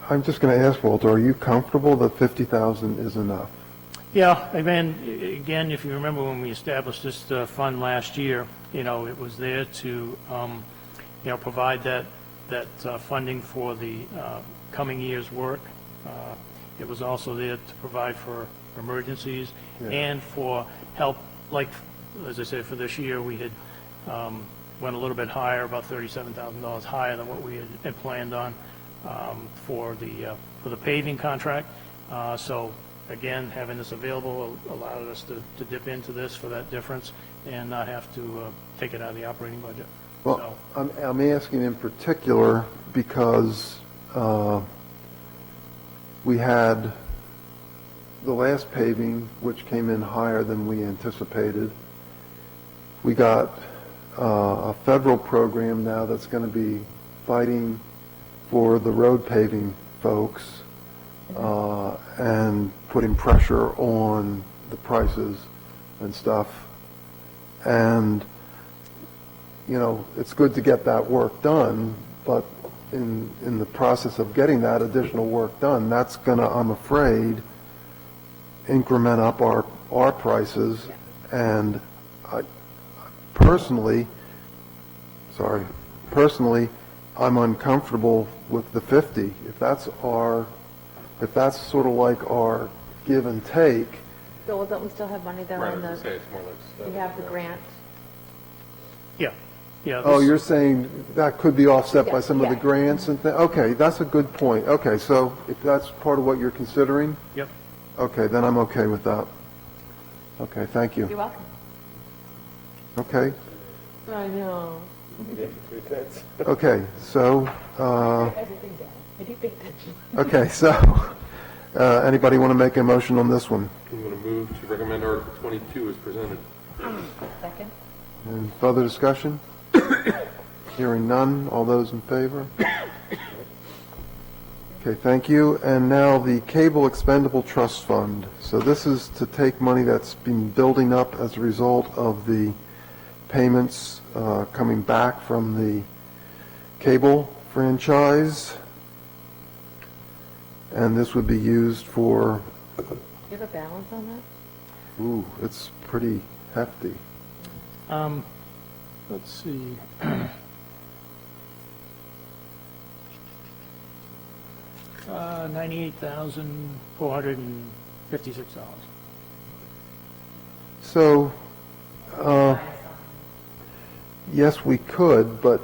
I'm just going to ask, Walter, are you comfortable that 50,000 is enough? Yeah, I mean, again, if you remember when we established this fund last year, it was there to, provide that funding for the coming year's work. It was also there to provide for emergencies and for help, like, as I said, for this year, we had went a little bit higher, about $37,000 higher than what we had planned on for the paving contract. So again, having this available allowed us to dip into this for that difference and not have to take it out of the operating budget. Well, I'm asking in particular because we had the last paving, which came in higher than we anticipated. We got a federal program now that's going to be fighting for the road paving folks and putting pressure on the prices and stuff. And, you know, it's good to get that work done, but in the process of getting that additional work done, that's going to, I'm afraid, increment up our prices. And I personally, I'm uncomfortable with the 50. If that's sort of like our give and take, Bill, don't we still have money though Right, I in was the, gonna say, it's more like. we have the grant? Yeah, yeah. oh, this- you're saying that could be offset by some of the Yeah. grants and things? Okay, that's a good point. Okay, so if that's part of what you're considering, Yep. okay, then I'm okay with that. Okay, thank you. You're welcome. Okay, I know. okay, so, Everything down. I do pay attention. okay, so, anybody want to make a motion on this one? I'm going to move to recommend Article 22 as presented. Second? And further discussion? Hearing none, all those in favor? Okay, thank you. And now the Cable Expendable Trust Fund. So this is to take money that's been building up as a result of the payments coming back from the cable franchise. And this would be used for, Do you have a balance on that? ooh, it's pretty hefty. Let's see. $98,456. So, yes, we could, but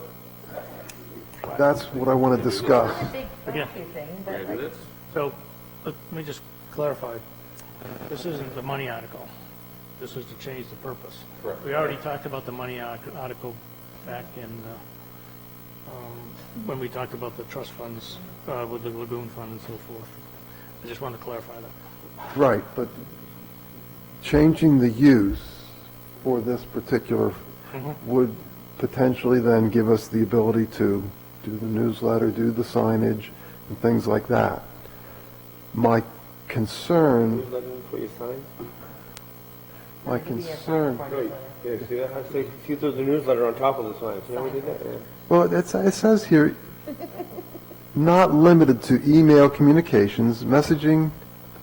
that's what I want to discuss. Big Again. fancy thing, but Ready like, to this? So, let me just clarify. This isn't the money article. This is to change the purpose. Correct. We already talked about the money article back in, when we talked about the trust funds, with the lagoon fund and so forth. I just wanted to clarify that. Right, but changing the use for this particular would potentially then give us the ability to do the newsletter, do the signage, and things like that. My concern, What you sign? my concern, Yeah, see that? I say, see through the newsletter on top of the sign. See how we did that? Yeah. well, it says here, not limited to email communications, messaging,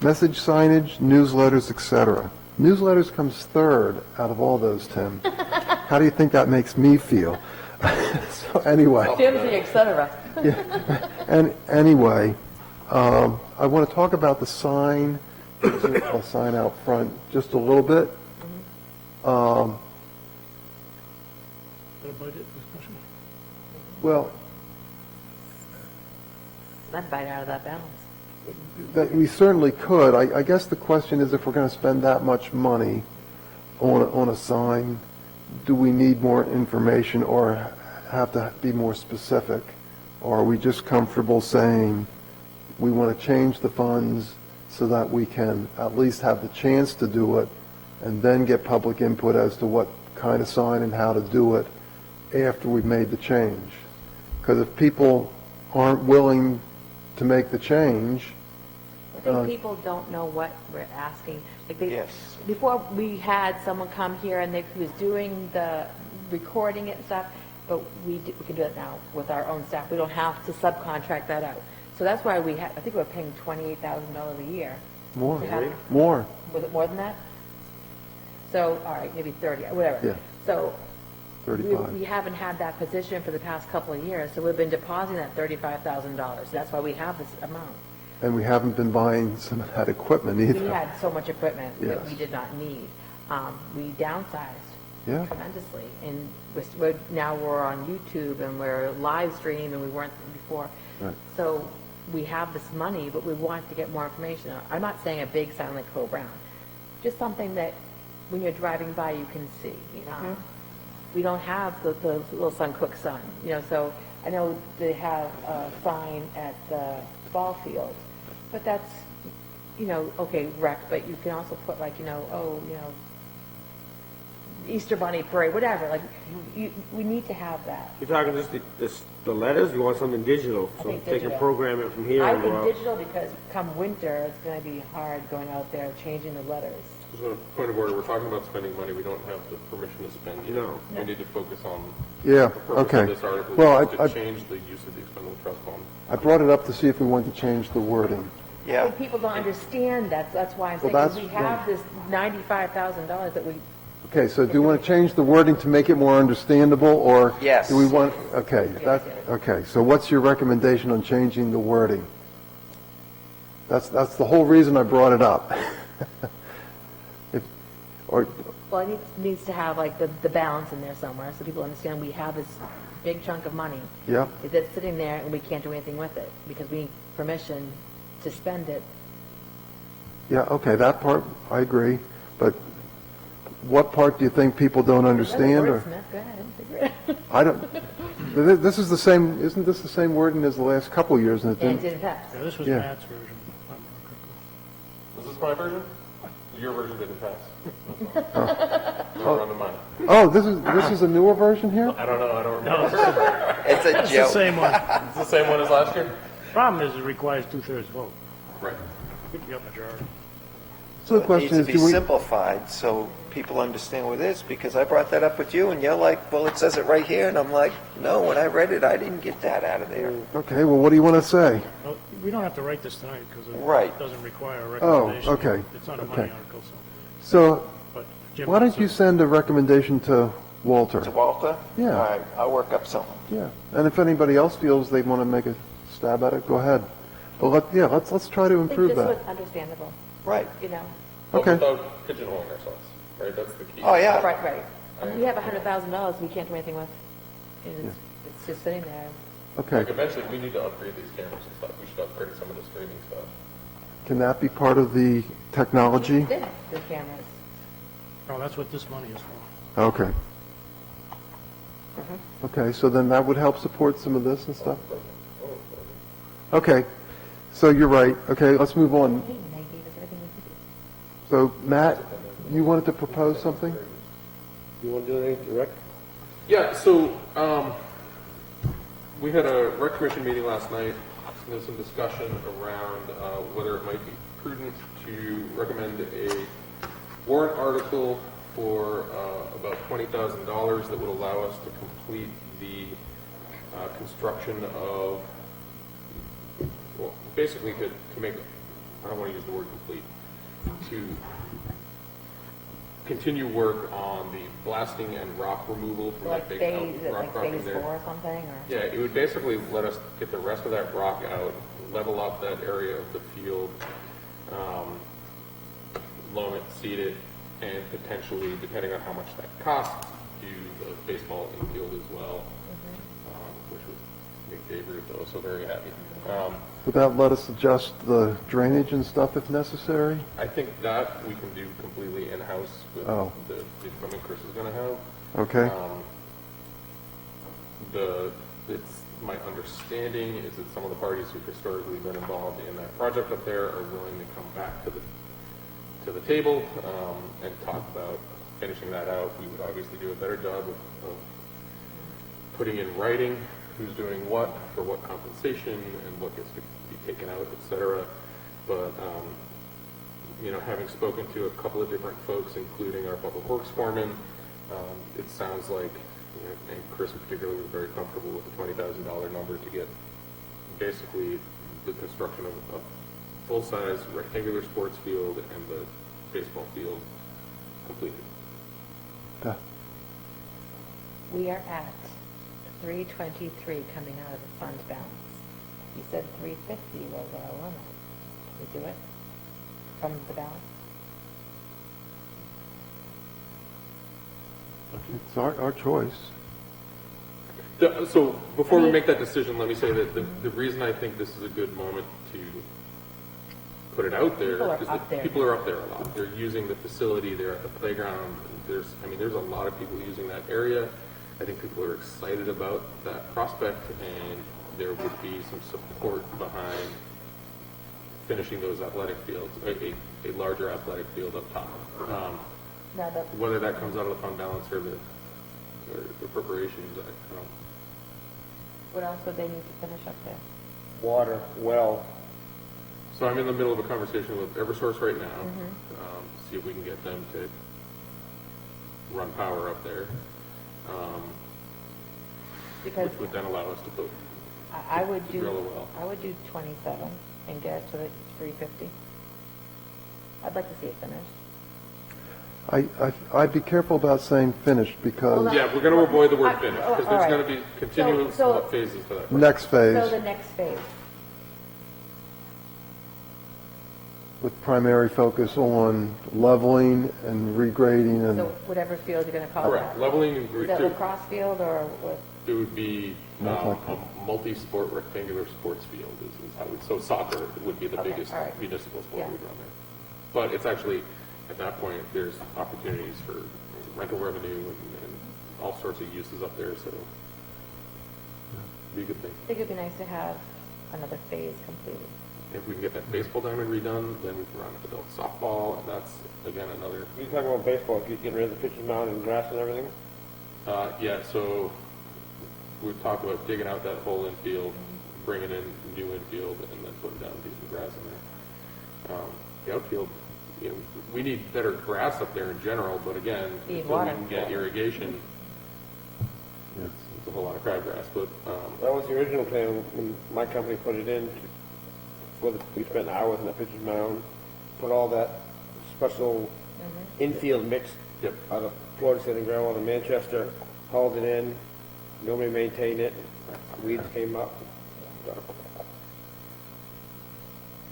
message signage, newsletters, etc. Newsletters comes third out of all those, Tim. How do you think that makes me feel? So anyway, Tim's the et cetera. and anyway, I want to talk about the sign, a sign out front, just a little bit. Is that a budget discussion? Well, I'd bite out of that balance. that we certainly could. I guess the question is, if we're going to spend that much money on a sign, do we need more information or have to be more specific? Or are we just comfortable saying we want to change the funds so that we can at least have the chance to do it and then get public input as to what kind of sign and how to do it after we've made the change? Because if people aren't willing to make the change, I think people don't know what we're asking. Like they, Yes. Before, we had someone come here and they was doing the recording it and stuff, but we can do it now with our own staff. We don't have to subcontract that out. So that's why we had, I think we're paying $28,000 a year. more, to have- more. Was it more than that? So, all right, maybe 30, whatever. Yeah. So we 35. haven't had that position for the past couple of years, so we've been depositing that $35,000. That's why we have this amount. And we haven't been buying some of that equipment We either. had so much equipment that Yes. we did not need. We downsized Yeah. tremendously, and now we're on YouTube and we're live streaming, and we weren't before. Right. So we have this money, but we want to get more information. I'm not saying a big sign like Co Brown, just something that when you're driving by you can see. We don't have the little Sun Cook sign, so I know they have a sign at the ball field, but that's okay, rec, but you can also put like, Easter Bunny Parade, whatever, like, we need to have that. You're talking just the letters, you want something digital? I So think they can digital. program it from here I and go think out. digital because come winter, it's gonna be hard going out there changing the letters. So, point of order, we're talking about spending money, we don't have the permission to spend yet. No. We need to focus on Yeah, the purpose okay. of this article, Well, is I to change the use of the expendable trust fund. I brought it up to see if we wanted to change the wording. I Yeah, think people don't understand that, so that's why I'm Well, saying, 'cause that's- we have this $95,000 that we, Okay, so do you want to change the wording to make it more understandable, or? Yes. Do we want, okay, okay, so what's your recommendation on changing the wording? That's the whole reason I brought it up. Or, well, it needs to have like the balance in there somewhere, so people understand we have this big chunk of money yeah, that's sitting there and we can't do anything with it, because we need permission to spend it. yeah, okay, that part, I agree, but what part do you think people don't understand, or? Wordsmith, go ahead, figure it out. I don't, this is the same, isn't this the same wording as the last couple of years, and it And it didn't? didn't pass. Yeah, this was Yeah. Matt's version. Was this my version? Your version didn't pass. We're on the money. Oh, this is a newer version here? I don't know, I don't remember. it's a It's the joke. same one. It's the same one as last year? Problem is, it requires two-thirds vote. Right. You got majority. So the It question needs is, to do be we, simplified so people understand what it is, because I brought that up with you, and you're like, well, it says it right here, and I'm like, no, when I read it, I didn't get that out of there. okay, well, what do you want to say? Well, we don't have to write this tonight, because Right. it doesn't require a Oh, recommendation. okay. It's not a Okay. money article, so, So, but Jim. why don't wants you to- send a recommendation to Walter? To Walter? Yeah. All right, I'll work up something. Yeah, and if anybody else feels they want to make a stab at it, go ahead. But let's try to I think improve this that. was understandable, Right. But Okay. without pigeonholing ourselves, right? That's the key. Oh, yeah. right, right. I mean, we have $100,000 we can't do anything with, and it's just sitting there. Like Okay, eventually, we need to upgrade these cameras and stuff. We should upgrade some of the streaming stuff. can that be part of the technology? Did the cameras. No, that's what this money is for. Okay. Okay, so then that would help support some of this and stuff? Okay, so you're right. Okay, let's move on. Hey, and they gave us everything we could do. So, Matt, you wanted to propose something? You want to do anything direct? Yeah, so, we had a rec commission meeting last night. There's some discussion around whether it might be prudent to recommend a warrant article for about $20,000 that would allow us to complete the construction of, well, basically to make, I don't want to use the word complete, to continue work on the blasting and rock removal from Like that big phase, rock like crossing phase there. 4 or something, or? Yeah, it would basically let us get the rest of that rock out, level up that area of the field, loam it, seed it, and potentially, depending on how much that costs, do the baseball infield as well, which would make Dave Ruth also very happy. Would that let us adjust the drainage and stuff if necessary? I think that we can do completely in-house with Oh. the equipment Chris is gonna have. Okay, It's my understanding is that some of the parties who've historically been involved in that project up there are willing to come back to the table, and talk about finishing that out. We would obviously do a better job of putting in writing who's doing what, for what compensation, and what gets to be taken out, et cetera. But, having spoken to a couple of different folks, including our public works foreman, it sounds like, and Chris in particular was very comfortable with the $20,000 number to get basically the construction of a full-size rectangular sports field and the baseball field completed. We are at 323 coming out of the fund balance. You said 350 was our limit. Can we do it from the balance? it's our choice. So before we make that decision, let me say that the reason I think this is a good moment to put it out there People are is up that there. people are up there a lot. They're using the facility, they're at the playground. There's a lot of people using that area. I think people are excited about that prospect, and there would be some support behind finishing those athletic fields, a larger athletic field up top. Now, Whether that comes out of the fund balance or the appropriations, I don't. what else would they need to finish up there? Water, well, So I'm in the middle of a conversation with Eversource right now, see if we can get them to run power up there, Because which would then allow us to put, I would do, drill a well. I would do 27 and get it to the 350. I'd like to see it finished. I'd be careful about saying finished because Yeah, we're gonna avoid the word I- finish, all because there's right. gonna be continuous So- phases to that. next So phase the next phase, with primary focus on leveling and regrading so and, whatever field you're going to call Correct, that. leveling and Is that lacrosse field or what? it would be a multi-sport rectangular sports field is how we, so soccer would be the Okay, biggest all right. municipal sport Yeah. we'd run there. But it's actually, at that point, there's opportunities for rental revenue and all sorts of uses up there, so be a good thing. I think it'd be nice to have another phase completed. If we can get that baseball diamond redone, then we can run adult softball, and that's, again, another, you talking about baseball, you getting rid of the pitcher's mound and grass and everything? yeah, so we've talked about digging out that whole infield, bringing in new infield, and then putting down decent grass in there. The outfield, you know, we need better grass up there in general, but again, Need until we water. can get irrigation, it's a whole lot of crabgrass, but, That was the original plan when my company put it in. We spent hours in the pitcher's mound, put all that special infield mix Yep. out of Florida State and gravel in Manchester, hauled it in, nobody maintained it, weeds came up.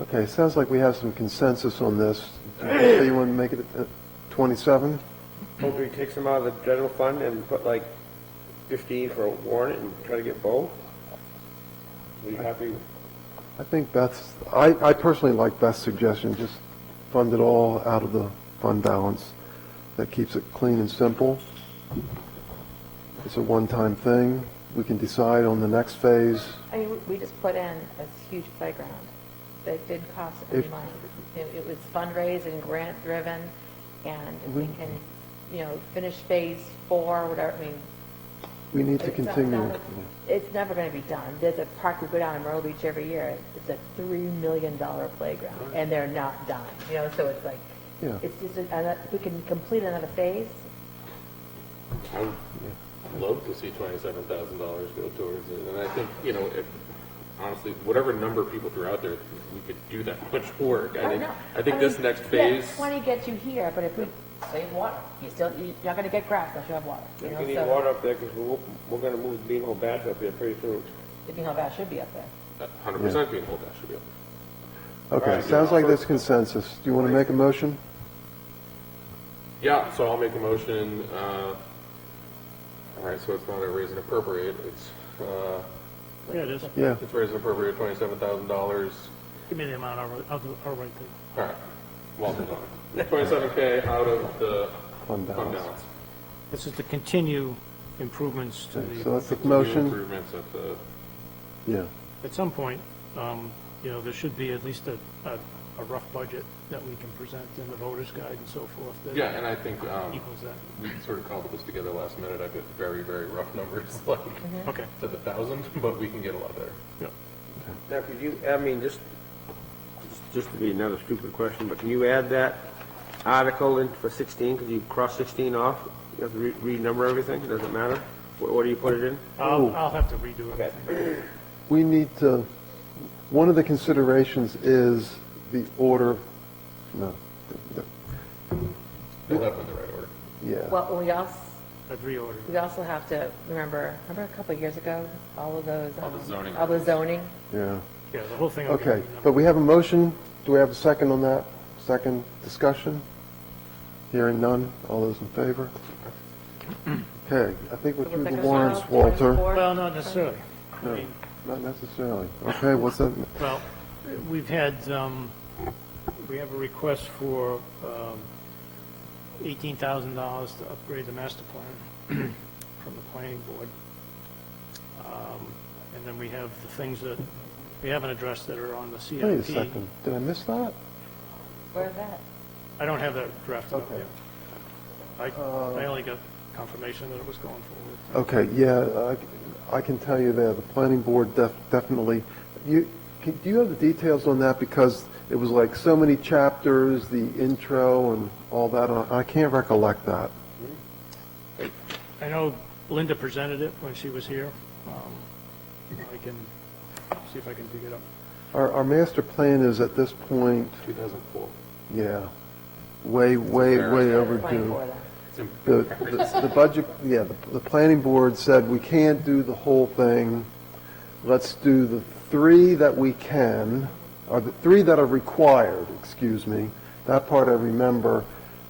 okay, sounds like we have some consensus on this. Do you say you want to make it at 27? Hope we take some out of the general fund and put like 15 for a warrant and try to get both. Are you happy? I think I personally like Beth's suggestion, just fund it all out of the fund balance. That keeps it clean and simple. It's a one-time thing. We can decide on the next phase. I mean, we just put in a huge playground that did cost any If- money. It was fundraised and grant-driven, and if we can, finish phase 4, whatever, I mean, We need to it's not- continue. it's never going to be done. There's a park we go down in Myrtle Beach every year. It's a $3 million playground, and they're not done, so it's like, Yeah. it's just, if we can complete another phase, I would love to see $27,000 go towards it, and I think, honestly, whatever number people threw out there, we could do that much work. I think this next phase. 20 gets you here, but if we save water, you're not going to get grass unless you have water. We You need know, water up there because we're going to move the Beanhole Bash up there pretty soon. the Beanhole Bash should be up there. 100% being hold that should be up. Okay, sounds like there's consensus. Do you want to make a motion? Yeah, so I'll make a motion, all right, so it's not a raise and appropriate, it's, Yeah, it is. Yeah. it's raise and appropriate $27,000. Give me the amount, I'll write the, All right, well done. 27K out of the Fund fund balance. balance. this is to continue improvements to Okay, the. so that's the New motion. improvements at the, Yeah. At some point, there should be at least a rough budget that we can present in the voter's guide and so forth. that yeah, and I think, Equals that. we sort of cobbled this together last minute, I've got very, very rough numbers, like, Okay. to the 1,000, but we can get a lot better. Yeah. Now, could you, just to be another stupid question, but can you add that article in for 16? Could you cross 16 off? You have to renumber everything? It doesn't matter? Where do you put it in? I'll have to redo everything. We need to, one of the considerations is the order, no, We'll have them in the right order. yeah. Well, I've reordered. we also have to remember a couple of years ago, all of those. All the zoning. All the zoning. Yeah. Yeah, the whole thing. will be Okay, renumbered. but we have a motion. Do we have a second on that? Second discussion? Hearing none. All those in favor? Okay, I think we're So through what's the that warrants, gonna show? Walter. 24? Well, not necessarily. I No, mean, not necessarily. Okay, what's that? well, we've had, we have a request for $18,000 to upgrade the master plan from the planning board. And then we have the things that we haven't addressed that are on the CIP. Wait a second, did I miss that? Where's that? I don't have that drafted up Okay. yet. I only got confirmation that it was going forward. Okay, yeah, I can tell you that the planning board definitely, do you have the details on that? Because it was like so many chapters, the intro and all that, I can't recollect that. I know Linda presented it when she was here. I can see if I can dig it up. Our master plan is at this point, 2004. yeah, way overdue. 24 then. It's in- The budget, yeah, the planning board said we can't do the whole thing. Let's do the 3 that we can, or the 3 that are required, excuse me. That part I remember.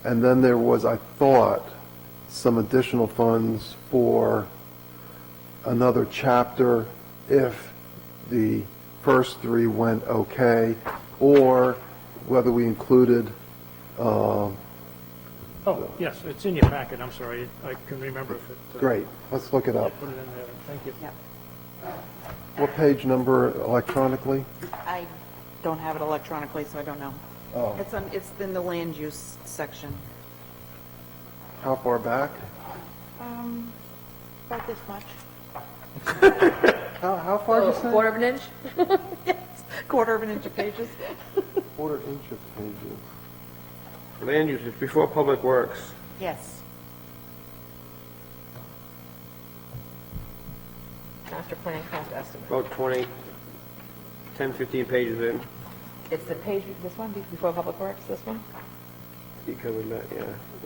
And then there was, I thought, some additional funds for another chapter if the first 3 went okay, or whether we included, Oh, yes, it's in your packet, I'm sorry. I can remember if it... great, let's look it up. Put it in there, thank you. What page number electronically? I don't have it electronically, so I don't know. Oh. It's in the land use section. How far back? About this much. How far did you say? Quarter of an inch? Yes, quarter of an inch of pages. Quarter inch of pages. Land use is before Public Works. Yes. Master plan cost estimate. About 20, 10, 15 pages in. It's the page, this one, before Public Works, this one? You covered that, yeah.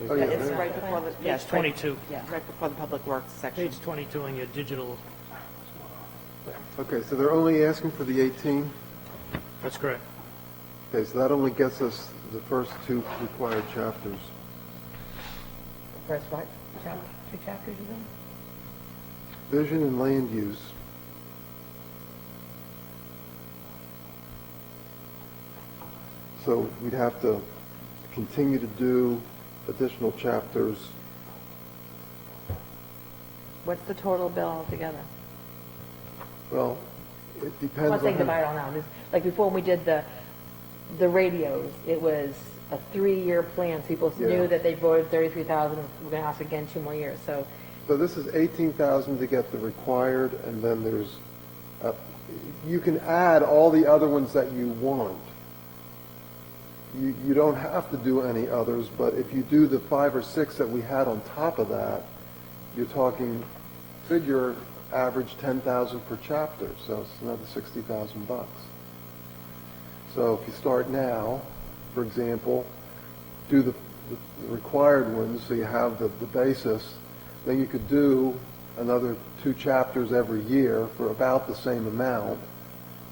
Oh, yeah. It's right before the, yes, Page 22. Yeah, right before the public works section. Page 22 in your digital, Okay, so they're only asking for the 18? that's correct. Okay, so that only gets us the first 2 required chapters. First what? 2 chapters, you think? Vision and land use. So we'd have to continue to do additional chapters. What's the total bill altogether? Well, it I'm depends not saying on divide how... all now, just, like before when we did the radios, it was a 3-year plan, so people Yeah. knew that they voted 33,000, we're gonna ask again 2 more years, so So this is 18,000 to get the required, and then there's, you can add all the other ones that you want. You don't have to do any others, but if you do the 5 or 6 that we had on top of that, you're talking, figure average 10,000 per chapter, so it's another 60,000 bucks. So if you start now, for example, do the required ones, so you have the basis, then you could do another 2 chapters every year for about the same amount,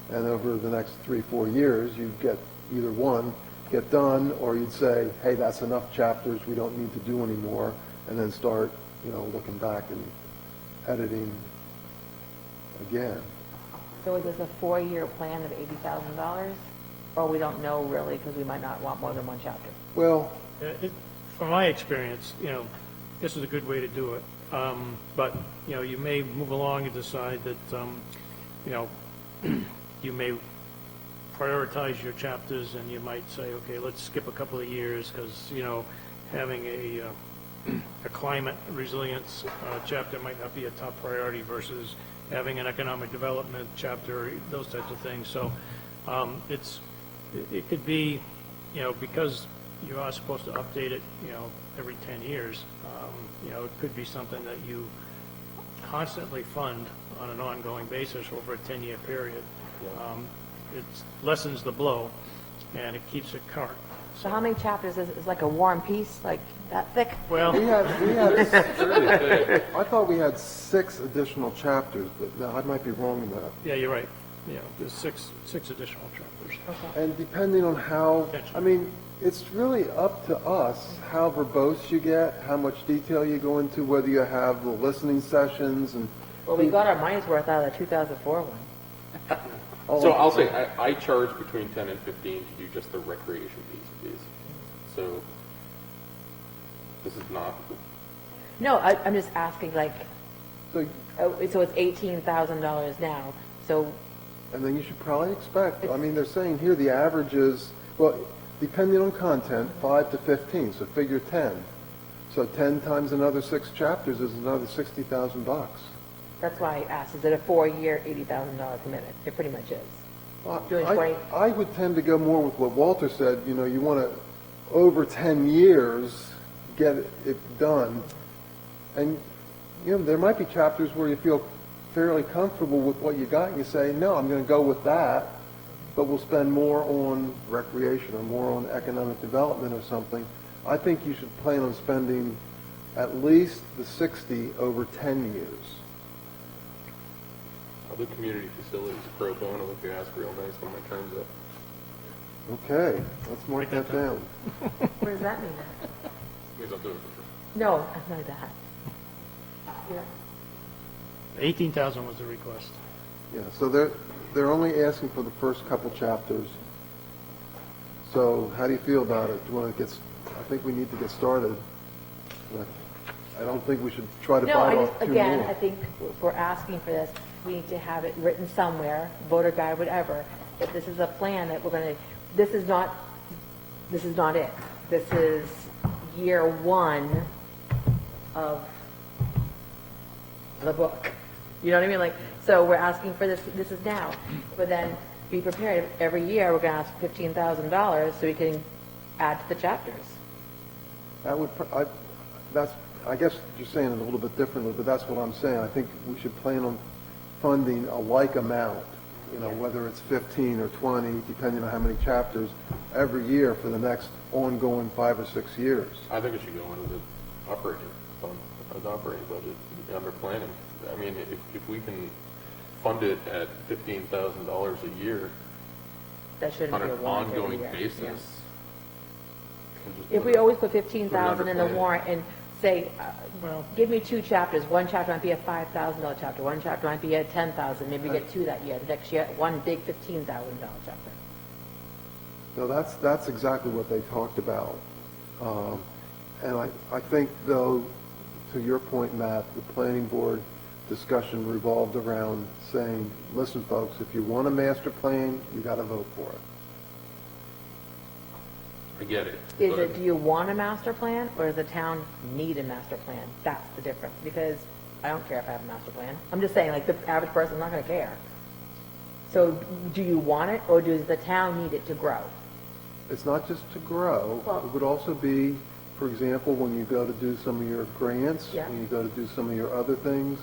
and over the next 3-4 years, you'd get either one get done, or you'd say, hey, that's enough chapters, we don't need to do anymore, and then start, looking back and editing again. So is this a 4-year plan of $80,000? Or we don't know really, because we might not want more than 1 chapter? Well, From my experience, this is a good way to do it. But, you may move along and decide that, you may prioritize your chapters, and you might say, okay, let's skip a couple of years, because, having a climate resilience chapter might not be a top priority versus having an economic development chapter, those types of things. So it could be, because you are supposed to update it, every 10 years, it could be something that you constantly fund on an ongoing basis over a 10-year period. It lessens the blow, and it keeps it current. So how many chapters is like a War and Peace, like that thick? Well, we had, Really big. I thought we had 6 additional chapters, but no, I might be wrong in that. yeah, you're right. There's six additional chapters. And depending on how, I mean, it's really up to us how verbose you get, how much detail you go into, whether you have the listening sessions and... Well, we got our money's worth out of the 2004 one. So I'll say, I charge between 10 and 15 to do just the recreation piece of these. So this is not, No, I'm just asking, like, So so it's $18,000 now, so And then you should probably expect, I mean, they're saying here the average is, well, depending on content, 5 to 15, so figure 10. So 10 times another 6 chapters is another $60,000. That's why I asked, is it a 4-year, $80,000 commitment? It pretty much is. Doing 20 I would tend to go more with what Walter said, you know, you want to, over 10 years, get it done. And, you know, there might be chapters where you feel fairly comfortable with what you got, and you say, no, I'm going to go with that, but we'll spend more on recreation or more on economic development or something. I think you should plan on spending at least the 60 over 10 years. I'll do community facilities pro bono if you ask real nice when my term's up. Okay, let's mark Write that that down. What does that mean? Means I'll do it for free. No, I know that. Yeah. 18,000 was the request. Yeah, so they're only asking for the first couple chapters. So how do you feel about it? Do you want to I think we need to get started. I don't think we should try to No, bite I off just, two again, more. I think if we're asking for this, we need to have it written somewhere, voter guide, whatever, that this is a plan that we're going to, this is not it. This is year 1 of the book. You know what I mean? Like, so we're asking for this is now. But then be prepared, every year we're going to ask $15,000 so we can add to the chapters. That would, I guess you're saying it a little bit differently, but that's what I'm saying. I think we should plan on funding a like amount, you know, whether it's 15 or 20, depending on how many chapters, every year for the next ongoing 5 or 6 years. I think it should go into the operating fund, the operating budget, under planning. I mean, if we can fund it at $15,000 a year That shouldn't on be a an warrant every ongoing year. basis. Yeah. and just If put we it- always put put it 15,000 under in the planning. warrant and say, Well- give me 2 chapters, one chapter might be a $5,000 chapter, one chapter might be a $10,000, maybe we get 2 that year, the next year, one big $15,000 chapter. So that's exactly what they talked about. And I think, though, to your point, Matt, the planning board discussion revolved around saying, listen, folks, if you want a master plan, you got to vote for it. I get it. Is but- it, do you want a master plan, or does the town need a master plan? That's the difference, because I don't care if I have a master plan. I'm just saying, like, the average person's not gonna care. So, do you want it, or does the town need it to grow? It's not just to grow. Well- It would also be, for example, when you go to do some of your grants, Yeah. when you go to do some of your other things,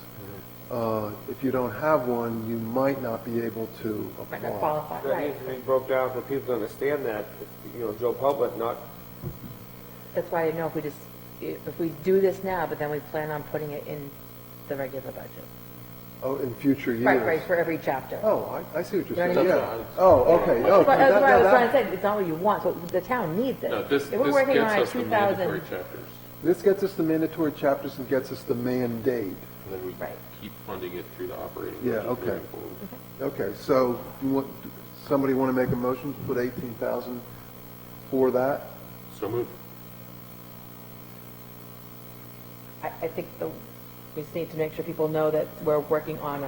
if you don't have one, you might not be able to Might not apply. qualify, That right? needs to be broke down so people understand that, you know, Joe Public, not, That's why I know if we do this now, but then we plan on putting it in the regular budget. Oh, in future years? Right, for every chapter. Oh, I see what you're You know saying, what I yeah. mean? Oh, okay. Oh, That's what that- I was that- trying to say, it's not what you want, so the town needs it. No, this If we're working gets on a us the mandatory 2,000, chapters, This gets us the mandatory chapters and gets us the mandate. and then we Right. keep funding it through the operating Yeah, budget okay. moving forward. Okay, so somebody want to make a motion to put 18,000 for that? So moved. I think we just need to make sure people know that we're working on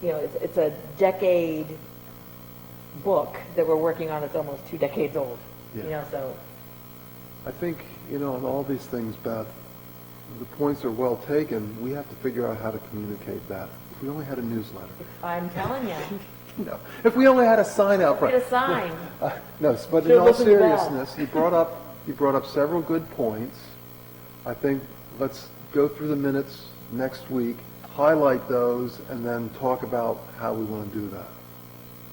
it's a decade book that we're working on, it's almost 2 decades old. You Yeah. know, so, I think, on all these things, Beth, the points are well taken. We have to figure out how to communicate that. If we only had a newsletter. I'm telling you, No. If we only had a sign out front. get a sign. No, but in Should all listen to Val. seriousness, you brought up several good points. I think let's go through the minutes next week, highlight those, and then talk about how we want to do that.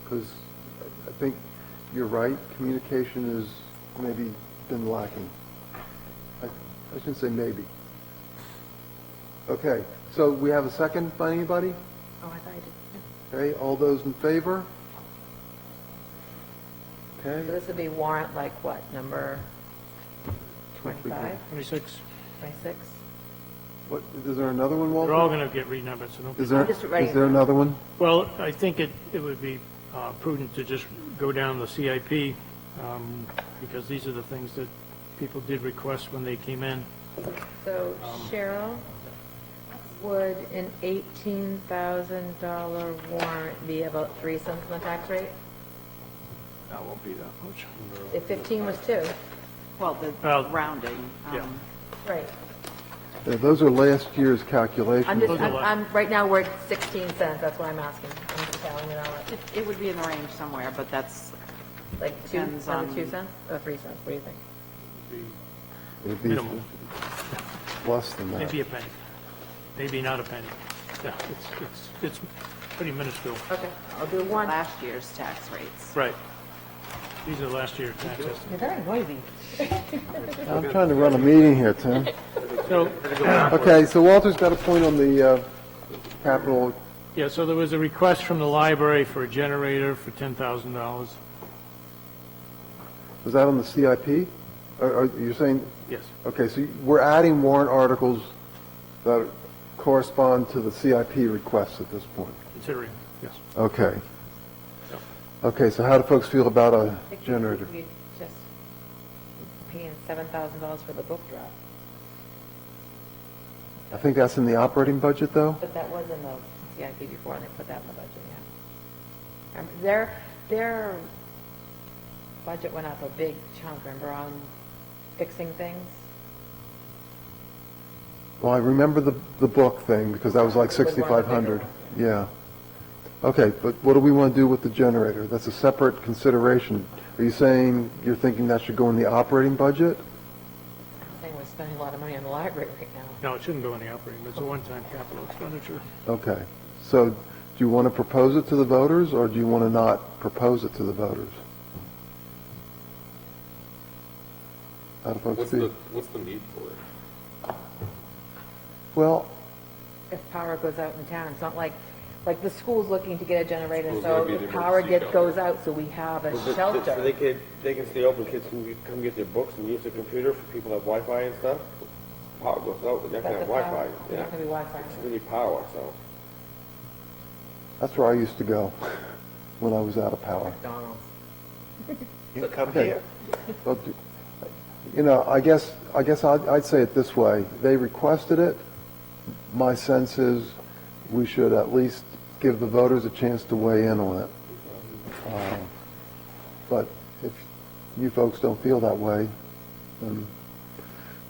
Because I think you're right, communication has maybe been lacking. I shouldn't say maybe. Okay, so we have a second by anybody? Oh, I thought you did. Okay, all those in favor? So Okay, this would be warrant like what, number 25, 26. 26? what, is there another one, Walter? They're all going to get renumbered, so don't be... Is there, I'm just writing is there it down. another one? Well, I think it would be prudent to just go down the CIP, because these are the things that people did request when they came in. So Cheryl, Would an $18,000 warrant be about 3 cents on the tax rate? That won't be that much. If 15 was 2. Well, the Well, rounding. yeah. Right. Yeah, those are last year's calculations. I'm just, Those are what? right now, we're at 16 cents, that's why I'm asking. I'm just telling you that. It would be in the range somewhere, but that's, Like 2, Depends under on- 2 cents or 3 cents, what do you think? It would be Minimum. less than that. Maybe a penny. Maybe not a penny. Yeah, it's pretty minuscule. Okay, I'll do 1. last year's tax rates. Right. These are last year's tax estimates. You're very noisy. I'm trying to run a meeting here, Tim. So, Okay, so Walter's got a point on the capital. yeah, so there was a request from the library for a generator for $10,000. Was that on the CIP? Or you're saying, Yes. okay, so we're adding warrant articles that correspond to the CIP requests at this point? Considering, yes. Okay. Okay, so how do folks feel about a generator? We just paying $7,000 for the book drop, I think that's in the operating budget, though? but that was in the CIP before, and they put that in the budget, yeah. Their budget went up a big chunk, remember, on fixing things? Well, I remember the book thing, because that was like It was one of the bigger 6,500. ones. Yeah. Okay, but what do we want to do with the generator? That's a separate consideration. Are you saying you're thinking that should go in the operating budget? I'm saying we're spending a lot of money on the library right now. No, it shouldn't go in the operating, it's a one-time capital expenditure. Okay. So do you want to propose it to the voters, or do you want to not propose it to the voters? How do folks feel? What's the need for it? Well, If power goes out in town, it's not like the school's looking to get a generator, School's so gonna be the if power emergency goes shelter. out, so we have a So shelter. they can stay open, kids can come get their books and use the computer for people who have Wi-Fi and stuff? Power goes out, they're not gonna have But the power- Wi-Fi, There's yeah. not gonna be Wi-Fi. It's gonna be power, so. that's where I used to go when I was out of power. McDonald's. You can come Okay. here. Well, you know, I guess I'd say it this way. They requested it. My sense is we should at least give the voters a chance to weigh in on it. But if you folks don't feel that way, then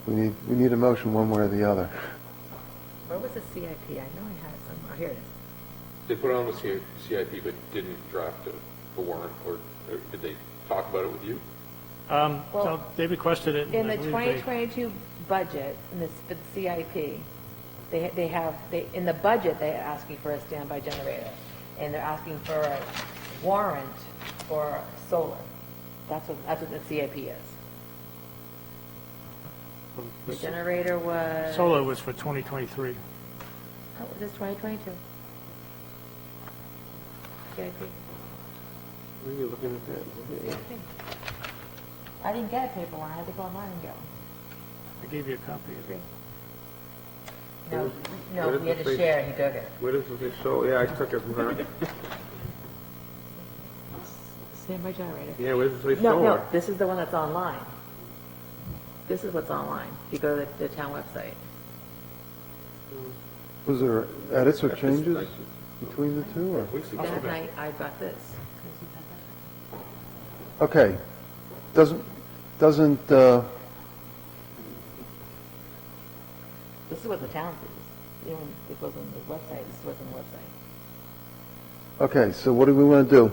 we need a motion one way or the other. Where was the CIP? I know I had it somewhere. Here it is. They put it on the CIP but didn't draft a warrant, or did they talk about it with you? So Well, they requested it. In and I the believe they- 2022 budget, in the CIP, they have, in the budget, they're asking for a standby generator, and they're asking for a warrant for solar. That's what the CIP is. The generator was... Solar was for 2023. Oh, it is 2022. CIP. What are you looking at that? CIP. I didn't get a paper one, I had to go online and get one. I gave you a copy of it. No, What is we had the to face? share, and he took it. Where does it show? Yeah, I took it from her. Standby generator. Yeah, where does it say No, solar? no, this is the one that's online. This is what's online. If you go to the town website. Was there edits or changes between the two? Or? That night, I got this. Okay. Doesn't This is what the town sees. Even if it goes on the website, this is what's on the website. okay, so what do we want to do?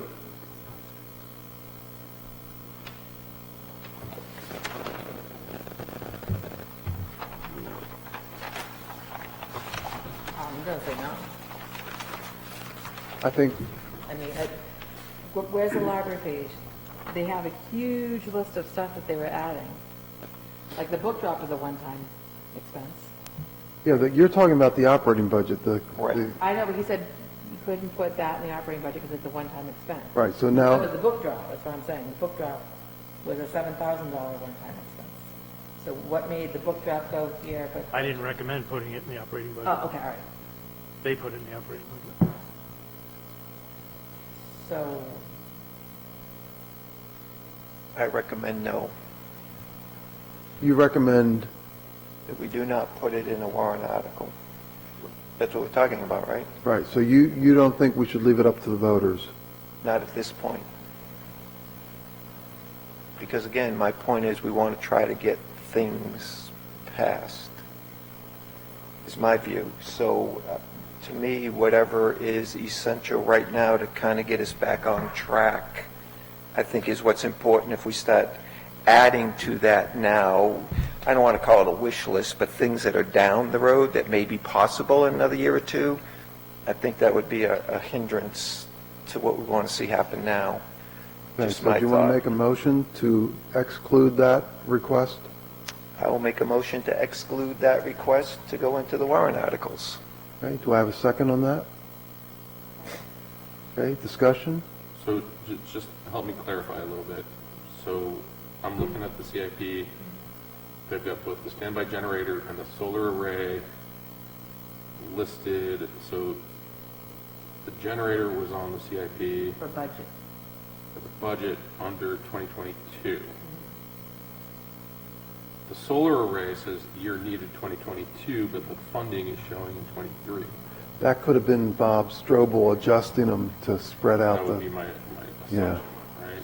I'm gonna say no. I think, I mean, where's the library page? They have a huge list of stuff that they were adding. Like the book drop is a one-time expense. yeah, you're talking about the operating budget, Right. I know, but he said you couldn't put that in the operating budget because it's a one-time expense. right, so That now, was the book drop, that's what I'm saying. The book drop was a $7,000 one-time expense. So what made the book drop go here, but, I didn't recommend putting it in the operating budget. oh, okay, all right. They put it in the operating budget. So, I recommend no, you recommend, that we do not put it in a warrant article. That's what we're talking about, right? Right, so you don't think we should leave it up to the voters? Not at this point. Because again, my point is we want to try to get things passed, is my view. So to me, whatever is essential right now to kind of get us back on track, I think is what's important. If we start adding to that now, I don't want to call it a wish list, but things that are down the road that may be possible in another year or two, I think that would be a hindrance to what we want to see happen now. Okay, Just so my do you want to thought. make a motion to exclude that request? I will make a motion to exclude that request to go into the warrant articles. Okay, do I have a second on that? Okay, discussion? So just help me clarify a little bit. So I'm looking at the CIP, they've got both the standby generator and the solar array listed, so the generator was on the CIP For budget. for the budget under 2022. The solar array says year needed 2022, but the funding is showing in 23. That could have been Bob Strobel adjusting them to spread out That would be the, my Yeah. assumption, right?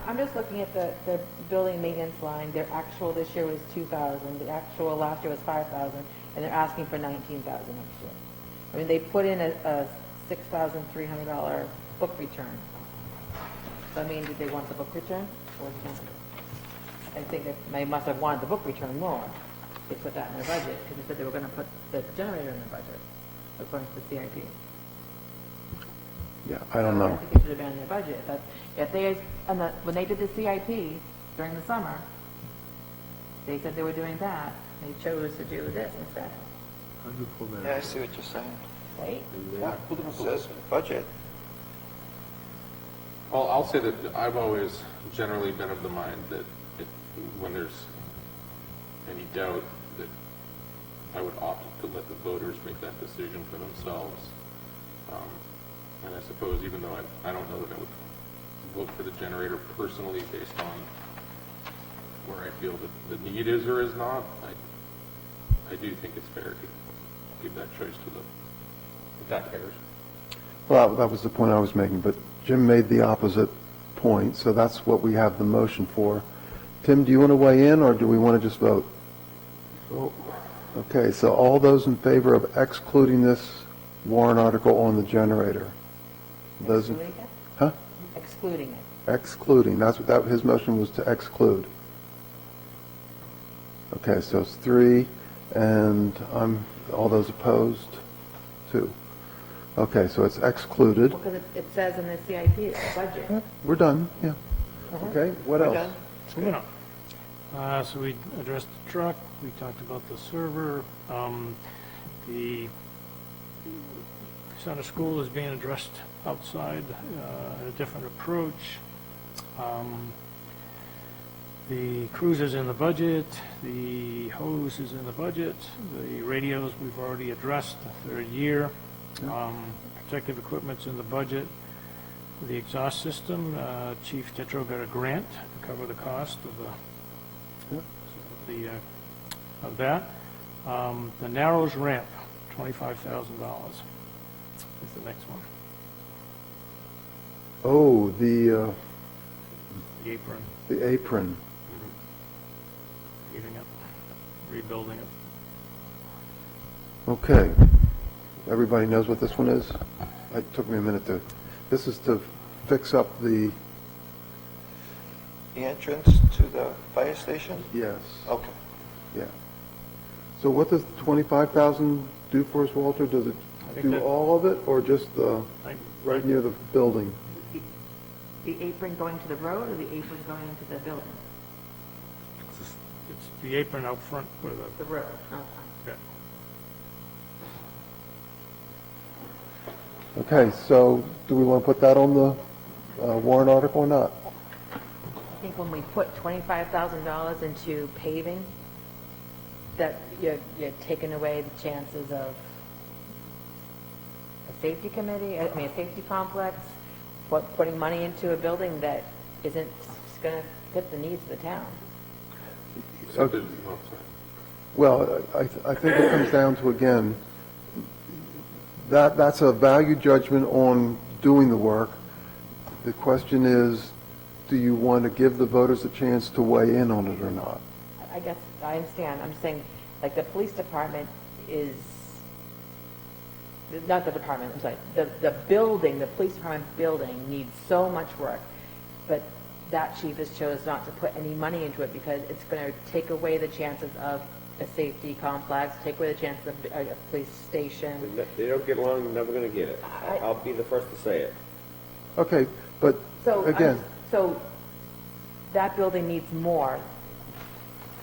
I'm just looking at the building maintenance line. Their actual this year was 2,000. The actual last year was 5,000, and they're asking for 19,000 next year. I mean, they put in a $6,300 book return. So I mean, did they want the book return? Or I think they must have wanted the book return more. They put that in their budget because they said they were going to put the generator in their budget, according to the CIP. yeah, I don't I know. think it should have been in their budget. But if they, when they did the CIP during the summer, they said they were doing that. They chose to do this instead, Yeah, I see what you're saying. right? Yeah, it says budget. Well, I'll say that I've always generally been of the mind that when there's any doubt, that I would opt to let the voters make that decision for themselves. And I suppose even though I don't know that I would vote for the generator personally based on where I feel that the need is or is not, I do think it's fair to give that choice to the taxpayers. Well, that was the point I was making, but Jim made the opposite point, so that's what we have the motion for. Tim, do you want to weigh in, or do we want to just vote? Okay, so all those in favor of excluding this warrant article on the generator? Those, Excluding it? huh? Excluding it. Excluding, that's what that, his motion was to exclude. Okay, so it's 3, and all those opposed, 2. Okay, so it's excluded. Because it says in the CIP, it's budget. We're done, yeah. Okay, what We're else? done? Moving on. So we addressed the truck, we talked about the server, the center school is being addressed outside, a different approach. The cruiser's in the budget, the hose is in the budget, the radios we've already addressed, the third year. Protective equipment's in the budget. The exhaust system, Chief Tetro got a grant to cover the cost of that. The Narrows ramp, $25,000 is the next one. Oh, The apron, the apron. giving it, rebuilding it. Okay. Everybody knows what this one is? It took me a minute to, this is to fix up the, The entrance to the fire station? yes, Okay. yeah. So what does the 25,000 do for us, Walter? Does it I think do that- all of it, or just the, right near the building? The apron going to the road or the apron going into the building? It's the apron out front where The road. Oh, the, Okay, so do we want to put that on the warrant article or not? I think when we put $25,000 into paving, that you're taking away the chances of a safety committee, a safety complex, putting money into a building that isn't going to fit the needs of the town. Except that, oh, sorry. Well, I think it comes down to, again, that's a value judgment on doing the work. The question is, do you want to give the voters a chance to weigh in on it or not? I guess, I understand, I'm saying, like, the police department is, not the department, I'm sorry, the building, the police department building needs so much work, but that chief has chose not to put any money into it because it's going to take away the chances of a safety complex, take away the chances of a police station. They don't get along, they're never gonna get it. I'll be the first to say it. Okay, but So, again, so that building needs more.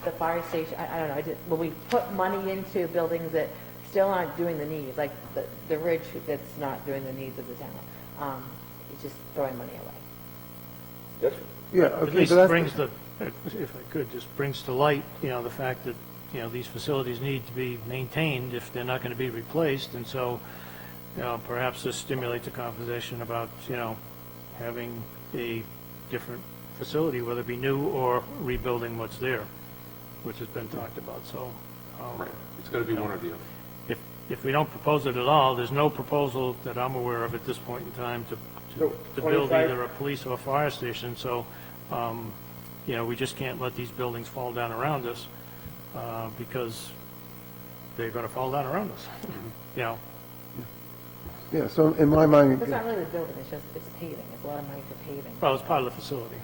The fire station, I don't know, when we put money into buildings that still aren't doing the needs, like the ridge that's not doing the needs of the town, it's just throwing money away. That's, yeah, At okay, least but that's... brings the, if I could, just brings to light, the fact that, these facilities need to be maintained if they're not going to be replaced, and so, perhaps this stimulates a conversation about, having a different facility, whether it be new or rebuilding what's there, which has been talked about, so. Right, it's gotta be one or the other. If we don't propose it at all, there's no proposal that I'm aware of at this point in time to So, build 25 either a police or a fire station, so, we just can't let these buildings fall down around us, because they're gonna fall down around us, Yeah, so in my mind, It's not really the building, it's paving, it's a lot of money for paving. well, it's part of the facility,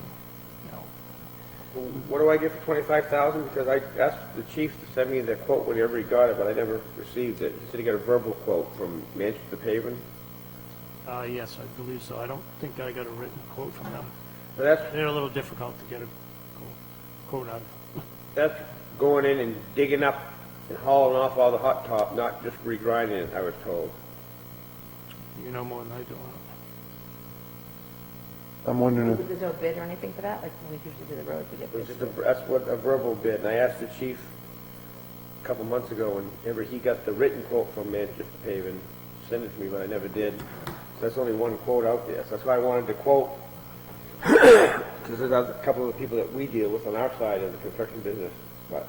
what do I get for 25,000? Because I asked the chief to send me the quote whenever he got it, but I never received it. He said he got a verbal quote from Manchester Paving. Yes, I believe so, I don't think I got a written quote from them. So that's, They're a little difficult to get a quote out of. that's going in and digging up and hauling off all the hot top, not just regrinding it, I was told. You know more than I do on it. I'm wondering if... There's no bid or anything for that, like when we usually do the roads, we get It was bids. just that's what a verbal bid, and I asked the chief a couple months ago, and ever he got the written quote from Manchester Paving, sent it to me, but I never did. So that's only one quote out there, so that's why I wanted to quote, because there's a couple of the people that we deal with on our side of the construction business, but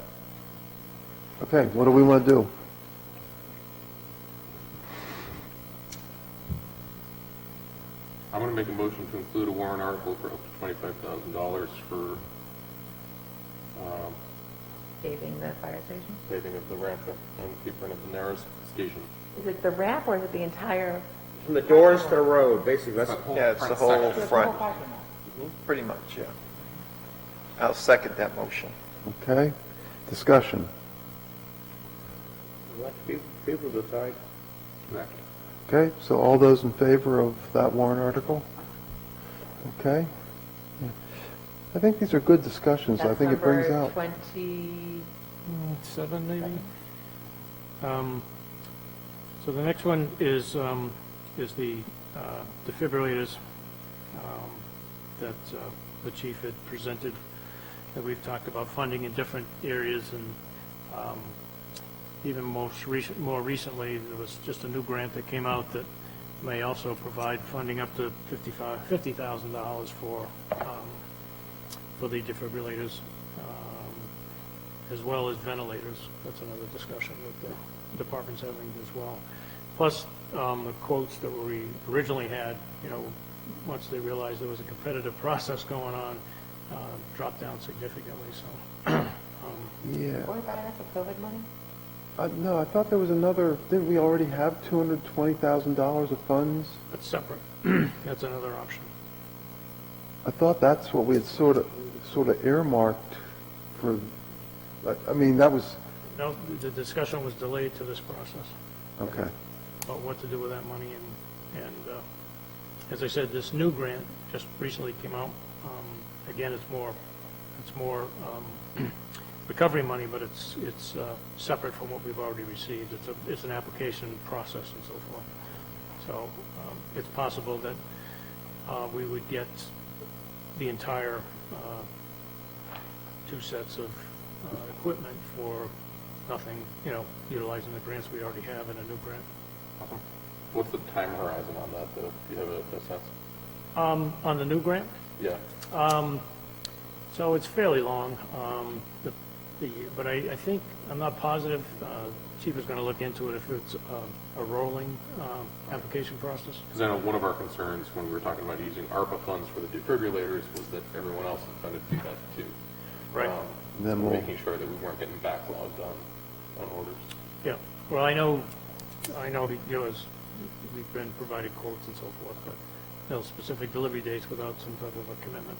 Okay, what do we want to do? I'm gonna make a motion to include a warrant article for up to $25,000 for, Paving the fire station? paving of the ramp and keeping it the narrows station. Is it the ramp or is it the entire? from the doors to the road, basically, that's, Yeah, it's the whole It's the whole front, parking lot. pretty much, yeah. I'll second that motion. Okay, discussion. let people decide. Exactly. Okay, so all those in favor of that warrant article? Okay. Yeah. I think these are good discussions. I think it brings out... That's number 7 maybe? So the next one is the defibrillators that the chief had presented, that we've talked about funding in different areas, and even more recently, there was just a new grant that came out that may also provide funding up to $50,000 for the defibrillators, as well as ventilators. That's another discussion that the department's having as well. Plus, the quotes that we originally had, once they realized there was a competitive process going on, dropped down significantly, so. Yeah. What about that for COVID money? No, I thought there was another, didn't we already have $220,000 of funds? That's separate. That's another option. I thought that's what we had sort of earmarked for, I mean, that was, No, the discussion was delayed to this process okay. about what to do with that money, and as I said, this new grant just recently came out. Again, it's more recovery money, but it's separate from what we've already received. It's an application process and so forth. So it's possible that we would get the entire 2 sets of equipment for nothing, utilizing the grants we already have in a new grant. What's the time horizon on that, though? Do you have a sense? On the new grant, Yeah. so it's fairly long. But I think, I'm not positive, Chief is going to look into it if it's a rolling application process. Because I know one of our concerns when we were talking about using ARPA funds for the defibrillators was that everyone else had funded to do that too. Right. Then we'll- Making sure that we weren't getting backlogged on orders. Yeah, well, I know, we've been provided quotes and so forth, but no specific delivery dates without some type of a commitment.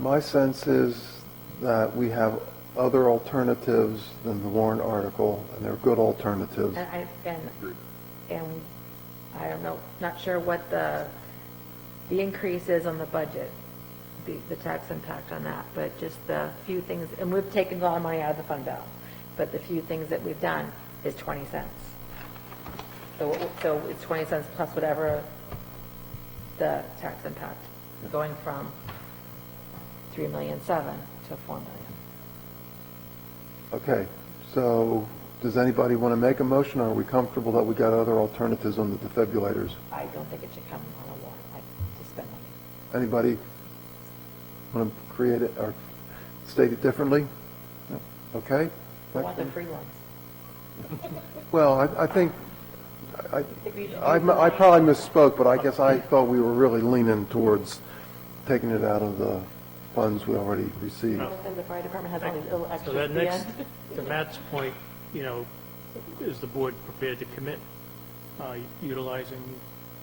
My sense is that we have other alternatives than the warrant article, and they're good alternatives. And I don't know, not sure what the increase is on the budget, the tax impact on that, but just the few things, and we've taken a lot of money out of the fund balance, but the few things that we've done is 20 cents. So it's 20 cents plus whatever the tax impact, going from 3.7 million to 4 million. Okay, so does anybody want to make a motion, or are we comfortable that we got other alternatives on the defibrillators? I don't think it should come on a warrant, like, to spend money. Anybody want to create it or state it differently? No? Okay? I want the free ones. Well, I think, I think we should I use the money. probably misspoke, but I guess I thought we were really leaning towards taking it out of the funds we already received. The fire department has all these little So extras that at the next, end. to Matt's point, is the board prepared to commit utilizing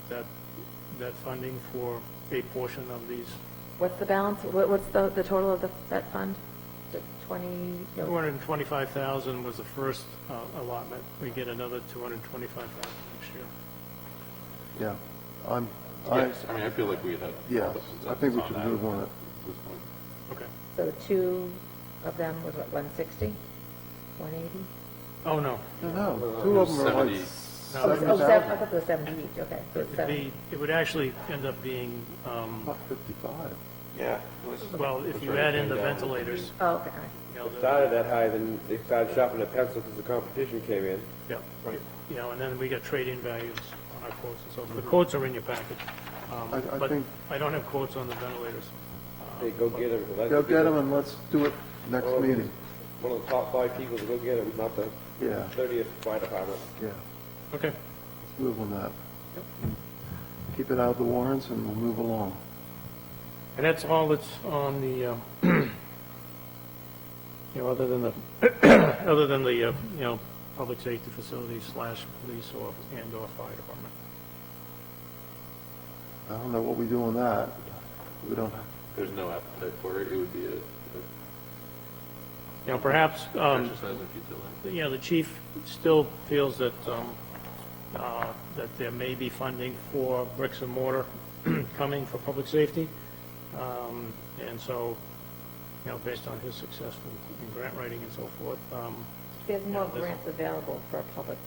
that funding for a portion of these? What's the balance, what's the total of that fund? The 20, no, 225,000 was the first allotment. We get another 225,000 next year. Yeah, Yes, I mean, I feel like we had. yes, I think we should move on it. Okay. so two of them was what, 160? 180? Oh, no. No, two of them are like 70. Oh, 70,000. I thought there was 70 each, okay, so it's 70. It would actually end up being, About 55. Yeah. well, if you add in the ventilators, Oh, okay, all right. It started that high, then they started shopping the pencil because the competition came in. yeah, and then we got trade-in values on our quotes and so forth. The quotes are in your package. I But think- I don't have quotes on the ventilators. They go get them. Go get them and let's do it next meeting. One of the top 5 people to go get them, not the Yeah, 30th fire department. yeah. Okay. Let's move on that. Keep it out of the warrants and we'll move along. And that's all that's on the, other than the, public safety facilities / police and/or fire department. I don't know what we do on that. We don't have, There's no appetite for it. It would be a Perhaps, exercise in futility. the chief still feels that, that there may be funding for bricks and mortar coming for public safety. And so, based on his success in grant writing and so forth, There's more there's- grants available for a public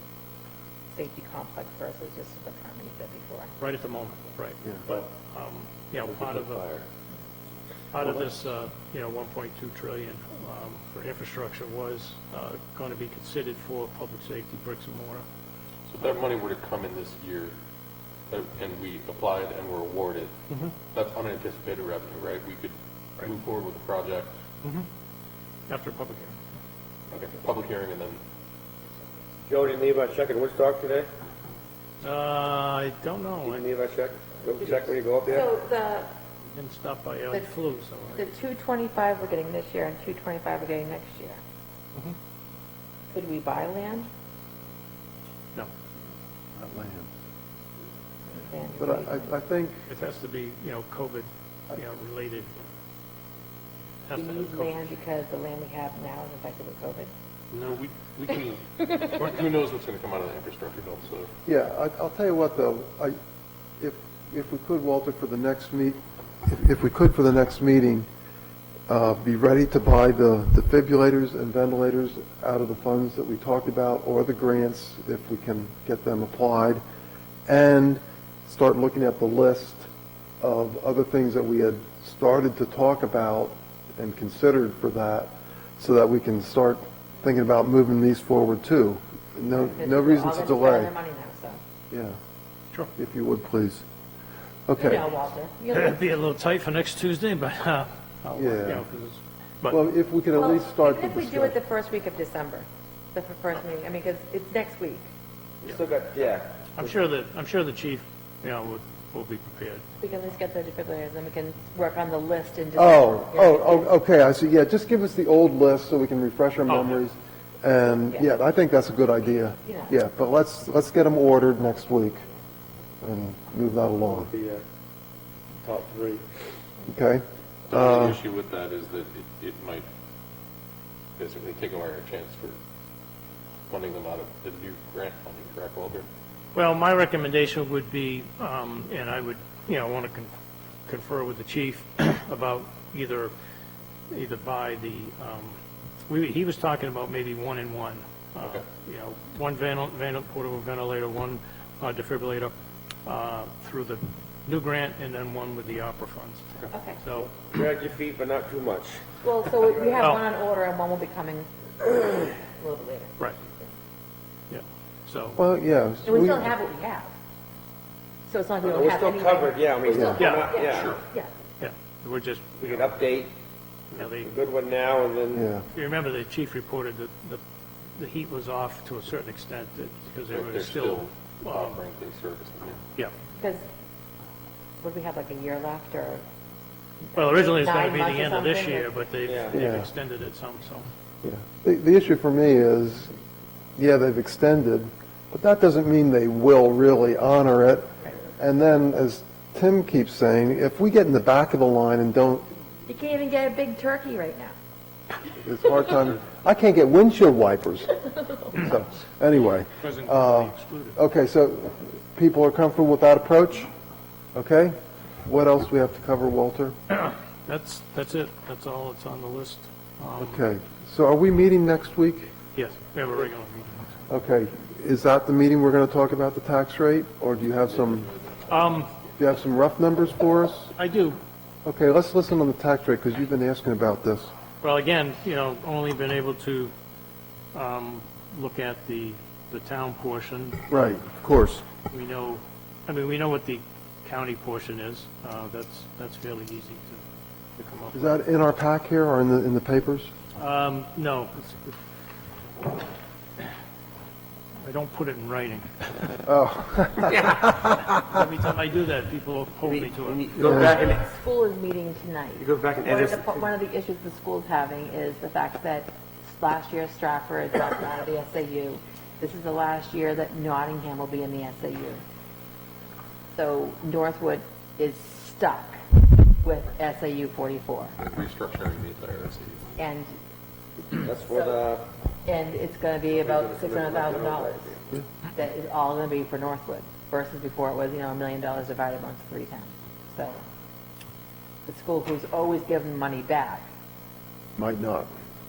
safety complex versus just the department you said before. right at the moment, right. Yeah. But, part of this, 1.2 trillion for infrastructure was going to be considered for public safety, bricks and mortar. So if that money were to come in this year, and we applied and were awarded, that's unanticipated revenue, right? We could move forward with the project, After a public hearing. okay, public hearing, and then Joe, didn't leave our check in Woodstock today? I don't You know. didn't leave our check? Go check when you go up there? So I didn't stop by, I flew, so. the 225 we're getting this year and 225 we're getting next year. Could we buy land? No, not land. Land But I think, it has to be, COVID, related. Has We to have need COVID. land because the land we have now is infected with COVID. no, we can. Who knows what's going to come out of the infrastructure bill? So yeah, I'll tell you what, though, if we could, Walter, for the next if we could for the next meeting, be ready to buy the defibrillators and ventilators out of the funds that we talked about, or the grants, if we can get them applied, and start looking at the list of other things that we had started to talk about and considered for that, so that we can start thinking about moving these forward too. No Because reason all to they're delay. spending their money now, so. Yeah. Sure. If you would, please. You Okay. know, Walter. It'd be a little tight for next Tuesday, but, Yeah. because But, Well, if we could at least start the Even if we do it the discussion. first week of December, the first meeting, I mean, because it's next week. We still got, yeah. I'm sure the chief, will be prepared. We can at least get the defibrillators, and then we can work on the list in Oh, December. okay, I see, yeah, just give us the old list so we can refresh our memories. And, Yeah. yeah, I think that's a good idea. Yeah. Yeah, but let's get them ordered next week and move that along, The top three. okay? The only issue with that is that it might basically take away our chance for funding them out of the new grant funding, correct, Walter? Well, my recommendation would be, and I would, want to confer with the chief about either buy the, he was talking about maybe one and one. Okay. One portable ventilator, one defibrillator through the new grant, and then one with the opera funds. Okay. So, Drag your feet, but not too much. Well, so we have Oh. one on order, and one will be coming a little bit later. right. Yeah, so, Well, yeah. And we still have what we have. So it's not like we don't We're have still any. covered, yeah, I mean, We're still we're Yeah. not- yeah. Yeah. yeah, we're just, We can update they, a good one now and then. Yeah, you remember the chief reported that the heat was off to a certain extent, because they were They're still, offering the service. yeah. Because, would we have like a year left, or? Well, originally it's going to 9 be months the or end of this something, year, or- but they've Yeah. extended it some, so. yeah. The issue for me is, yeah, they've extended, but that doesn't mean they will really honor it. And then, as Tim keeps saying, if we get in the back of the line and don't, You can't even get a big turkey right now. it's a hard time, I can't get windshield wipers. So, anyway. Wasn't completely excluded. Okay, so people are comfortable with that approach? Okay? What else we have to cover, Walter? That's it. That's all that's on the list. Okay, so are we meeting next week? Yes, we have a regular meeting. Okay, is that the meeting we're going to talk about the tax rate? Or do you have some rough numbers for us? I do. Okay, let's listen on the tax rate, because you've been asking about this. Well, again, only been able to look at the town portion. Right, of course. We know what the county portion is. That's fairly easy to come up Is with. that in our pack here, or in the papers? No. I don't put it in writing. Oh, Every time I do that, people hold me to it. You go back and, School is meeting tonight. you go back and One of edit. one of the issues the school's having is the fact that last year Stratford dropped out of the SAU. This is the last year that Nottingham will be in the SAU. So Northwood is stuck with SAU 44. Restructuring the entire SAU. And, That's what, and it's going to be about $600,000. That is all going to be for Northwood versus before it was, $1 million divided amongst 3 towns. So the school who's always given money back, might not,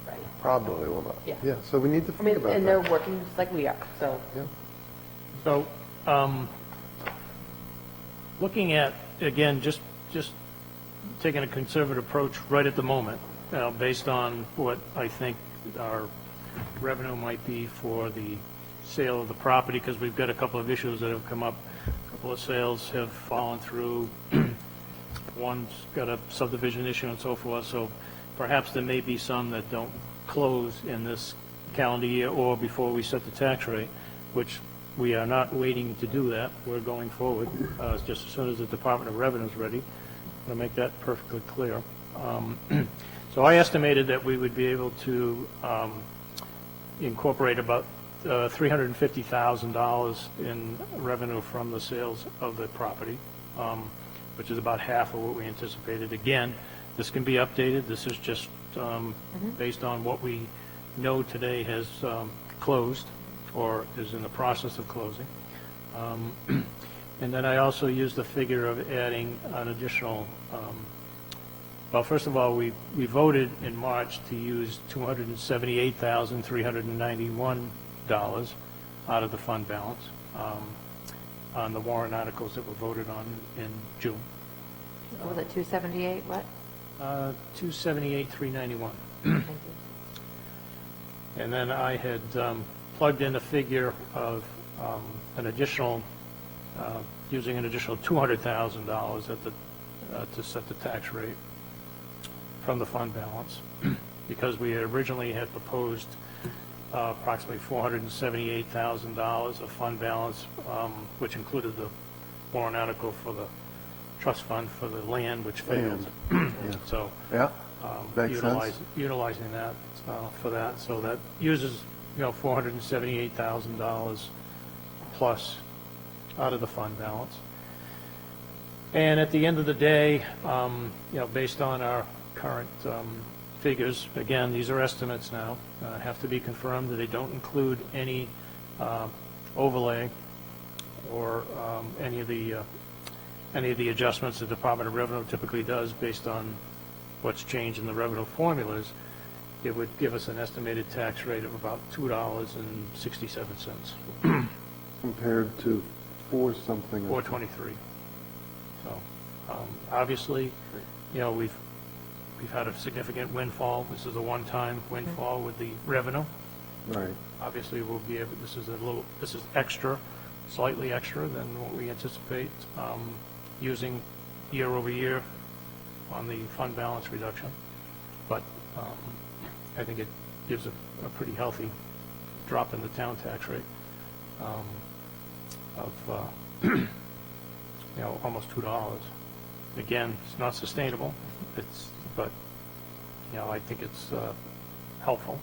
right? probably will not. Yeah. Yeah, so we need to I mean, think about and they're that. working just like we are, so. Yeah. So, looking at, again, just taking a conservative approach right at the moment, based on what I think our revenue might be for the sale of the property, because we've got a couple of issues that have come up. A couple of sales have fallen through. One's got a subdivision issue and so forth, so perhaps there may be some that don't close in this calendar year or before we set the tax rate, which we are not waiting to do that. We're going forward, just as soon as the Department of Revenue is ready. I'm going to make that perfectly clear. So I estimated that we would be able to incorporate about $350,000 in revenue from the sales of the property, which is about half of what we anticipated. Again, this can be updated. This is just based on what we know today has closed or is in the process of closing. And then I also used the figure of adding an additional, well, first of all, we voted in March to use $278,391 out of the fund balance on the warrant articles that were voted on in June. What was it, 278, what? 278,391. Thank you. And then I had plugged in a figure of an additional, using an additional $200,000 at the, to set the tax rate from the fund balance, because we originally had proposed approximately $478,000 of fund balance, which included the warrant article for the trust fund for the land, which failed. So Yeah, makes utilize- sense. utilizing that for that, so that uses, $478,000 plus out of the fund balance. And at the end of the day, based on our current figures, again, these are estimates now, have to be confirmed, that they don't include any overlay or any of the adjustments the Department of Revenue typically does based on what's changed in the revenue formulas. It would give us an estimated tax rate of about $2.67, Compared to 4-something. 423. So, obviously, we've had a significant windfall. This is a one-time windfall with the revenue. Right. Obviously, we'll be able, this is extra, slightly extra than what we anticipate using year over year on the fund balance reduction. But I think it gives a pretty healthy drop in the town tax rate of, almost $2. Again, it's not sustainable, but I think it's helpful.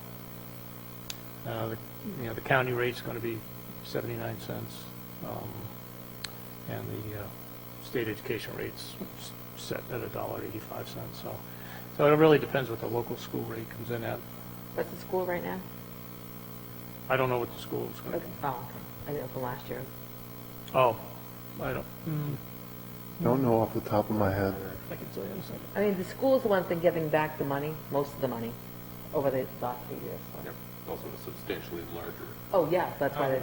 The county rate's going to be 79 cents, and the state education rate's set at $1.85. So it really depends what the local school rate comes in at. What's the school right now? I don't know what the school is going to Okay. be. Oh, okay. I think from last year. Oh, I Don't know off the top of my head. can tell you in a second. I mean, the school's the one's been giving back the money, most of the money, over the last few years. So. Yep. Also substantially larger. Oh, yeah, that's why, yeah.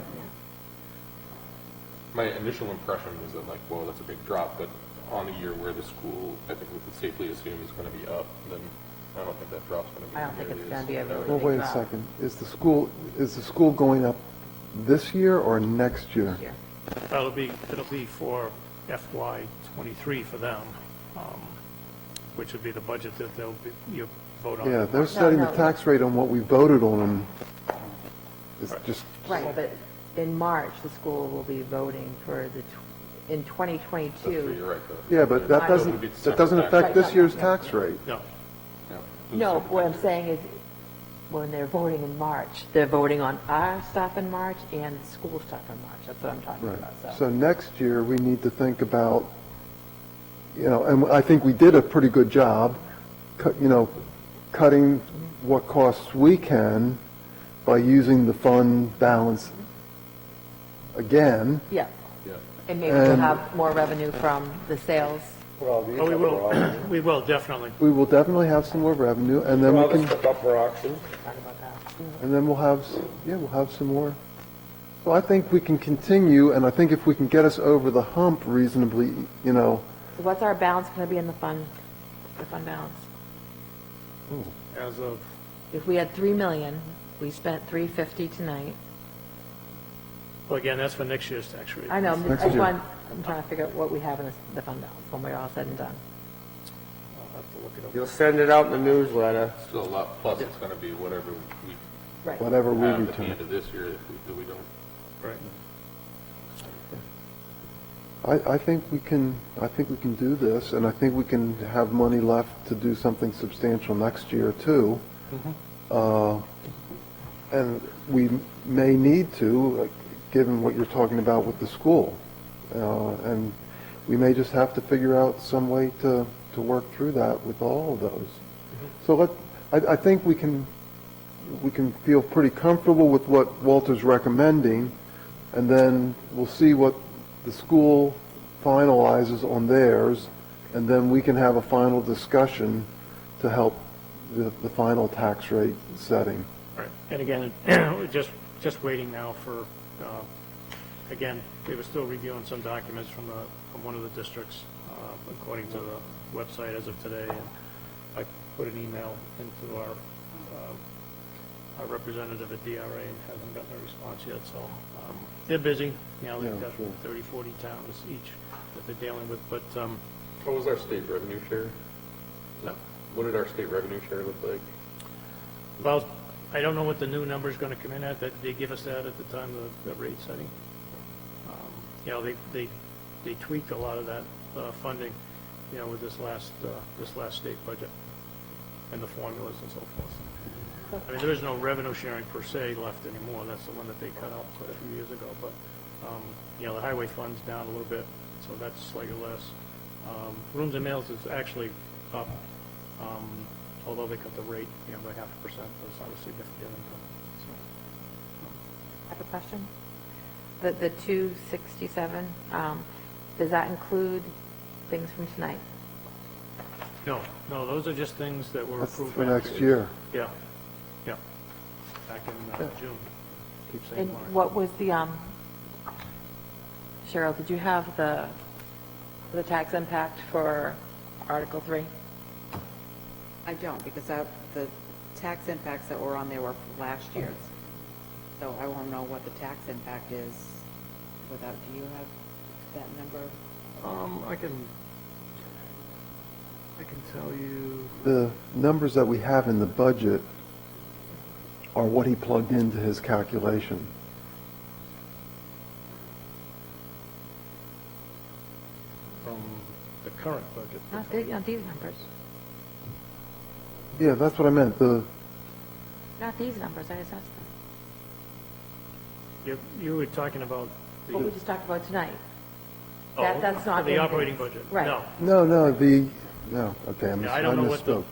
My initial impression was that whoa, that's a big drop, but on a year where the school, I think we could safely assume is going to be up, then I don't think that drop's going to be. I don't think it's gonna be a really Well, big wait a drop. second. Is the school going up this year or next year? Yeah. It'll be for FY '23 for them, which would be the budget that you vote on. Yeah, they're setting the no. tax rate on what we voted on them. It's just, Right, but in March, the school will be voting for in That's true, 2022. you're right, though. yeah, but that Would be doesn't affect Right, this no, year's no. tax rate. No, Yeah. No, what I'm saying is, when they're voting in March, they're voting on our stuff in March and the school stuff in March. That's what I'm talking Right. about, So next year, we need to think about, and I think we did a pretty good job, cutting what costs we can by using the fund balance again. Yeah, Yeah. and maybe we'll And- have more revenue from the sales. oh, we will, definitely. We will definitely have some more revenue, and then we can, Stuff up for auction. Talk about that. and then we'll have some more. So I think we can continue, and I think if we can get us over the hump reasonably, So what's our balance going to be in the fund balance? As of, If we had 3 million, we spent 350 tonight. well, again, that's for next year's tax rate. I know, I'm Next year. I'm trying to figure out what we have in the fund balance when we're all said and done. I'll have to look it up. You'll send it out in the newsletter. Still a lot, plus it's going to be whatever we Right. whatever we have at the return. end of this year if we don't. Right. I think we can do this, and I think we can have money left to do something substantial next year, too. And we may need to, given what you're talking about with the school. And we may just have to figure out some way to work through that with all of those. So I think we can feel pretty comfortable with what Walter's recommending, and then we'll see what the school finalizes on theirs, and then we can have a final discussion to help the final tax rate setting. Right. And again, we're just waiting now for, again, we were still reviewing some documents from one of the districts, according to the website as of today. And I put an email into our representative at DRA and hasn't gotten a response yet, so they're busy. They've Yeah, got sure. 30, 40 towns each that they're dealing with, but What was our state revenue share? no, what did our state revenue share look like? Well, I don't know what the new number's going to come in at, that they give us that at the time of the rate setting. You know, they tweaked a lot of that funding, you know, with this last state budget and the formulas and so forth. I mean, there is no revenue sharing per se left anymore. That's the one that they cut out quite a few years ago. But, you know, the highway fund's down a little bit, so that's slightly less. Rooms and meals is actually up, although they cut the rate, you know, by 0.5%, but it's not a significant income. So, I have a question. The 267, does that include things from tonight? no, those are just things that were That's approved. for back- next year. Yeah, back in June. Keep saying And March. what was the, Cheryl, did you have the tax impact for Article 3? I don't, because the tax impacts that were on there were last year's. So I won't know what the tax impact is without, do you have that number? I can tell you, The numbers that we have in the budget are what he plugged into his calculation. from the current budget. Not these numbers. Yeah, that's what I meant. Not these numbers, I assessed them. You were talking about What we the, just talked about tonight. oh, That's not the in operating this. budget. Right. No, No, okay, Yeah, I don't know what the, misspoke.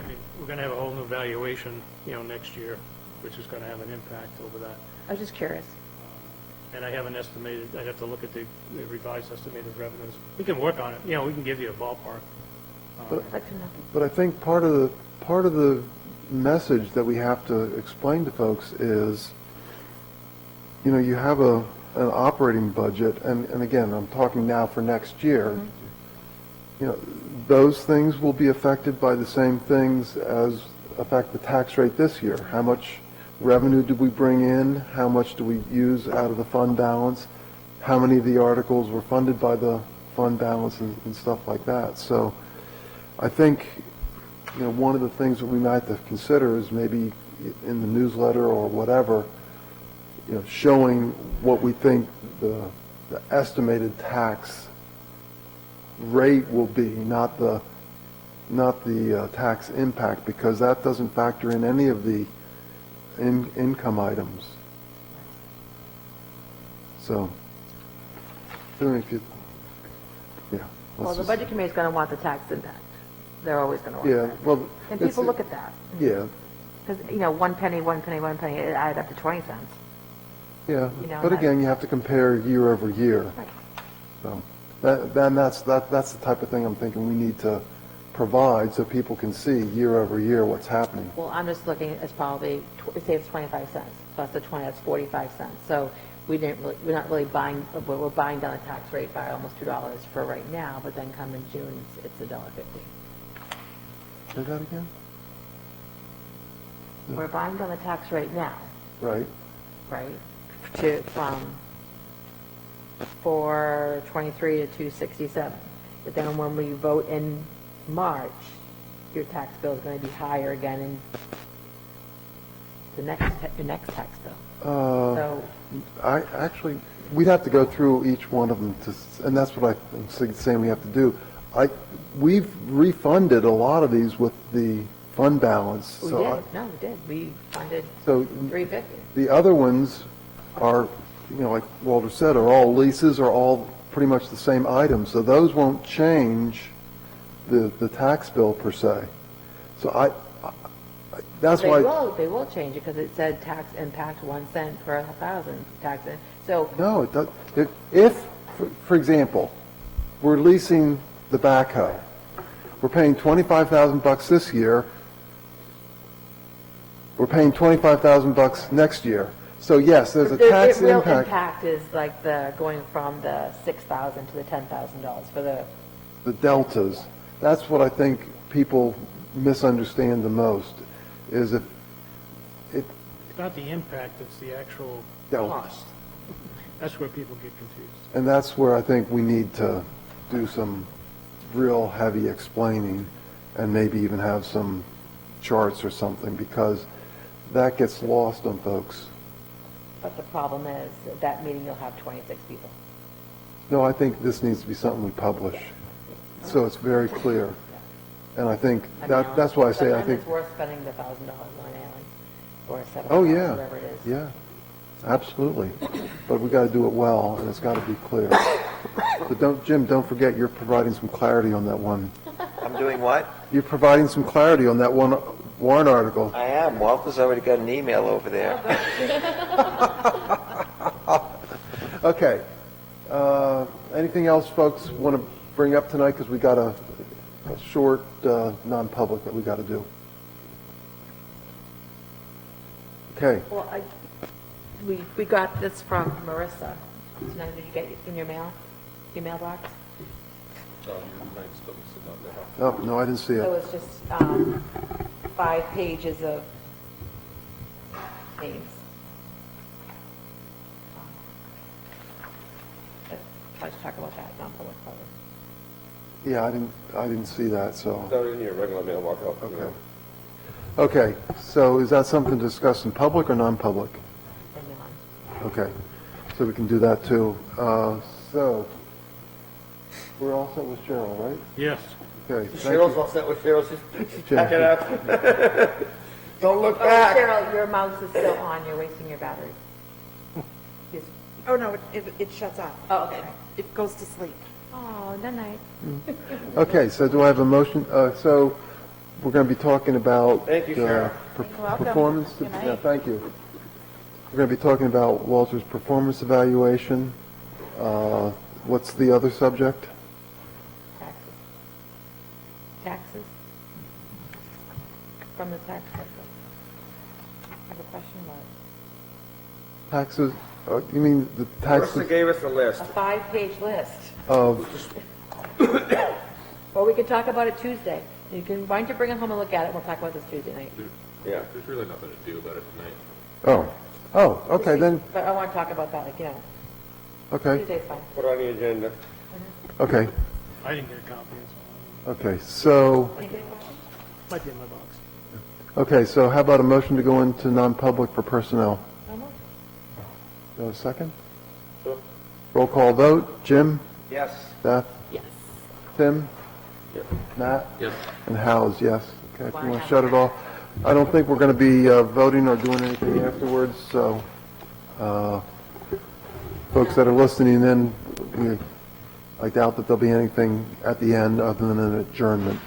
I mean, we're going to have a whole new valuation, you know, next year, which is going to have an impact over that. I was just curious. And I haven't estimated, I'd have to look at the revised estimated revenues. We can work on it, you know, we can give you a ballpark. I'd like to know. But I think part of the message that we have to explain to folks is, you know, you have an operating budget, and again, I'm talking now for next year. You know, those things will be affected by the same things as affect the tax rate this year. How much revenue do we bring in? How much do we use out of the fund balance? How many of the articles were funded by the fund balance and stuff like that? So I think, you know, one of the things that we might have to consider is maybe in the newsletter or whatever, you know, showing what we think the estimated tax rate will be, not the tax impact, because that doesn't factor in any of the income items. So, I don't know if you, yeah. Well, let's the just- budget committee's going to want the tax impact. They're always going to want Yeah, that. well. And it's- people look at that. Yeah, Because, you know, one penny, it added up to 20 cents. yeah, You know, but that- again, you have to compare year over year. Right. So, that's the type of thing I'm thinking we need to provide so people can see year over year what's happening. Well, I'm just looking, it's probably, say it's 25 cents, plus the 20, that's 45 cents. So we're not really buying, we're buying down the tax rate by almost $2 for right now, but then come in June, it's $1.50. Say that again? We're buying down the tax rate now, Right, right, from 423 to 267. But then when we vote in March, your tax bill is going to be higher again in your next tax bill. So, we'd have to go through each one of them and that's what I'm saying we have to do. We've refunded a lot of these with the fund balance. we so did, we did. We funded So 350. the other ones are, you know, like Walter said, are all leases, are all pretty much the same items. So those won't change the tax bill per se. So that's They why. they will change it because it said tax impact 1 cent per 1,000 tax. So, No, it does. If, for example, we're leasing the backhoe, we're paying $25,000 this year, we're paying $25,000 next year. So yes, there's a the tax real impact. impact is like going from the $6,000 to the $10,000 for The deltas, that's what I think people misunderstand the most, is if It's not the impact, it's the actual Delta. cost. That's where people get confused. and that's where I think we need to do some real heavy explaining and maybe even have some charts or something, because that gets lost on folks. But the problem is, at that meeting, you'll have 26 people. No, I think this needs to be something we publish, so it's very clear. And I think that's why I say I Sometimes think, it's worth spending the $1,000 on mailing, or $700, oh, yeah, whatever it is. yeah, absolutely. But we got to do it well, and it's got to be clear. But Jim, don't forget, you're providing some clarity on that one. I'm doing what? You're providing some clarity on that one warrant article. I am. Walter's already got an email over there. Okay. Anything else folks want to bring up tonight? Because we got a short non-public that we got to do. Okay. Well, we got this from Marissa. Tonight, did you get it in your mailbox? Oh, no, I didn't see So it. it's just 5 pages of names. Let's talk about that non-public part. Yeah, I didn't see that, so. That was in your regular mailbox. Okay. Okay, so is that something to discuss in public or non-public? And non. Okay, so we can do that too. So, we're all set with Cheryl, right? Yes. Okay, thank Cheryl's you. all set with Cheryl, she's Jim. packing up. Don't look Oh, back. Cheryl, your mouse is still on, you're wasting your battery. Yes. Oh, no, it shuts off. Oh, okay. It goes to sleep. Oh, good night. Okay, so do I have a motion? So, we're going to be talking about. Thank you, Cheryl. welcome. Performance, Good night. yeah, thank you. We're going to be talking about Walter's performance evaluation. What's the other subject? Taxes. Taxes? From the tax collector. I have a question about Taxes, you mean the Marissa taxes gave us a list. a 5-page list. of, Or we can talk about it Tuesday. You can, why don't you bring it home and look at it, we'll talk about this Tuesday night. Yeah. There's really nothing to do about it tonight. okay, then, But I want to talk about that, like, okay, Tuesday's fine. Put on the agenda. okay, I didn't get a copy, so okay, so, might be in my box. okay, so how about a motion to go into non-public for personnel? Almost. Do you have a second? Sure. Roll call vote, Jim, Yes. Beth, Yes. Tim, Matt, Yes. and Howes, yes. Okay, if Why you want not? to shut it off. I don't think we're going to be voting or doing anything afterwards, so folks that are listening in, I doubt that there'll be anything at the end other than an adjournment.